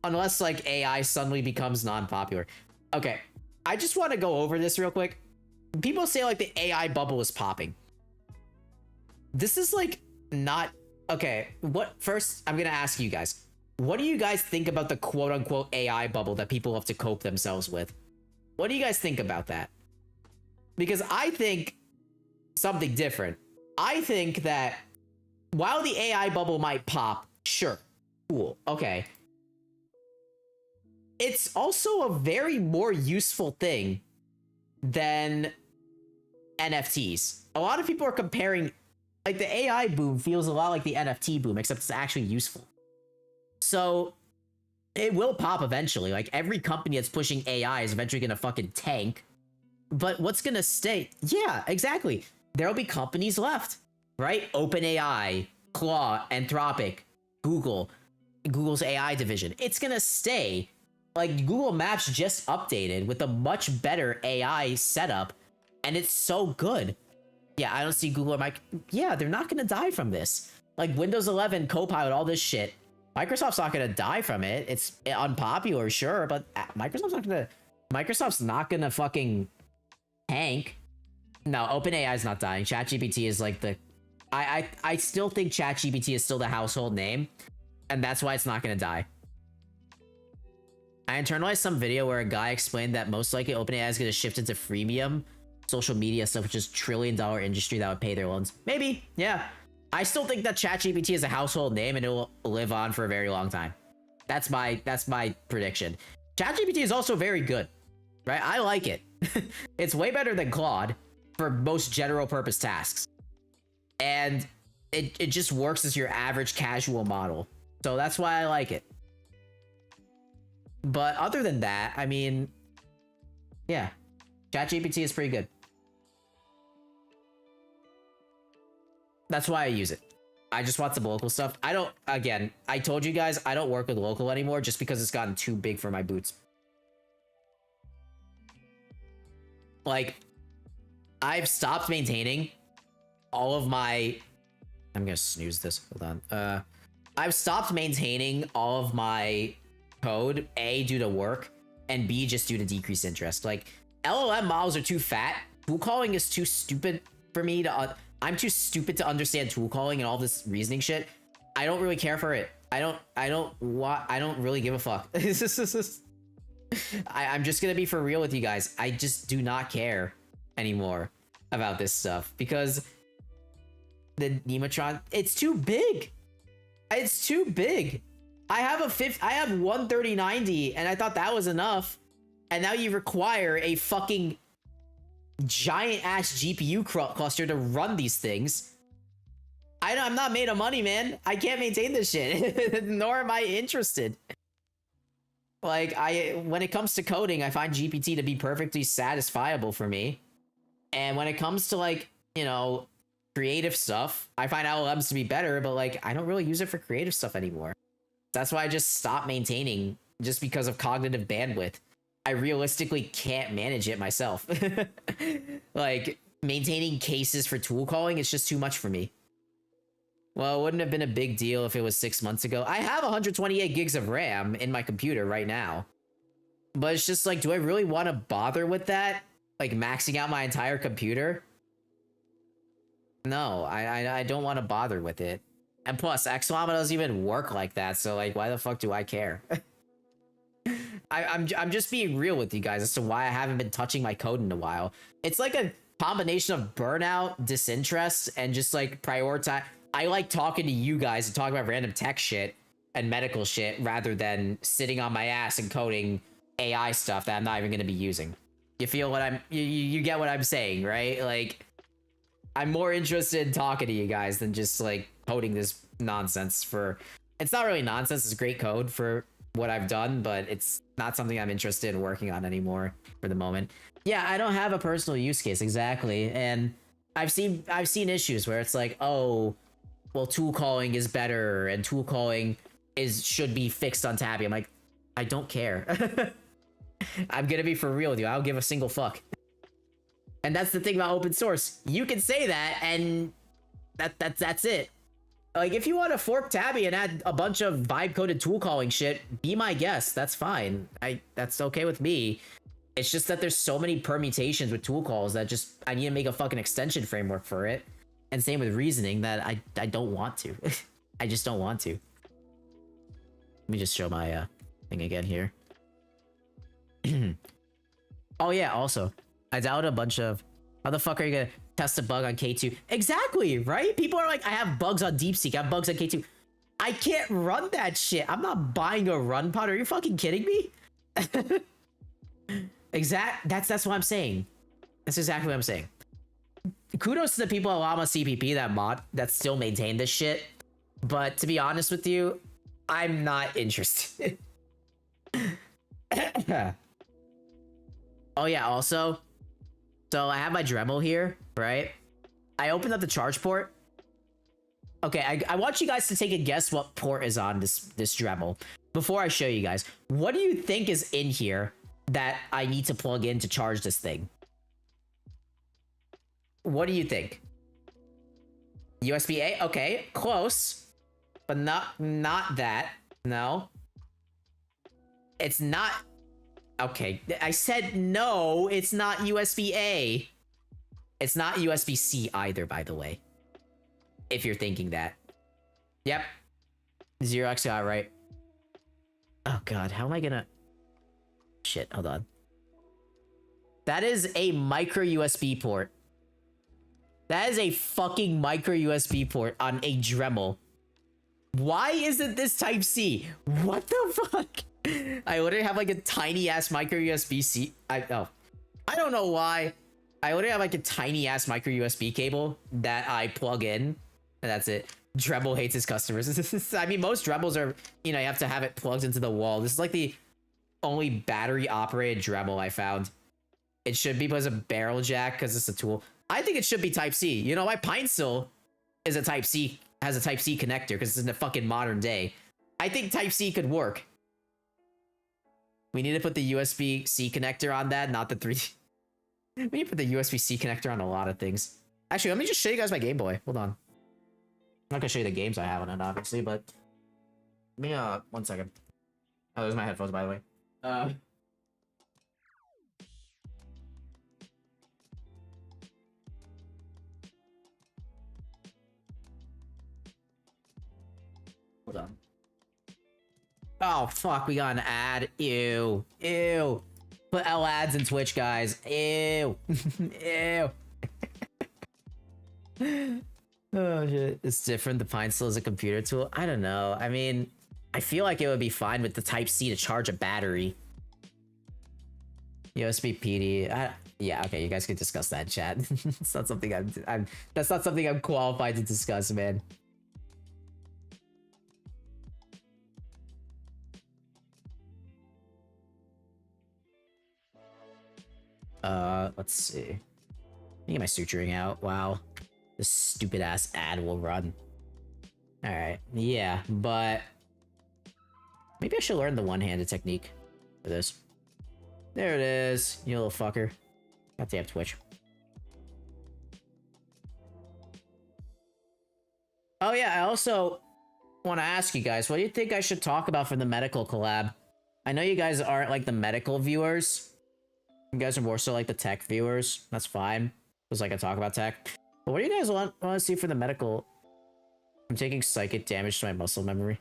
Unless, like, AI suddenly becomes non-popular. Okay, I just want to go over this real quick. People say, like, the AI bubble is popping. This is, like, not... Okay, first, I'm gonna ask you guys. What do you guys think about the quote-unquote AI bubble that people have to cope themselves with? What do you guys think about that? Because I think something different. I think that while the AI bubble might pop, sure, cool, okay. It's also a very more useful thing than NFTs. A lot of people are comparing, like, the AI boom feels a lot like the NFT boom, except it's actually useful. So it will pop eventually. Like, every company that's pushing AI is eventually gonna fucking tank. But what's gonna stay? Yeah, exactly. There'll be companies left, right? OpenAI, Claude, Anthropic, Google's AI division. It's gonna stay. Like, Google Maps just updated with a much better AI setup, and it's so good. Yeah, I don't see Google or Mike. Yeah, they're not gonna die from this. Like, Windows 11, Copilot, all this shit. Microsoft's not gonna die from it. It's unpopular, sure, but Microsoft's not gonna fucking tank. No, OpenAI is not dying. ChatGPT is like the... I still think ChatGPT is still the household name, and that's why it's not gonna die. I internalized some video where a guy explained that most likely OpenAI is gonna shift into freemium social media stuff, which is $1 trillion industry that would pay their loans. Maybe, yeah. I still think that ChatGPT is a household name and it will live on for a very long time. That's my prediction. ChatGPT is also very good, right? I like it. It's way better than Claude for most general purpose tasks. And it just works as your average casual model. So that's why I like it. But other than that, I mean, yeah, ChatGPT is pretty good. That's why I use it. I just want some local stuff. Again, I told you guys, I don't work with local anymore just because it's gotten too big for my boots. Like, I've stopped maintaining all of my... I'm gonna snooze this. Hold on. I've stopped maintaining all of my code, A, due to work, and B, just due to decreased interest. Like, LLM models are too fat. Tool calling is too stupid for me to... I'm too stupid to understand tool calling and all this reasoning shit. I don't really care for it. I don't really give a fuck. I'm just gonna be for real with you guys. I just do not care anymore about this stuff because the Nematron, it's too big. It's too big. I have one 3090 and I thought that was enough. And now you require a fucking giant ass GPU cluster to run these things. I'm not made of money, man. I can't maintain this shit. Nor am I interested. Like, when it comes to coding, I find GPT to be perfectly satisfiable for me. And when it comes to, like, you know, creative stuff, I find LLMs to be better, but, like, I don't really use it for creative stuff anymore. That's why I just stopped maintaining, just because of cognitive bandwidth. I realistically can't manage it myself. Like, maintaining cases for tool calling is just too much for me. Well, it wouldn't have been a big deal if it was 6 months ago. I have 128 gigs of RAM in my computer right now. But it's just like, do I really want to bother with that? Like, maxing out my entire computer? No, I don't want to bother with it. And plus, Xllama doesn't even work like that, so, like, why the fuck do I care? I'm just being real with you guys as to why I haven't been touching my code in a while. It's like a combination of burnout, disinterest, and just, like, prioritize. I like talking to you guys and talking about random tech shit and medical shit rather than sitting on my ass and coding AI stuff that I'm not even going to be using. You feel what you get what I'm saying, right? Like, I'm more interested in talking to you guys than just, like, coding this nonsense for... It's not really nonsense, it's great code for what I've done, but it's not something I'm interested in working on anymore for the moment. Yeah, I don't have a personal use case exactly, and I've seen issues where it's like, oh, well, tool calling is better, and tool calling should be fixed on Tabby. I'm like, I don't care. I'm gonna be for real with you. I don't give a single fuck. And that's the thing about open source. You can say that, and that's it. Like, if you want to fork Tabby and add a bunch of vibe-coded tool calling shit, be my guest. That's fine. That's okay with me. It's just that there's so many permutations with tool calls that just I need to make a fucking extension framework for it. And same with reasoning that I don't want to. I just don't want to. Let me just show my thing again here. Oh yeah, also, I downloaded a bunch of... How the fuck are you gonna test a bug on K2? Exactly, right? People are like, I have bugs on DeepSeek, I have bugs on K2. I can't run that shit. I'm not buying a run pod. Are you fucking kidding me? That's what I'm saying. That's exactly what I'm saying. Kudos to the people at Llama CPP that still maintain this shit. But to be honest with you, I'm not interested. Oh yeah, also, so I have my Dremel here, right? I opened up the charge port. Okay, I want you guys to take a guess what port is on this Dremel. Before I show you guys, what do you think is in here that I need to plug in to charge this thing? What do you think? USB-A? Okay, close. But not that. No. It's not... Okay, I said no, it's not USB-A. It's not USB-C either, by the way. If you're thinking that. Yep. Xerox got it right. Oh god, how am I gonna... Shit, hold on. That is a micro USB port. That is a fucking micro USB port on a Dremel. Why isn't this Type-C? What the fuck? I literally have like a tiny ass micro USB-C. I don't know why. I literally have like a tiny ass micro USB cable that I plug in, and that's it. Dremel hates his customers. I mean, most Dremels are, you know, you have to have it plugged into the wall. This is like the only battery operated Dremel I found. It should be because of barrel jack, because it's a tool. I think it should be Type-C. You know, my Pinestill is a Type-C, has a Type-C connector because it's in the fucking modern day. I think Type-C could work. We need to put the USB-C connector on that, not the 3D. We need to put the USB-C connector on a lot of things. Actually, let me just show you guys my Game Boy. Hold on. I'm not gonna show you the games I have on it, obviously, but... Let me, 1 second. Oh, those are my headphones, by the way. Hold on. Oh, fuck, we got an ad. Ew. Ew. Put L ads in Twitch, guys. Ew. Ew. Oh, shit. It's different. The Pinestill is a computer tool. I don't know. I mean, I feel like it would be fine with the Type-C to charge a battery. USB PD. Yeah, okay, you guys can discuss that in chat. It's not something that's not something I'm qualified to discuss, man. Let's see. Let me get my suturing out. Wow. This stupid ass ad will run. Alright, yeah, but... Maybe I should learn the one-handed technique for this. There it is, you little fucker. Got to have Twitch. Oh yeah, I also want to ask you guys, what do you think I should talk about for the medical collab? I know you guys aren't like the medical viewers. You guys are more so like the tech viewers. That's fine. Because I can talk about tech. But what do you guys want to see for the medical? I'm taking psychic damage to my muscle memory.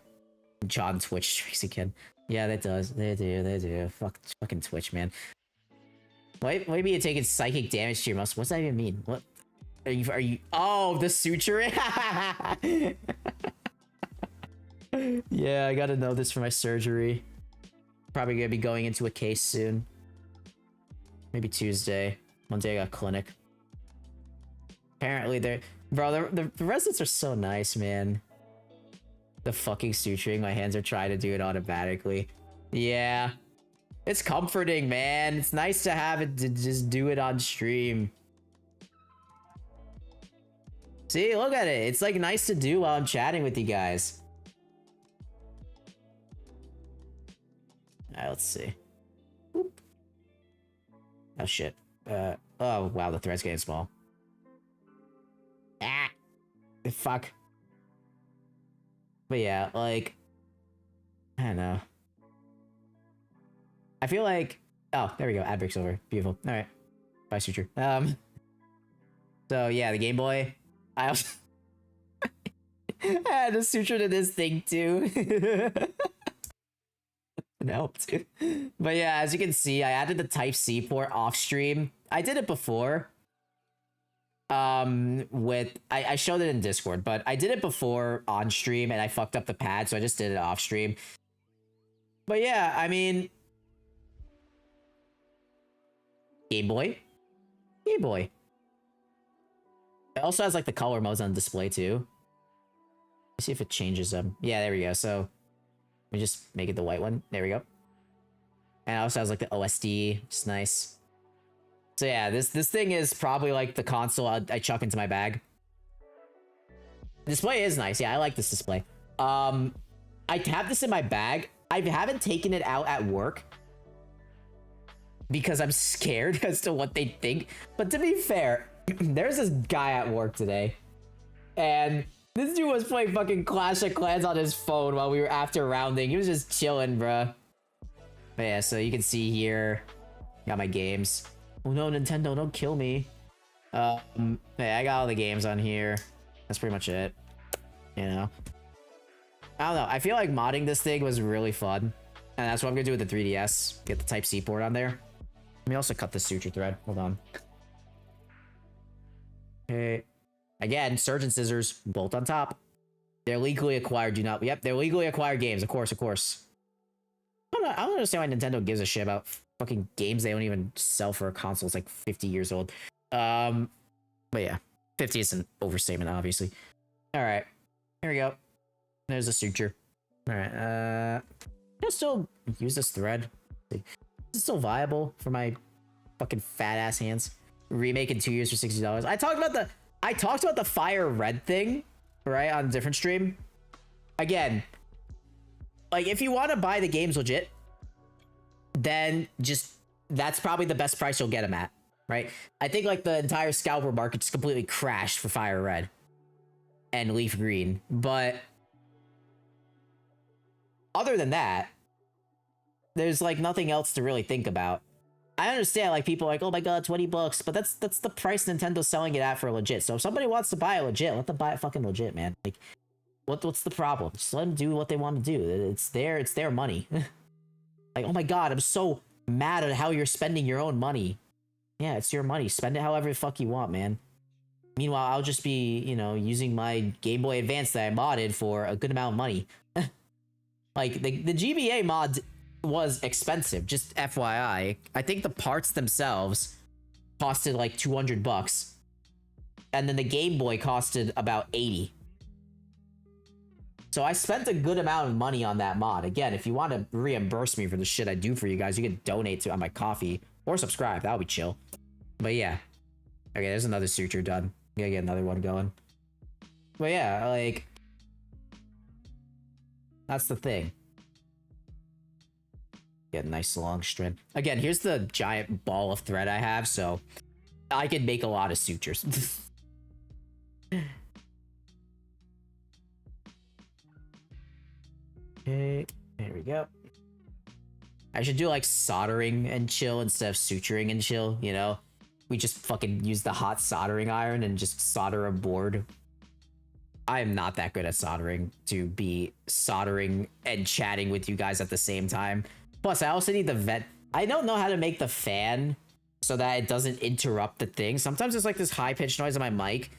John Twitch streaks again. Yeah, that does. They do. Fucking Twitch, man. Why maybe you're taking psychic damage to your muscle? What's that even mean? What? Are you? Oh, the suturing? Yeah, I gotta know this for my surgery. Probably gonna be going into a case soon. Maybe Tuesday. Monday I got clinic. Apparently they're... Bro, the residents are so nice, man. The fucking suturing, my hands are trying to do it automatically. Yeah. It's comforting, man. It's nice to have it to just do it on stream. See, look at it. It's like nice to do while I'm chatting with you guys. Alright, let's see. Whoop. Oh shit. Oh wow, the thread's getting small. Ah, fuck. But yeah, like, I don't know. I feel like, oh, there we go. Ad break's over. Beautiful. All right, bye, Suture. So yeah, the Game Boy. I also I had a Suture to this thing too. No, too. But yeah, as you can see, I added the Type-C port off stream. I did it before. I showed it in Discord, but I did it before on stream and I fucked up the pad, so I just did it off stream. But yeah, I mean, Game Boy. Game Boy. It also has like the color modes on display too. Let's see if it changes them. Yeah, there we go. So let me just make it the white one. There we go. And it also has like the OSD. It's nice. So yeah, this thing is probably like the console I chuck into my bag. The display is nice. Yeah, I like this display. I have this in my bag. I haven't taken it out at work because I'm scared as to what they think. But to be fair, there's this guy at work today, and this dude was playing fucking Clash of Clans on his phone while we were after rounding. He was just chilling, bruh. But yeah, so you can see here, got my games. Oh no, Nintendo, don't kill me. Yeah, I got all the games on here. That's pretty much it. You know? I don't know. I feel like modding this thing was really fun. And that's what I'm gonna do with the 3DS. Get the Type-C port on there. Let me also cut the Suture thread. Hold on. Okay. Again, Surgeon Scissors, bolt on top. They're legally acquired, do not... Yep, they're legally acquired games. Of course, of course. I don't understand why Nintendo gives a shit about fucking games they don't even sell for a console. It's like 50 years old. But yeah, 50 is an overstatement, obviously. All right, here we go. There's a Suture. All right, I'll still use this thread. Is it still viable for my fucking fat ass hands? Remake in 2 years for $60. I talked about the Fire Red thing, right, on a different stream. Again, like, if you want to buy the games legit, then just, that's probably the best price you'll get them at, right? I think, like, the entire scalper market just completely crashed for Fire Red and Leaf Green. But other than that, there's, like, nothing else to really think about. I understand, like, people are like, oh my god, 20 bucks, but that's the price Nintendo's selling it at for legit. So if somebody wants to buy it legit, let them buy it fucking legit, man. Like, what's the problem? Just let them do what they want to do. It's their money. Like, oh my god, I'm so mad at how you're spending your own money. Yeah, it's your money. Spend it however the fuck you want, man. Meanwhile, I'll just be, you know, using my Game Boy Advance that I modded for a good amount of money. Like, the GBA mod was expensive, just FYI. I think the parts themselves costed like 200 bucks. And then the Game Boy costed about 80. So I spent a good amount of money on that mod. Again, if you want to reimburse me for the shit I do for you guys, you can donate to on my coffee or subscribe. That'll be chill. But yeah. Okay, there's another Suture done. Gotta get another one going. But yeah, like, that's the thing. Get a nice long string. Again, here's the giant ball of thread I have, so I can make a lot of sutures. Okay, there we go. I should do like soldering and chill instead of suturing and chill, you know? We just fucking use the hot soldering iron and just solder a board. I am not that good at soldering to be soldering and chatting with you guys at the same time. Plus, I also need the vent. I don't know how to make the fan so that it doesn't interrupt the thing. Sometimes there's like this high-pitched noise on my mic.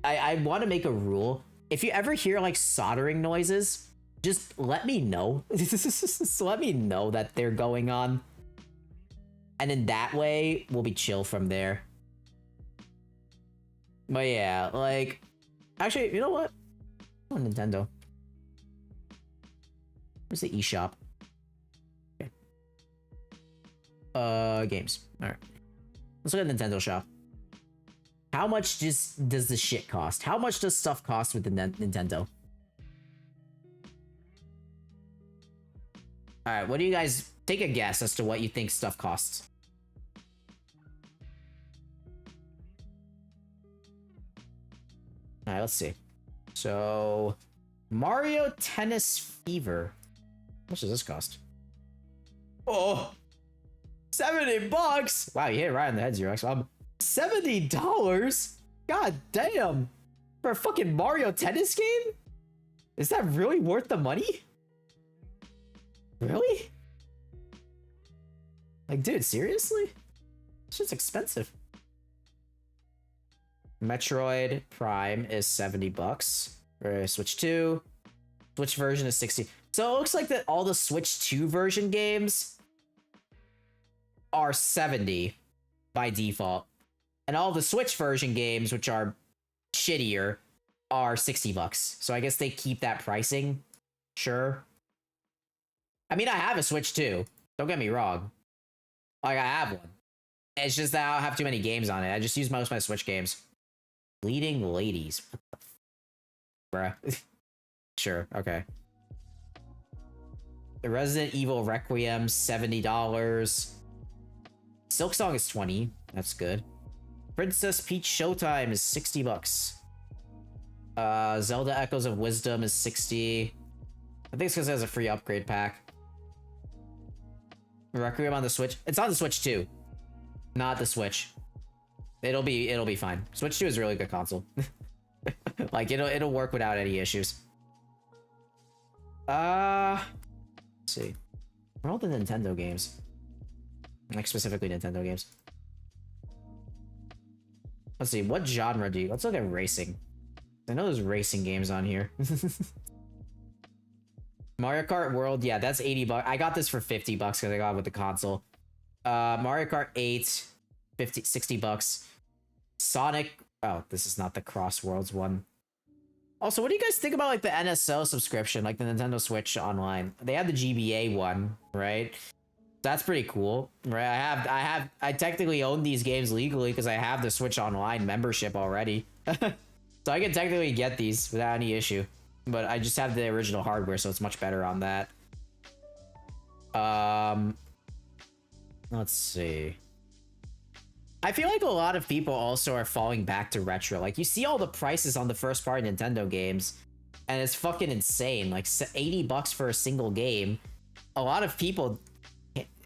I want to make a rule. If you ever hear like soldering noises, just let me know. Just let me know that they're going on. And in that way, we'll be chill from there. But yeah, like... Actually, you know what? Oh, Nintendo. Where's the eShop? Okay. Games. All right. Let's look at Nintendo Shop. How much does the shit cost? How much does stuff cost with the Nintendo? All right, what do you guys take a guess as to what you think stuff costs? All right, let's see. So, Mario Tennis Fever. How much does this cost? Oh, $70. Wow, you hit it right on the head, Xerox. $70? God damn. For a fucking Mario Tennis game? Is that really worth the money? Really? Like, dude, seriously? This shit's expensive. Metroid Prime is $70. For Switch 2. Switch version is 60. So it looks like that all the Switch 2 version games are 70 by default. And all the Switch version games, which are shittier, are $60. So I guess they keep that pricing. Sure. I mean, I have a Switch too. Don't get me wrong. Like, I have one. It's just that I don't have too many games on it. I just use most of my Switch games. Bleeding Ladies. What the bruh. Sure, okay. The Resident Evil Requiem, $70. Silksong is $20. That's good. Princess Peach Showtime is $60. Zelda Echoes of Wisdom is $60. I think it's because it has a free upgrade pack. Requiem on the Switch. It's on the Switch too. Not the Switch. It'll be fine. Switch 2 is a really good console. Like it'll work without any issues. Let's see. Where are all the Nintendo games? Like specifically Nintendo games. Let's see, what genre do you... Let's look at racing. I know there's racing games on here. Mario Kart World, yeah, that's $80. I got this for $50 because I got it with the console. Mario Kart 8, $60. Sonic... Oh, this is not the Cross Worlds one. Also, what do you guys think about like the NSO subscription, like the Nintendo Switch Online? They have the GBA one, right? That's pretty cool, right? I technically own these games legally because I have the Switch Online membership already. So I can technically get these without any issue. But I just have the original hardware, so it's much better on that. Let's see. I feel like a lot of people also are falling back to retro. Like, you see all the prices on the first-party Nintendo games, and it's fucking insane. Like, $80 for a single game. A lot of people...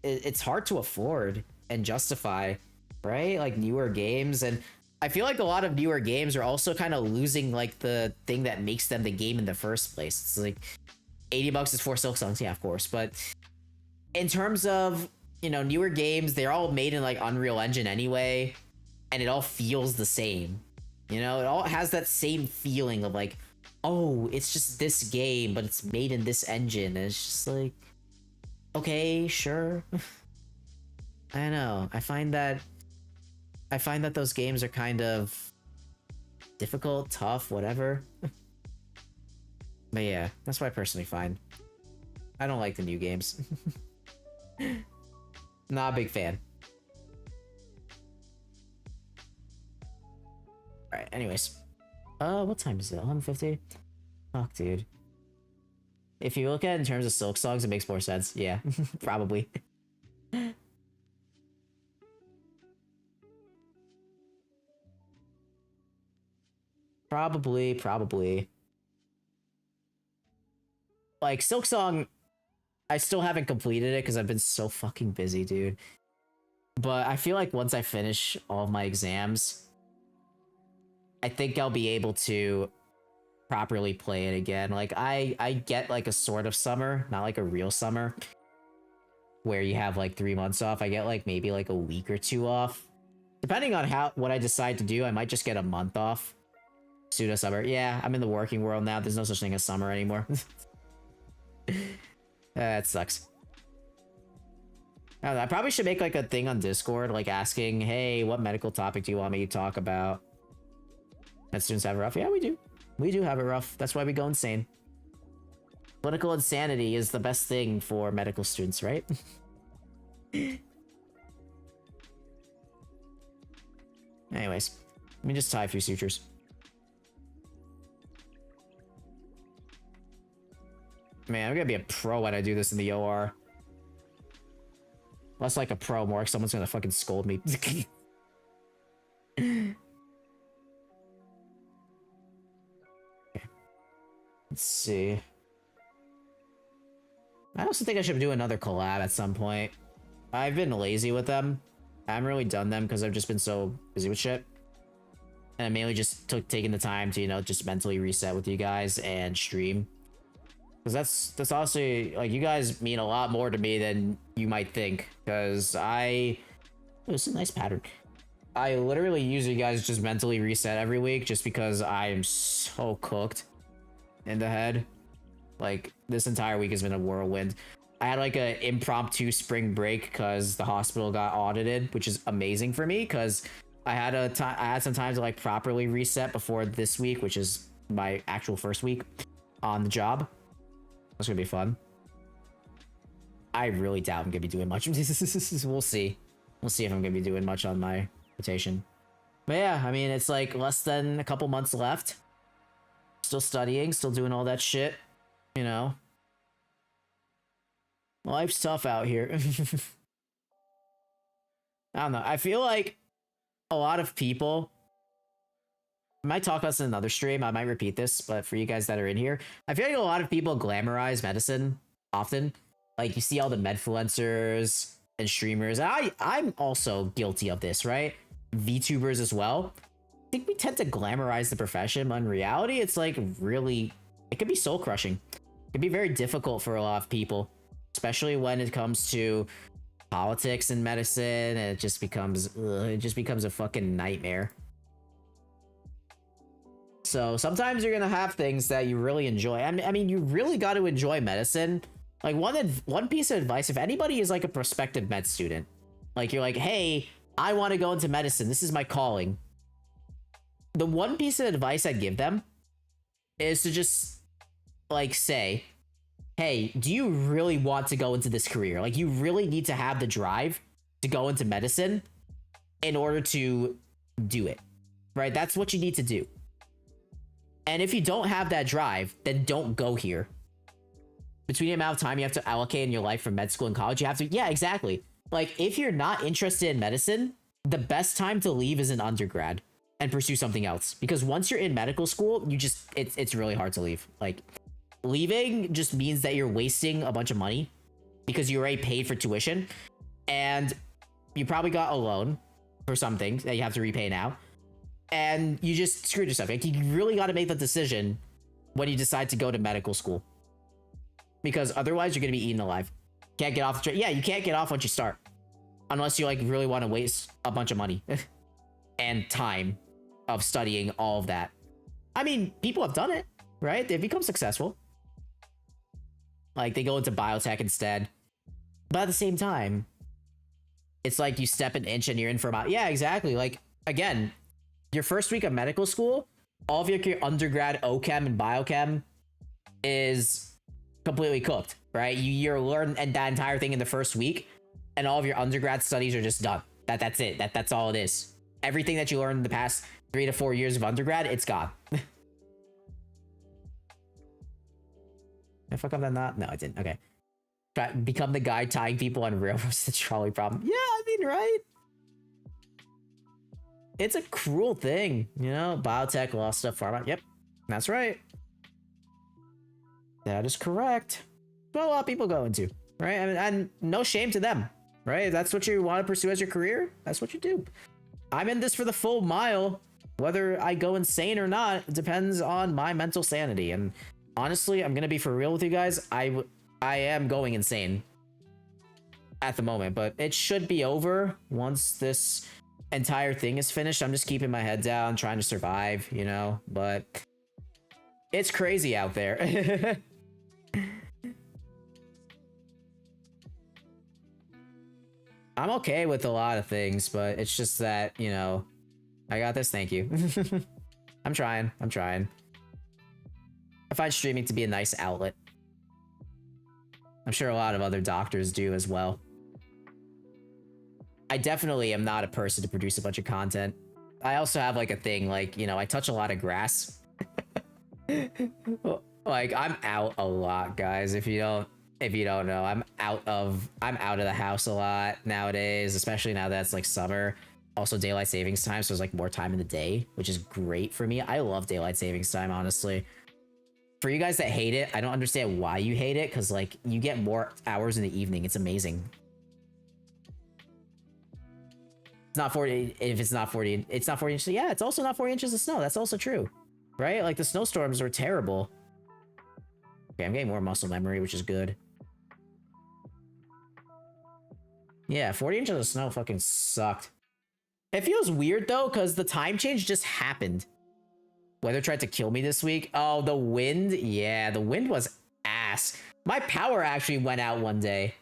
It's hard to afford and justify, right? Like, newer games, and... I feel like a lot of newer games are also kind of losing, like, the thing that makes them the game in the first place. It's like, $80 is for Silksongs, yeah, of course. But in terms of, you know, newer games, they're all made in, like, Unreal Engine anyway. And it all feels the same. You know, it all has that same feeling of, like, oh, it's just this game, but it's made in this engine. And it's just like, okay, sure. I know. I find that those games are kind of difficult, tough, whatever. But yeah, that's what I personally find. I don't like the new games. Not a big fan. Alright, anyways. What time is it? 11:50? Fuck, dude. If you look at it in terms of Silksongs, it makes more sense. Yeah, probably. Probably. Like, Silksong, I still haven't completed it because I've been so fucking busy, dude. But I feel like once I finish all of my exams, I think I'll be able to properly play it again. Like, I get, like, a sort of summer, not like a real summer, where you have, like, 3 months off. I get, like, maybe, like, a week or 2 off. Depending on what I decide to do, I might just get a month off. Pseudo summer. Yeah, I'm in the working world now. There's no such thing as summer anymore. That sucks. I don't know, I probably should make like a thing on Discord, like asking, hey, what medical topic do you want me to talk about? That students have it rough. Yeah, we do. We do have it rough. That's why we go insane. Political insanity is the best thing for medical students, right? Anyways, let me just tie a few sutures. Man, I'm gonna be a pro when I do this in the OR. Less like a pro, more like someone's gonna fucking scold me. Okay. Let's see. I also think I should do another collab at some point. I've been lazy with them. I haven't really done them because I've just been so busy with shit. And I mainly just taking the time to, you know, just mentally reset with you guys and stream. Because that's honestly, like, you guys mean a lot more to me than you might think. Because oh, it's a nice pattern. I literally use you guys just mentally reset every week just because I am so cooked in the head. Like, this entire week has been a whirlwind. I had like an impromptu spring break because the hospital got audited, which is amazing for me because I had some time to like properly reset before this week, which is my actual first week on the job. That's gonna be fun. I really doubt I'm gonna be doing much. We'll see. We'll see if I'm gonna be doing much on my rotation. But yeah, I mean, it's like less than a couple months left. Still studying, still doing all that shit, you know. Life's tough out here. I don't know. I feel like a lot of people, I might talk about this in another stream, I might repeat this, but for you guys that are in here, I feel like a lot of people glamorize medicine often. Like, you see all the medfluencers and streamers. I'm also guilty of this, right? VTubers as well. I think we tend to glamorize the profession, but in reality, it's like really, it can be soul crushing. It can be very difficult for a lot of people, especially when it comes to politics and medicine, and it just becomes a fucking nightmare. So sometimes you're gonna have things that you really enjoy. I mean, you really got to enjoy medicine. Like, one piece of advice, if anybody is like a prospective med student, like you're like, hey, I want to go into medicine, this is my calling. The one piece of advice I'd give them is to just like say, hey, do you really want to go into this career? Like, you really need to have the drive to go into medicine in order to do it, right? That's what you need to do. And if you don't have that drive, then don't go here. Between the amount of time you have to allocate in your life from med school and college, you have to, yeah, exactly. Like, if you're not interested in medicine, the best time to leave is in undergrad and pursue something else. Because once you're in medical school, it's really hard to leave. Like, leaving just means that you're wasting a bunch of money because you already paid for tuition and you probably got a loan for something that you have to repay now, and you just screwed yourself. Like, you really got to make the decision when you decide to go to medical school, because otherwise you're going to be eaten alive. Can't get off the train. Yeah, you can't get off once you start, unless you like really want to waste a bunch of money and time of studying all of that. I mean, people have done it, right? They've become successful. Like, they go into biotech instead. But at the same time, it's like you step an inch and you're in for about, yeah, exactly. Like, again, your first week of medical school, all of your undergrad OChem and biochem is completely cooked, right? You're learning and that entire thing in the first week, and all of your undergrad studies are just done. That's it. That's all it is. Everything that you learned in the past 3 to 4 years of undergrad, it's gone. Did I fuck up that knot? No, I didn't. Okay. Become the guy tying people on railroads, the trolley problem. Yeah, I mean, right? It's a cruel thing, you know? Biotech, law stuff, pharma. Yep, that's right. That is correct. What a lot of people go into, right? I mean, and no shame to them, right? If that's what you want to pursue as your career, that's what you do. I'm in this for the full mile. Whether I go insane or not, it depends on my mental sanity. And honestly, I'm gonna be for real with you guys. I am going insane at the moment, but it should be over once this entire thing is finished. I'm just keeping my head down, trying to survive, you know, but it's crazy out there. I'm okay with a lot of things, but it's just that, you know, I got this. Thank you. I'm trying. I find streaming to be a nice outlet. I'm sure a lot of other doctors do as well. I definitely am not a person to produce a bunch of content. I also have like a thing, like, you know, I touch a lot of grass. Like, I'm out a lot, guys. If you don't know, I'm out of the house a lot nowadays, especially now that it's like summer. Also daylight savings time, so there's like more time in the day, which is great for me. I love daylight savings time, honestly. For you guys that hate it, I don't understand why you hate it, because like you get more hours in the evening. It's amazing. It's not 40. If it's not 40, it's not 40 inches. Yeah, it's also not 40 inches of snow. That's also true, right? Like the snowstorms are terrible. Okay, I'm getting more muscle memory, which is good. Yeah, 40 inches of snow fucking sucked. It feels weird though, because the time change just happened. Weather tried to kill me this week. Oh, the wind? Yeah, the wind was ass. My power actually went out one day.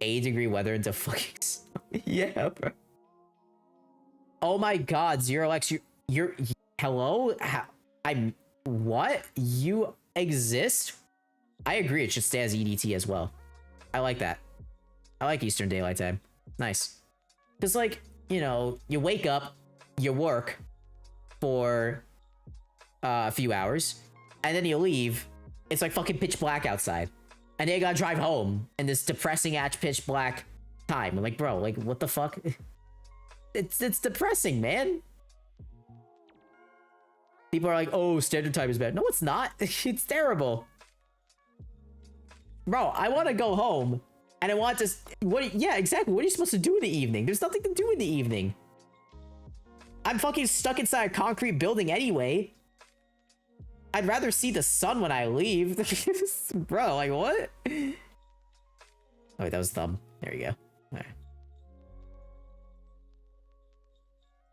80-degree weather into fucking snow. Yeah, bro. Oh my god, Zero X, you're hello? What? You exist? I agree, it should stay as EDT as well. I like that. I like Eastern Daylight Time. Nice. Because, like, you know, you wake up, you work for a few hours, and then you leave. It's like fucking pitch black outside. And then you gotta drive home in this depressing ass pitch black time. I'm like, bro, like, what the fuck? It's depressing, man. People are like, oh, standard time is bad. No, it's not. It's terrible. Bro, I want to go home. And I want to... Yeah, exactly. What are you supposed to do in the evening? There's nothing to do in the evening. I'm fucking stuck inside a concrete building anyway. I'd rather see the sun when I leave. Bro, like, what? Oh, wait, that was thumb. There you go. All right.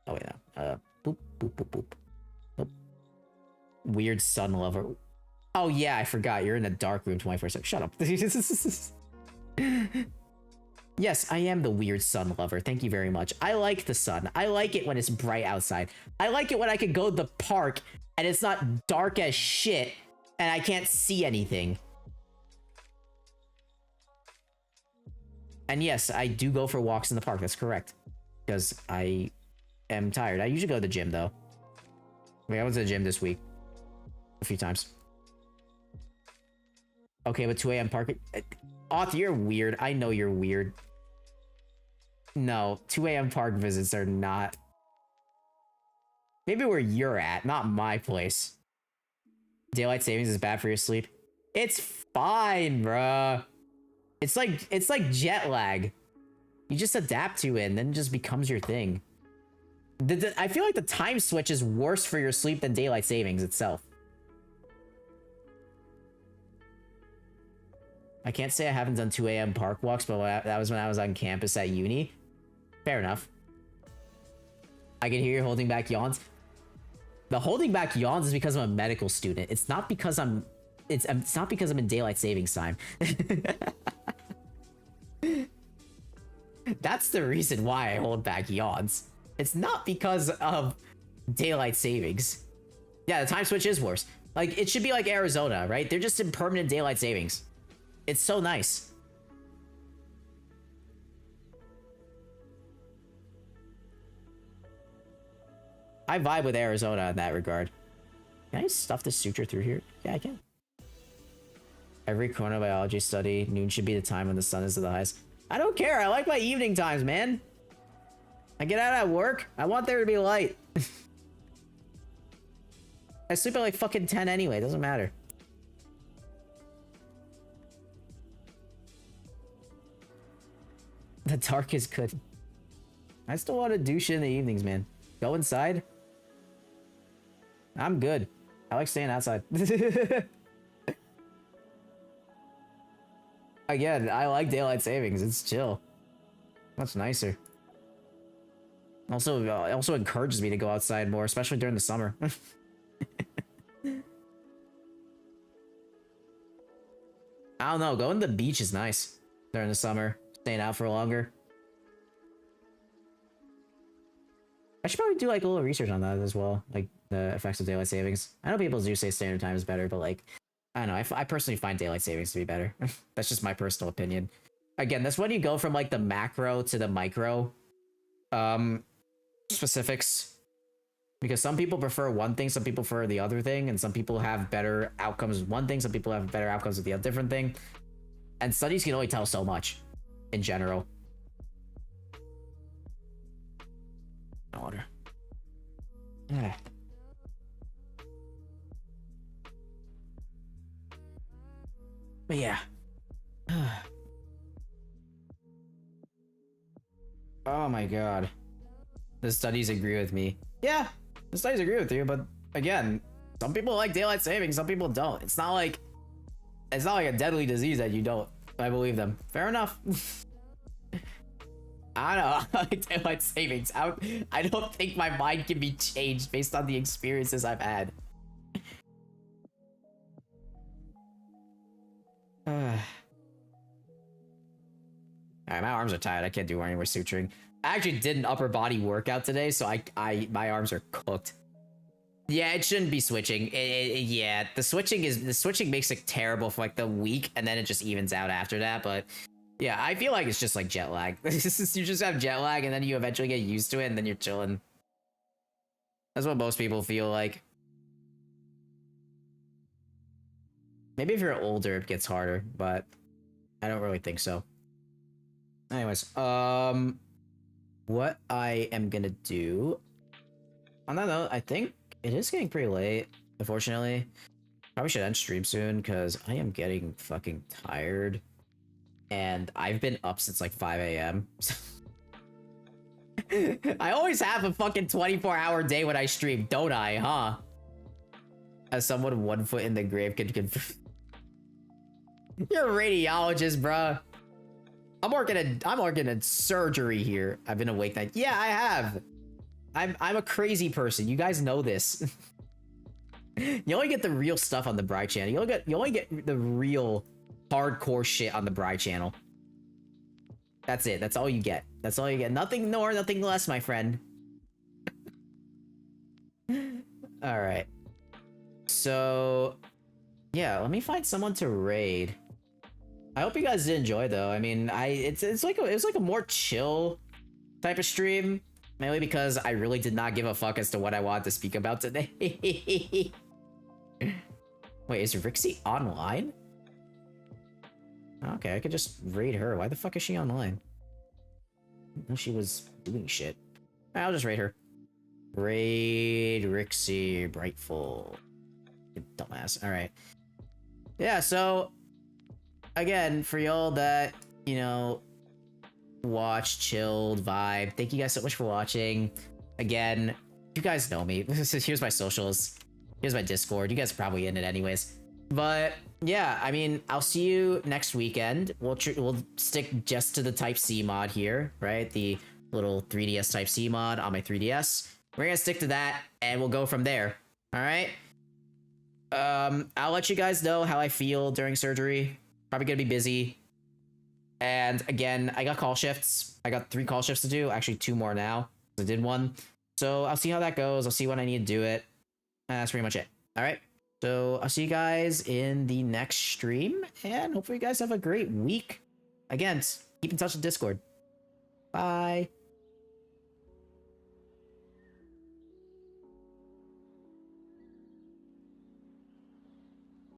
Oh, wait, no. Boop, boop, boop, boop. Boop. Weird sun lover. Oh, yeah, I forgot. You're in the dark room 24/7. Shut up. Yes, I am the weird sun lover. Thank you very much. I like the sun. I like it when it's bright outside. I like it when I can go to the park and it's not dark as shit and I can't see anything. And yes, I do go for walks in the park. That's correct. Because I am tired. I usually go to the gym, though. I mean, I went to the gym this week. A few times. Okay, but 2 a.m. park... Auth, you're weird. I know you're weird. No, 2 a.m. park visits are not... Maybe where you're at, not my place. Daylight savings is bad for your sleep. It's fine, bruh. It's like jet lag. You just adapt to it and then it just becomes your thing. I feel like the time switch is worse for your sleep than daylight savings itself. I can't say I haven't done 2 a.m. park walks, but that was when I was on campus at uni. Fair enough. I can hear you holding back yawns. The holding back yawns is because I'm a medical student. It's not because it's not because I'm in daylight savings time. That's the reason why I hold back yawns. It's not because of daylight savings. Yeah, the time switch is worse. Like, it should be like Arizona, right? They're just in permanent daylight savings. It's so nice. I vibe with Arizona in that regard. Can I stuff this suture through here? Yeah, I can. Every chronobiology study, noon should be the time when the sun is at the highest. I don't care. I like my evening times, man. I get out at work. I want there to be light. I sleep at like fucking 10 anyway. It doesn't matter. The dark is good. I still want to do shit in the evenings, man. Go inside. I'm good. I like staying outside. Again, I like daylight savings. It's chill. Much nicer. Also encourages me to go outside more, especially during the summer. I don't know. Going to the beach is nice during the summer. Staying out for longer. I should probably do like a little research on that as well, like the effects of daylight savings. I know people do say standard time is better, but like, I don't know. I personally find daylight savings to be better. That's just my personal opinion. Again, that's when you go from like the macro to the micro. specifics. Because some people prefer one thing, some people prefer the other thing, and some people have better outcomes with one thing, some people have better outcomes with the other different thing. And studies can only tell so much in general. Water. Yeah. But yeah. Oh my god. The studies agree with me. Yeah, the studies agree with you, but again, some people like daylight savings, some people don't. It's not like a deadly disease that you don't. I believe them. Fair enough. I don't know. I like daylight savings. I don't think my mind can be changed based on the experiences I've had. Alright, my arms are tired. I can't do any more suturing. I actually did an upper body workout today, so my arms are cooked. Yeah, it shouldn't be switching. Yeah, the switching makes it terrible for like the week, and then it just evens out after that. But yeah, I feel like it's just like jet lag. You just have jet lag, and then you eventually get used to it, and then you're chilling. That's what most people feel like. Maybe if you're older, it gets harder, but I don't really think so. Anyways, what I am gonna do... On that note, I think it is getting pretty late, unfortunately. Probably should end stream soon, because I am getting fucking tired. And I've been up since like 5 a.m. I always have a fucking 24-hour day when I stream, don't I, huh? As someone 1 foot in the grave could confirm. You're a radiologist, bruh. I'm working in surgery here. I've been awake night. Yeah, I have. I'm a crazy person. You guys know this. You only get the real stuff on the Bri channel. You only get the real hardcore shit on the Bri channel. That's it. That's all you get. That's all you get. Nothing more, nothing less, my friend. All right. So, yeah, let me find someone to raid. I hope you guys did enjoy though. I mean, it's like a more chill type of stream, mainly because I really did not give a fuck as to what I wanted to speak about today. Wait, is Rixie online? Okay, I could just raid her. Why the fuck is she online? No, she was doing shit. I'll just raid her. Raid Rixie Brightful. You dumbass. Alright. Yeah, so again, for y'all that, you know, watch, chilled, vibe, thank you guys so much for watching. Again, you guys know me. Here's my socials. Here's my Discord. You guys are probably in it anyways. But yeah, I mean, I'll see you next weekend. We'll stick just to the Type-C mod here, right? The little 3DS Type-C mod on my 3DS. We're gonna stick to that, and we'll go from there. All right? I'll let you guys know how I feel during surgery. Probably gonna be busy. And again, I got call shifts. I got 3 call shifts to do. Actually, 2 more now. I did 1. So I'll see how that goes. I'll see when I need to do it. And that's pretty much it. All right? So I'll see you guys in the next stream. And hopefully you guys have a great week. Again, keep in touch with Discord. Bye.